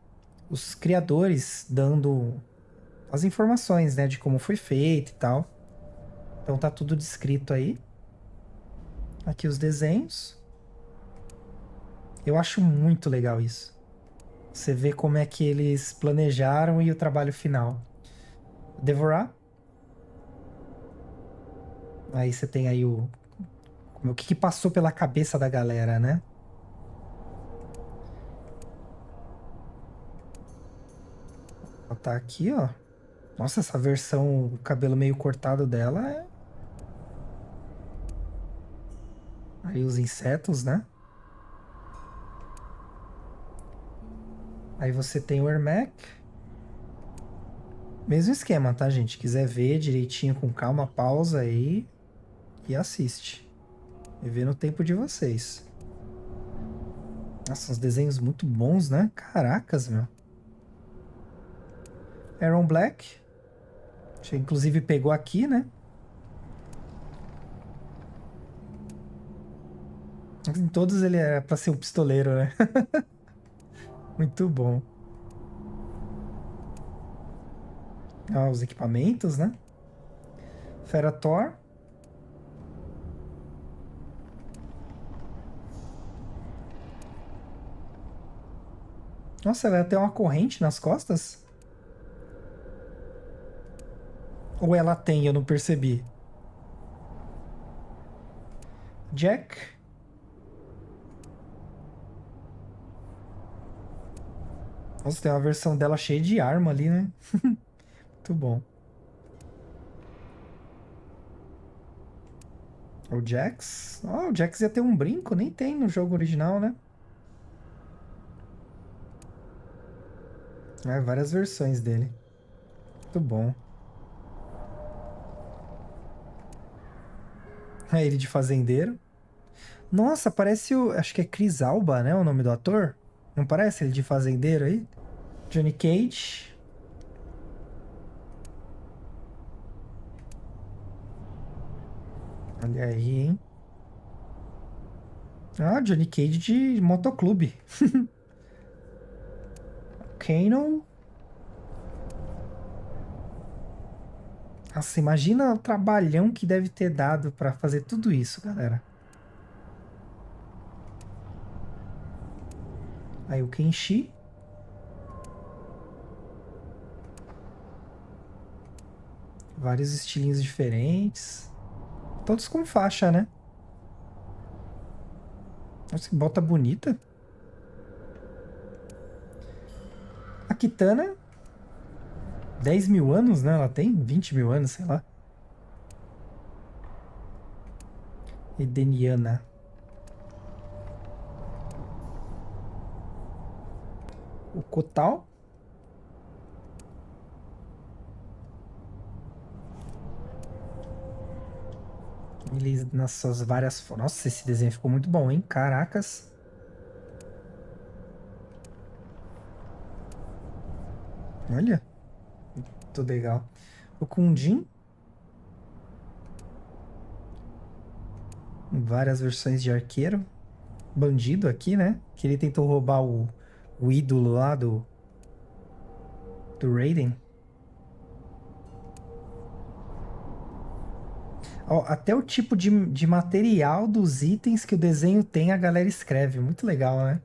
os criadores dando as informações, né, de como foi feito e tal. Então tá tudo descrito aí. Aqui os desenhos. Eu acho muito legal isso. Você vê como é que eles planejaram e o trabalho final. Devorar. Aí você tem aí o que passou pela cabeça da galera, né? Ela tá aqui, ó. Nossa, essa versão, o cabelo meio cortado dela é... Aí os insetos, né? Aí você tem o Ermac. Mesmo esquema, tá, gente? Quiser ver direitinho, com calma, pausa aí e assiste. E vê no tempo de vocês. Nossa, uns desenhos muito bons, né? Caracas, meu. Aaron Black. Você inclusive pegou aqui, né? Em todos ele era pra ser um pistoleiro, né? Muito bom. Ah, os equipamentos, né? Fera Thor. Nossa, ela tem uma corrente nas costas? Ou ela tem, eu não percebi. Jack. Nossa, tem uma versão dela cheia de arma ali, né? Muito bom. O Jax. Oh, o Jax ia ter um brinco, nem tem no jogo original, né? É, várias versões dele. Muito bom. É ele de fazendeiro. Nossa, parece o... Acho que é Chris Alba, né? O nome do ator. Não parece ele de fazendeiro aí? Johnny Cage. Olha aí, hein? Ah, Johnny Cage de motoclube. Volcano. Nossa, imagina o trabalhão que deve ter dado pra fazer tudo isso, galera. Aí o Kenshi. Vários estilinhos diferentes. Todos com faixa, né? Nossa, que bota bonita. A Kitana, 10 mil anos, né? Ela tem 20 mil anos, sei lá. Edeniana. O Kotal. Ele nas suas várias formas. Nossa, esse desenho ficou muito bom, hein? Caracas. Olha, muito legal. O Kundin. Várias versões de arqueiro. Bandido aqui, né? Que ele tentou roubar o ídolo lá do Raiden. Ó, até o tipo de material dos itens que o desenho tem, a galera escreve. Muito legal, né?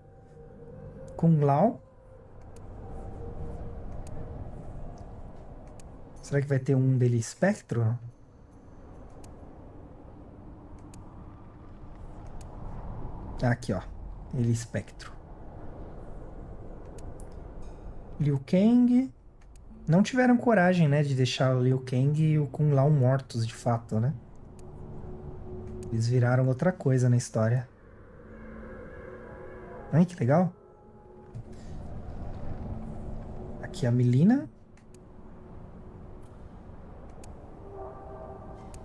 Kung Lao. Será que vai ter um dele espectro? Aqui, ó. Ele espectro. Liu Kang. Não tiveram coragem, né, de deixar o Liu Kang e o Kung Lao mortos, de fato, né? Eles viraram outra coisa na história. Ai, que legal. Aqui a Melina.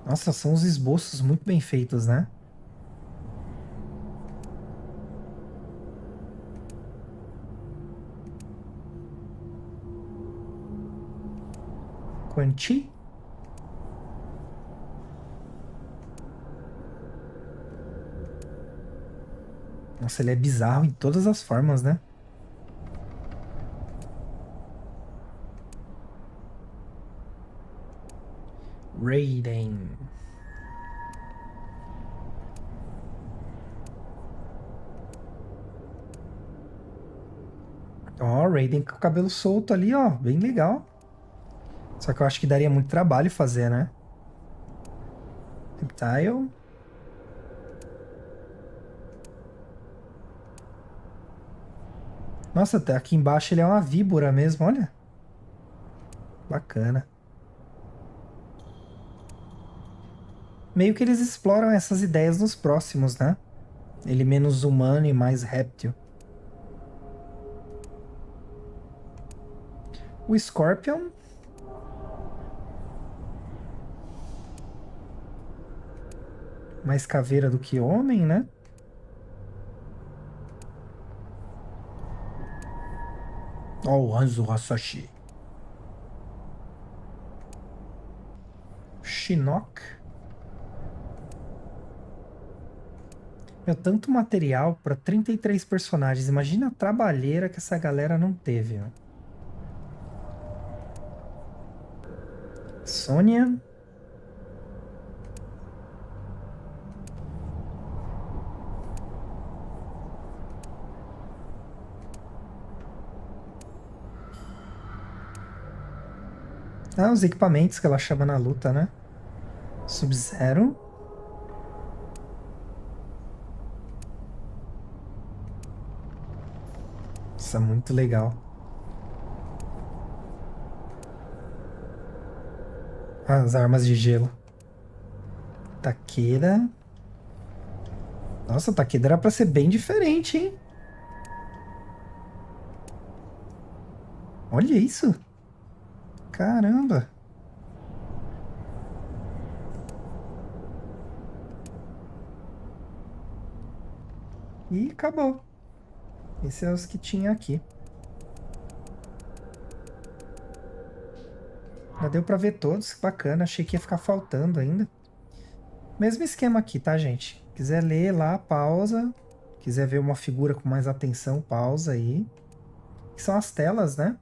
Nossa, são uns esboços muito bem feitos, né? Quan Chi. Nossa, ele é bizarro em todas as formas, né? Raiden. Ó, Raiden com o cabelo solto ali, ó. Bem legal. Só que eu acho que daria muito trabalho fazer, né? Reptile. Nossa, até aqui embaixo ele é uma víbora mesmo, olha. Bacana. Meio que eles exploram essas ideias nos próximos, né? Ele menos humano e mais réptil. O Scorpion. Mais caveira do que homem, né? Ó, o Hanzo Hasashi. Shinnok. Meu, tanto material para 33 personagens. Imagina a trabalheira que essa galera não teve, ó. Sônia. Ah, os equipamentos que ela chama na luta, né? Sub-Zero. Isso é muito legal. As armas de gelo. Takeda. Nossa, Takeda era pra ser bem diferente, hein? Olha isso. Caramba. E acabou. Esses é os que tinha aqui. Já deu pra ver todos, que bacana. Achei que ia ficar faltando ainda. Mesmo esquema aqui, tá, gente? Quiser ler lá, pausa. Quiser ver uma figura com mais atenção, pausa aí. que são as telas, né?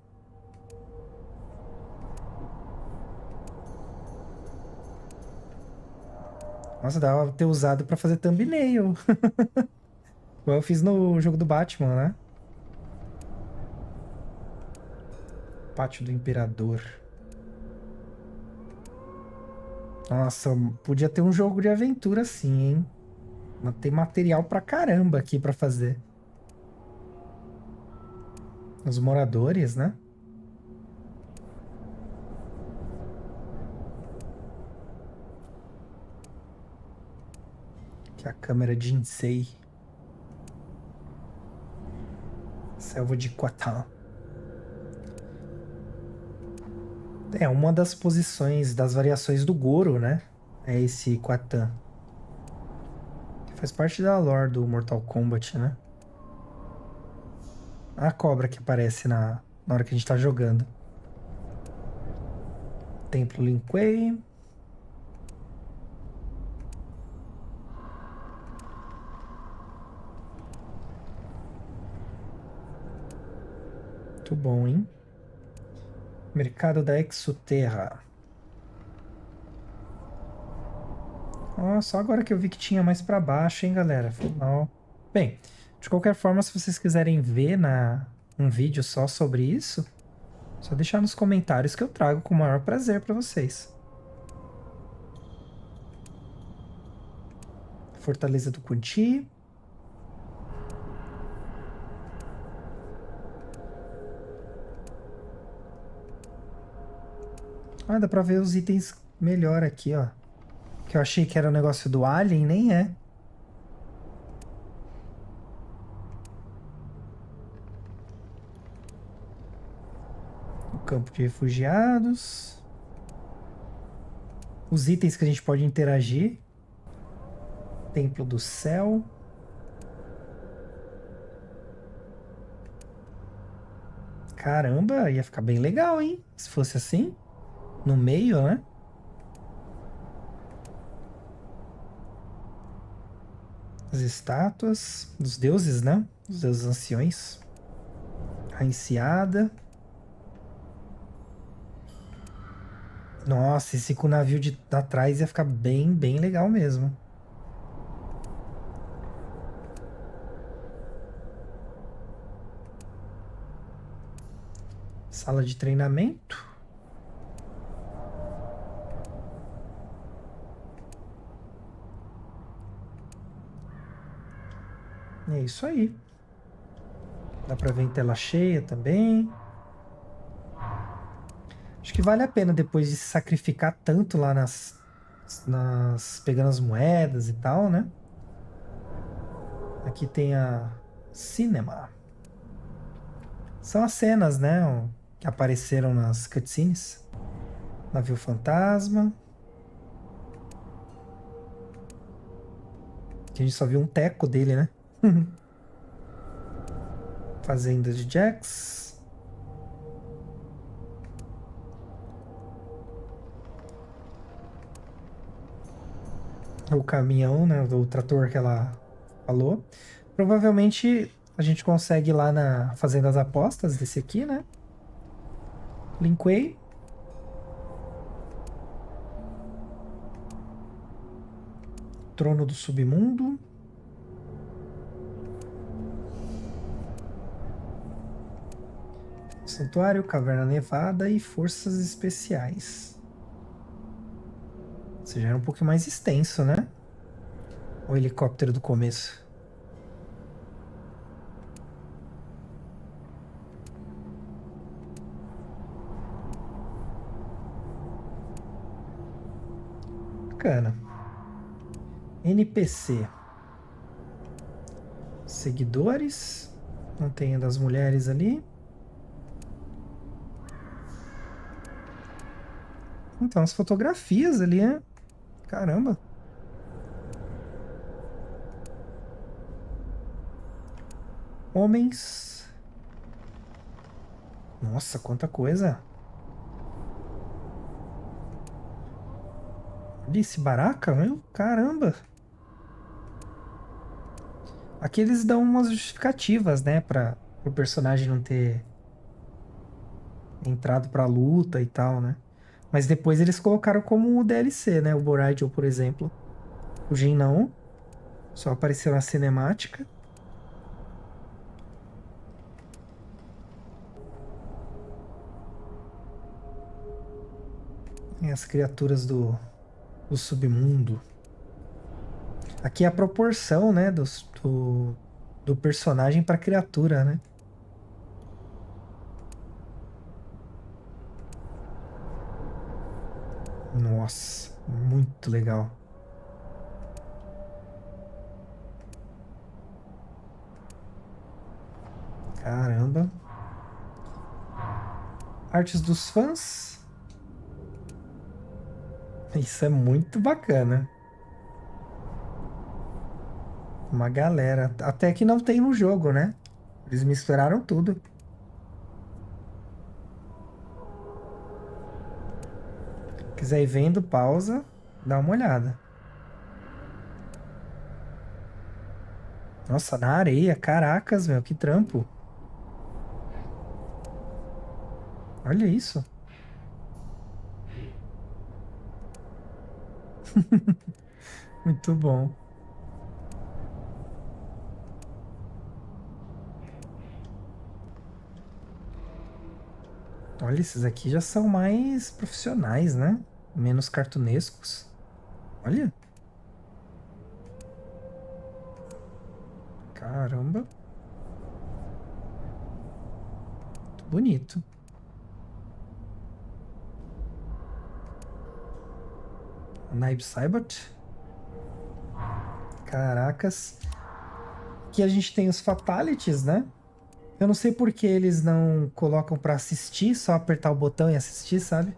Nossa, dava pra ter usado pra fazer thumbnail. Igual eu fiz no jogo do Batman, né? Pátio do Imperador. Nossa, podia ter um jogo de aventura assim, hein? Mas tem material pra caramba aqui pra fazer. Os moradores, né? Que é a câmera de Jinsei. Selva de Quatan. É uma das posições das variações do Goro, né? É esse Quatan. Que faz parte da lore do Mortal Kombat, né? A cobra que aparece na hora que a gente tá jogando. Templo Lin Kuei. Muito bom, hein? Mercado da Exoterra. Ó, só agora que eu vi que tinha mais pra baixo, hein, galera? Foi mal. Bem, de qualquer forma, se vocês quiserem ver um vídeo só sobre isso, só deixar nos comentários que eu trago com o maior prazer pra vocês. Fortaleza do Kunti. Ah, dá pra ver os itens melhor aqui, ó. Que eu achei que era o negócio do Alien, nem é. O campo de refugiados. Os itens que a gente pode interagir. Templo do Céu. Caramba, ia ficar bem legal, hein? Se fosse assim. No meio, né? As estátuas dos deuses, né? Os deuses anciões. A enseada. Nossa, esse com o navio de atrás ia ficar bem, bem legal mesmo. Sala de treinamento. É isso aí. Dá pra ver em tela cheia também. Acho que vale a pena depois de se sacrificar tanto lá pegando as moedas e tal, né? Aqui tem a Cinema. São as cenas, né? Que apareceram nas cutscenes. Navio fantasma. Que a gente só viu um teco dele, né? Fazenda de Jax. O caminhão, né? O trator que ela falou. Provavelmente a gente consegue ir lá na Fazenda das Apostas desse aqui, né? Lin Kuei. Trono do Submundo. Santuário, Caverna Nevada e Forças Especiais. Ou seja, era um pouco mais extenso, né? O helicóptero do começo. Bacana. NPC. Seguidores. Não tem a das mulheres ali. Então, as fotografias ali, né? Caramba. Homens. Nossa, quanta coisa. Olha esse baraca, meu. Caramba. Aqui eles dão umas justificativas, né? Para o personagem não ter entrado pra luta e tal, né? Mas depois eles colocaram como DLC, né? O Boraidel, por exemplo. O Jin não. Só apareceu na cinemática. E as criaturas do submundo. Aqui é a proporção, né? Do personagem pra criatura, né? Nossa, muito legal. Caramba. Artes dos fãs. Isso é muito bacana. Uma galera. Até que não tem no jogo, né? Eles misturaram tudo. Quiser ir vendo, pausa, dá uma olhada. Nossa, na areia. Caracas, meu, que trampo. Olha isso. Muito bom. Olha, esses aqui já são mais profissionais, né? Menos cartunescos. Olha, caramba, muito bonito. Naib Saibot. Caracas. Aqui a gente tem os Fatalities, né? Eu não sei por que eles não colocam pra assistir, só apertar o botão e assistir, sabe?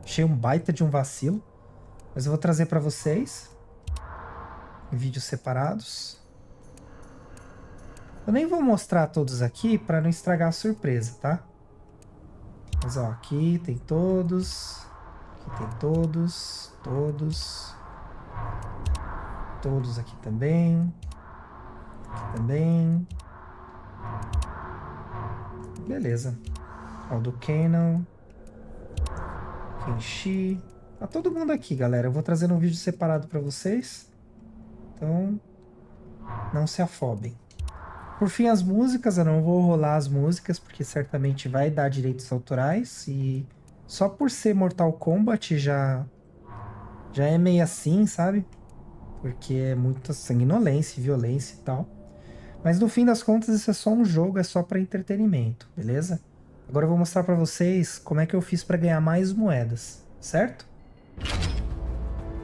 Achei um baita de um vacilo. Mas eu vou trazer pra vocês em vídeos separados. Eu nem vou mostrar todos aqui pra não estragar a surpresa, tá? Mas ó, aqui tem todos. Aqui tem todos. Todos. Todos aqui também. Aqui também. Beleza. Ó, o do Canon. Kenshi. Tá todo mundo aqui, galera. Eu vou trazer um vídeo separado pra vocês. Então, não se afobem. Por fim, as músicas. Eu não vou rolar as músicas, porque certamente vai dar direitos autorais. E só por ser Mortal Kombat já é meio assim, sabe? Porque é muita sanguinolência, violência e tal. Mas no fim das contas, isso é só um jogo, é só para entretenimento, beleza? Agora eu vou mostrar para vocês como é que eu fiz para ganhar mais moedas, certo?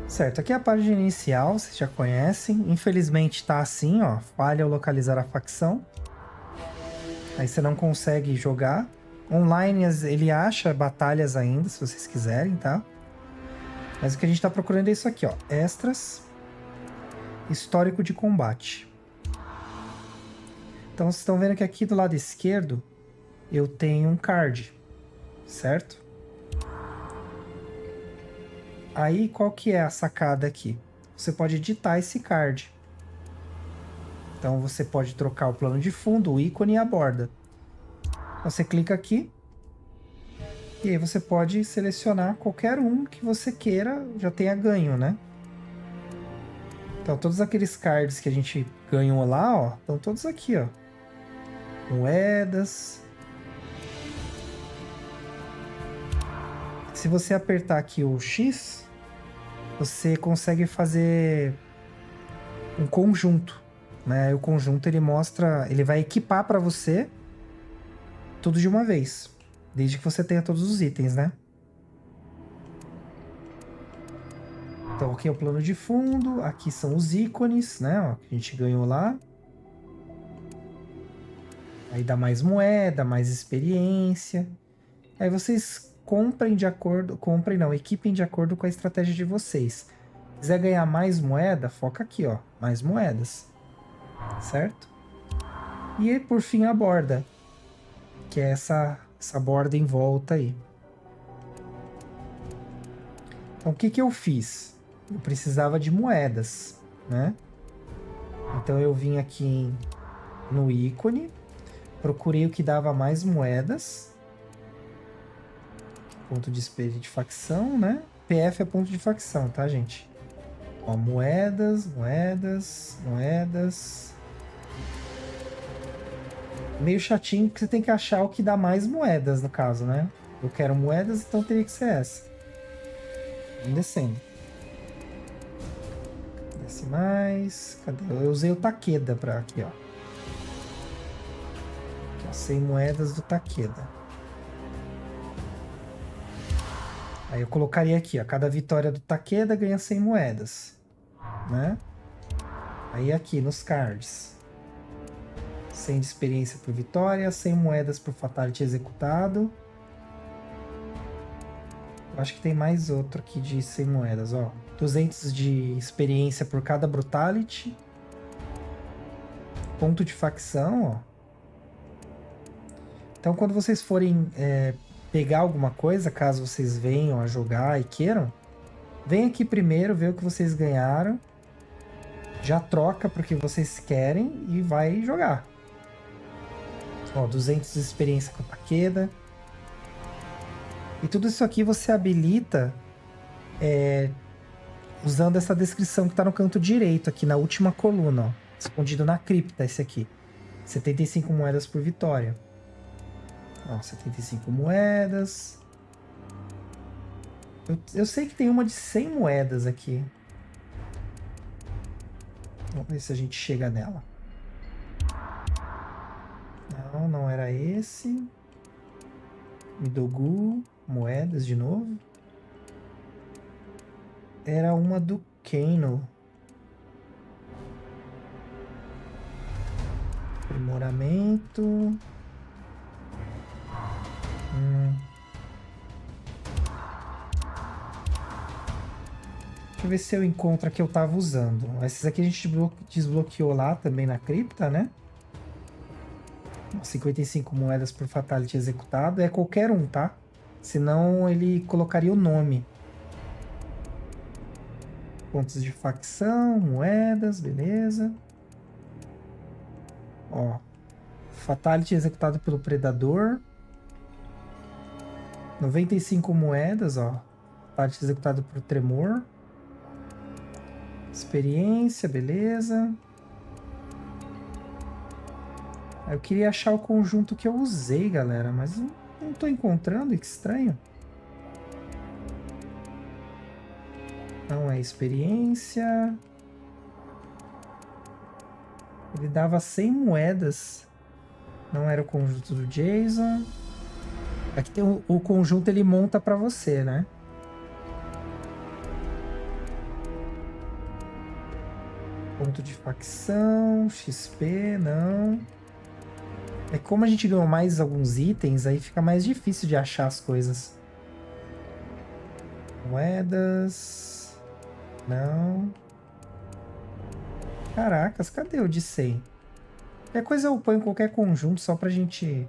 Certo, aqui é a página inicial, vocês já conhecem. Infelizmente tá assim, ó, falha ao localizar a facção. Aí você não consegue jogar. Online ele acha batalhas ainda, se vocês quiserem, tá? Mas o que a gente tá procurando é isso aqui, ó, extras, histórico de combate. Então vocês estão vendo que aqui do lado esquerdo eu tenho um card, certo? Aí qual que é a sacada aqui? Você pode editar esse card. Então você pode trocar o plano de fundo, o ícone e a borda. Você clica aqui e aí você pode selecionar qualquer um que você queira, já tenha ganho, né? Então todos aqueles cards que a gente ganhou lá, ó, estão todos aqui, ó. Moedas. Se você apertar aqui o X, você consegue fazer um conjunto, né? O conjunto ele mostra, ele vai equipar para você tudo de uma vez, desde que você tenha todos os itens, né? Então aqui é o plano de fundo, aqui são os ícones, né? Ó, que a gente ganhou lá. Aí dá mais moeda, mais experiência. Aí vocês comprem não, equipem de acordo com a estratégia de vocês. Quiser ganhar mais moeda, foca aqui, ó, mais moedas, certo? E por fim a borda, que é essa borda em volta aí. Então o que que eu fiz? Eu precisava de moedas, né? Então eu vim aqui no ícone, procurei o que dava mais moedas. Ponto de experiência de facção, né? PF é ponto de facção, tá, gente? Ó, moedas, moedas, moedas. Meio chatinho porque você tem que achar o que dá mais moedas, no caso, né? Eu quero moedas, então teria que ser essa. Vamos descendo. Desce mais. Cadê? Eu usei o Takeda pra aqui, ó. Aqui, ó, 100 moedas do Takeda. Aí eu colocaria aqui, ó. Cada vitória do Takeda ganha 100 moedas. Né? Aí aqui nos cards. 100 de experiência por vitória, 100 moedas por fatality executado. Eu acho que tem mais outro aqui de 100 moedas, ó. 200 de experiência por cada brutality. Ponto de facção, ó. Então, quando vocês forem pegar alguma coisa, caso vocês venham a jogar e queiram, vem aqui primeiro, vê o que vocês ganharam. Já troca porque vocês querem e vai jogar. Ó, 200 de experiência com a Takeda. E tudo isso aqui você habilita usando essa descrição que está no canto direito, aqui na última coluna, ó, escondido na cripta, esse aqui. 75 moedas por vitória. Ó, 75 moedas. Eu sei que tem uma de 100 moedas aqui. Vamos ver se a gente chega nela. Não, não era esse. Midogu, moedas de novo. Era uma do Kano. Aprimoramento. Deixa eu ver se eu encontro a que eu tava usando. Esses aqui a gente desbloqueou lá também na cripta, né? 55 moedas por fatality executado. É qualquer um, tá? Senão ele colocaria o nome. Pontos de facção, moedas, beleza. Ó. Fatality executado pelo predador. 95 moedas, ó. Fatality executado por tremor. Experiência, beleza. Eu queria achar o conjunto que eu usei, galera, mas não tô encontrando, que estranho. Não é experiência. Ele dava 100 moedas. Não era o conjunto do Jason. Aqui tem o conjunto, ele monta pra você, né? Ponto de facção, XP, não. É como a gente ganhou mais alguns itens, aí fica mais difícil de achar as coisas. Moedas. Não. Caracas, cadê o de 100? Qualquer coisa eu ponho em qualquer conjunto só pra gente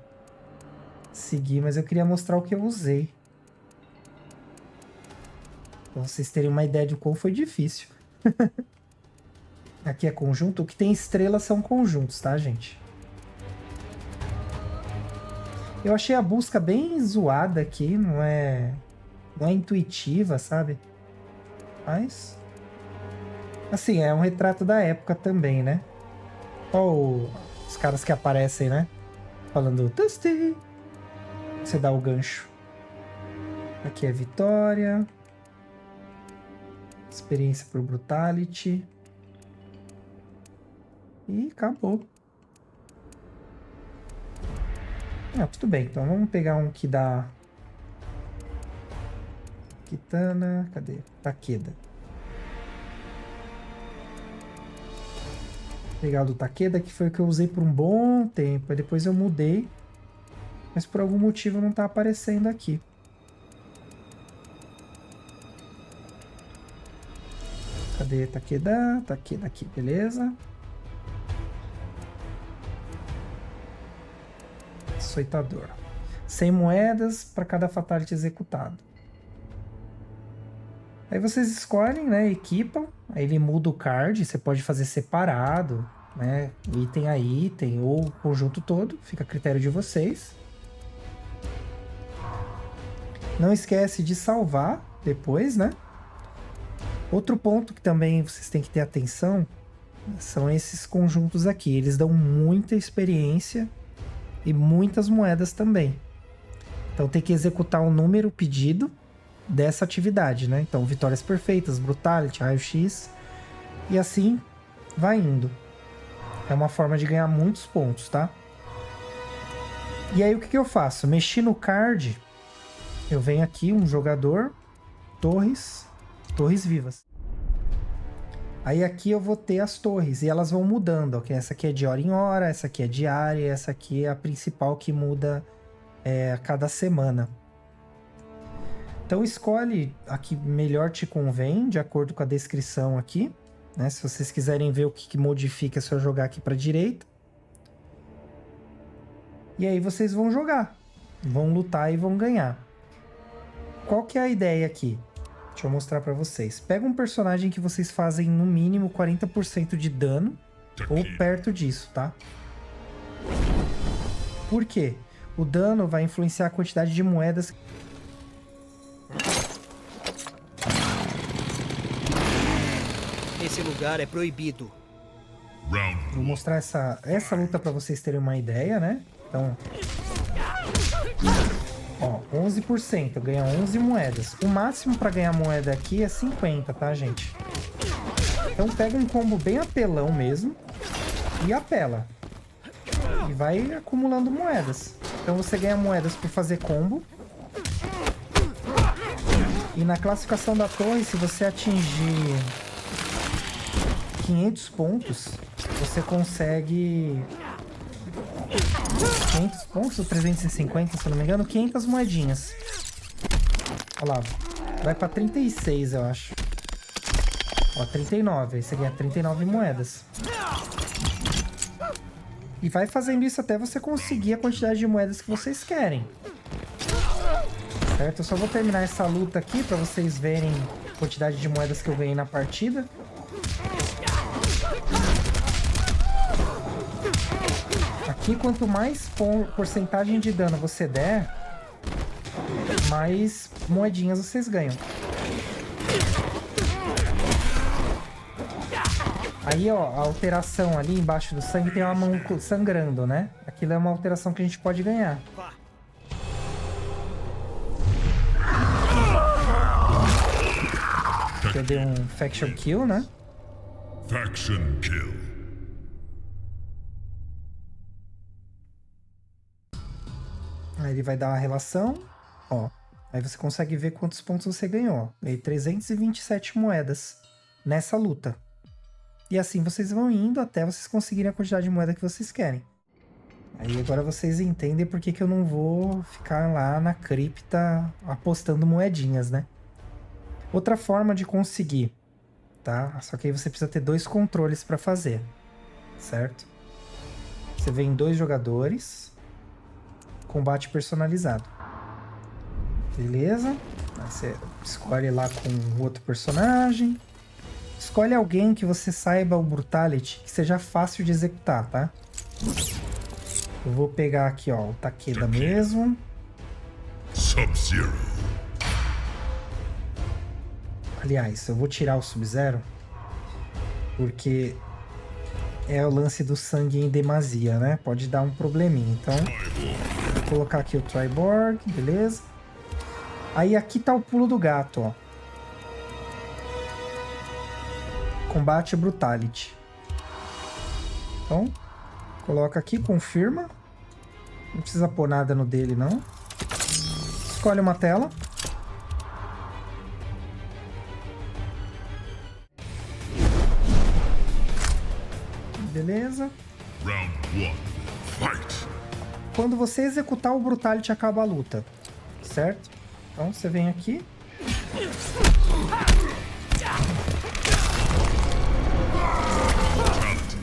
seguir, mas eu queria mostrar o que eu usei. Pra vocês terem uma ideia de qual foi difícil. Aqui é conjunto. O que tem estrelas são conjuntos, tá, gente? Eu achei a busca bem zoada aqui, não é intuitiva, sabe? Mas, assim, é um retrato da época também, né? Ó, os caras que aparecem, né? Falando Dusty. Você dá o gancho. Aqui é vitória. Experiência por brutality. E acabou. Ah, tudo bem. Então vamos pegar um que dá... Kitana. Cadê? Takeda. Pegar o do Takeda, que foi o que eu usei por um bom tempo. Aí depois eu mudei. Mas por algum motivo não tá aparecendo aqui. Cadê Takeda? Takeda aqui, beleza. Açoitador. 100 moedas para cada fatality executado. Aí vocês escolhem, né? Equipam. Aí ele muda o card. Você pode fazer separado, né? Item a item ou o conjunto todo. Fica a critério de vocês. Não esquece de salvar depois, né? Outro ponto que também vocês têm que ter atenção são esses conjuntos aqui. Eles dão muita experiência e muitas moedas também. Então tem que executar o número pedido dessa atividade, né? Então, vitórias perfeitas, brutality, raio-x, e assim vai indo. É uma forma de ganhar muitos pontos, tá? E aí o que eu faço? Mexi no card, eu venho aqui, um jogador, torres vivas. Aí aqui eu vou ter as torres e elas vão mudando, ok? Essa aqui é de hora em hora, essa aqui é diária, essa aqui é a principal que muda a cada semana. Então escolhe a que melhor te convém, de acordo com a descrição aqui, né? Se vocês quiserem ver o que modifica, é só jogar aqui para a direita. E aí vocês vão jogar, vão lutar e vão ganhar. Qual que é a ideia aqui? Deixa eu mostrar para vocês. Pega um personagem que vocês fazem no mínimo 40% de dano, ou perto disso, tá? Por quê? O dano vai influenciar a quantidade de moedas. Esse lugar é proibido. Vou mostrar essa luta para vocês terem uma ideia, né? Então, ó, 11%, ganha 11 moedas. O máximo para ganhar moeda aqui é 50, tá, gente? Então pega um combo bem apelão mesmo e apela. E vai acumulando moedas. Então você ganha moedas por fazer combo. E na classificação da torre, se você atingir 500 pontos, você consegue 500 pontos ou 350, se eu não me engano, 500 moedinhas. Olha lá, vai pra 36, eu acho. Ó, 39, aí você ganha 39 moedas. E vai fazendo isso até você conseguir a quantidade de moedas que vocês querem. Certo? Eu só vou terminar essa luta aqui pra vocês verem a quantidade de moedas que eu ganhei na partida. Aqui, quanto mais porcentagem de dano você der, mais moedinhas vocês ganham. Aí, ó, a alteração ali embaixo do sangue tem uma mão sangrando, né? Aquilo é uma alteração que a gente pode ganhar. Aqui eu dei um Faction Kill, né? Faction Kill. Aí ele vai dar uma relação, ó. Aí você consegue ver quantos pontos você ganhou. Ganhei 327 moedas nessa luta. E assim vocês vão indo até vocês conseguirem a quantidade de moeda que vocês querem. Aí agora vocês entendem por que eu não vou ficar lá na cripta apostando moedinhas, né? Outra forma de conseguir, tá? Só que aí você precisa ter 2 controles para fazer, certo? Você vem 2 jogadores, combate personalizado. Beleza? Aí você escolhe lá com o outro personagem. Escolhe alguém que você saiba o Brutality, que seja fácil de executar, tá? Eu vou pegar aqui, ó, o Takeda mesmo. Sub-Zero. Aliás, eu vou tirar o Sub-Zero, porque é o lance do sangue em demasia, né? Pode dar um probleminha. Então, vou colocar aqui o Triborg, beleza? Aí aqui tá o pulo do gato, ó. Combate Brutality. Então, coloca aqui, confirma. Não precisa pôr nada no dele, não. Escolhe uma tela. Beleza. Round 1. Fight. Quando você executar o Brutality, acaba a luta. Certo? Então, você vem aqui.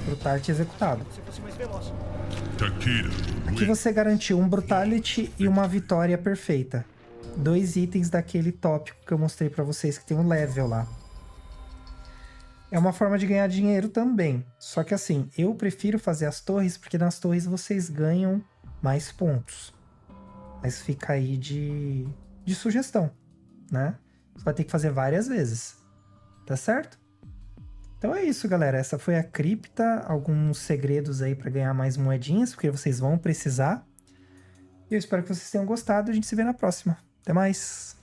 Brutality executado. Aqui você garantiu um Brutality e uma vitória perfeita. 2 itens daquele tópico que eu mostrei pra vocês, que tem um level lá. É uma forma de ganhar dinheiro também. Só que assim, eu prefiro fazer as torres, porque nas torres vocês ganham mais pontos. Mas fica aí de sugestão, né? Você vai ter que fazer várias vezes, tá certo? Então é isso, galera. Essa foi a cripta, alguns segredos aí para ganhar mais moedinhas, porque vocês vão precisar. E eu espero que vocês tenham gostado. A gente se vê na próxima. Até mais!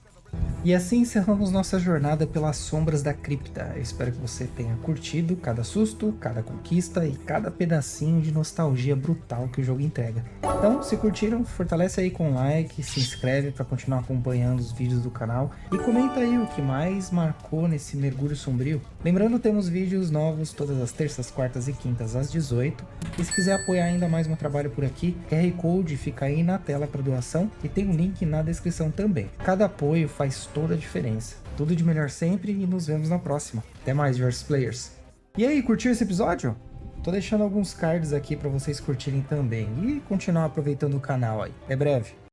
E assim encerramos nossa jornada pelas sombras da cripta. Eu espero que você tenha curtido cada susto, cada conquista e cada pedacinho de nostalgia brutal que o jogo entrega. Então, se curtiram, fortalece aí com like, se inscreve para continuar acompanhando os vídeos do canal e comenta aí o que mais marcou nesse mergulho sombrio. Lembrando, temos vídeos novos todas as terças, quartas e quintas às 18. E se quiser apoiar ainda mais meu trabalho por aqui, QR Code fica aí na tela para doação e tem um link na descrição também. Cada apoio faz toda a diferença. Tudo de melhor sempre e nos vemos na próxima. Até mais, Yours Players. E aí, curtiu esse episódio? Tô deixando alguns cards aqui para vocês curtirem também e continuar aproveitando o canal aí. Até breve.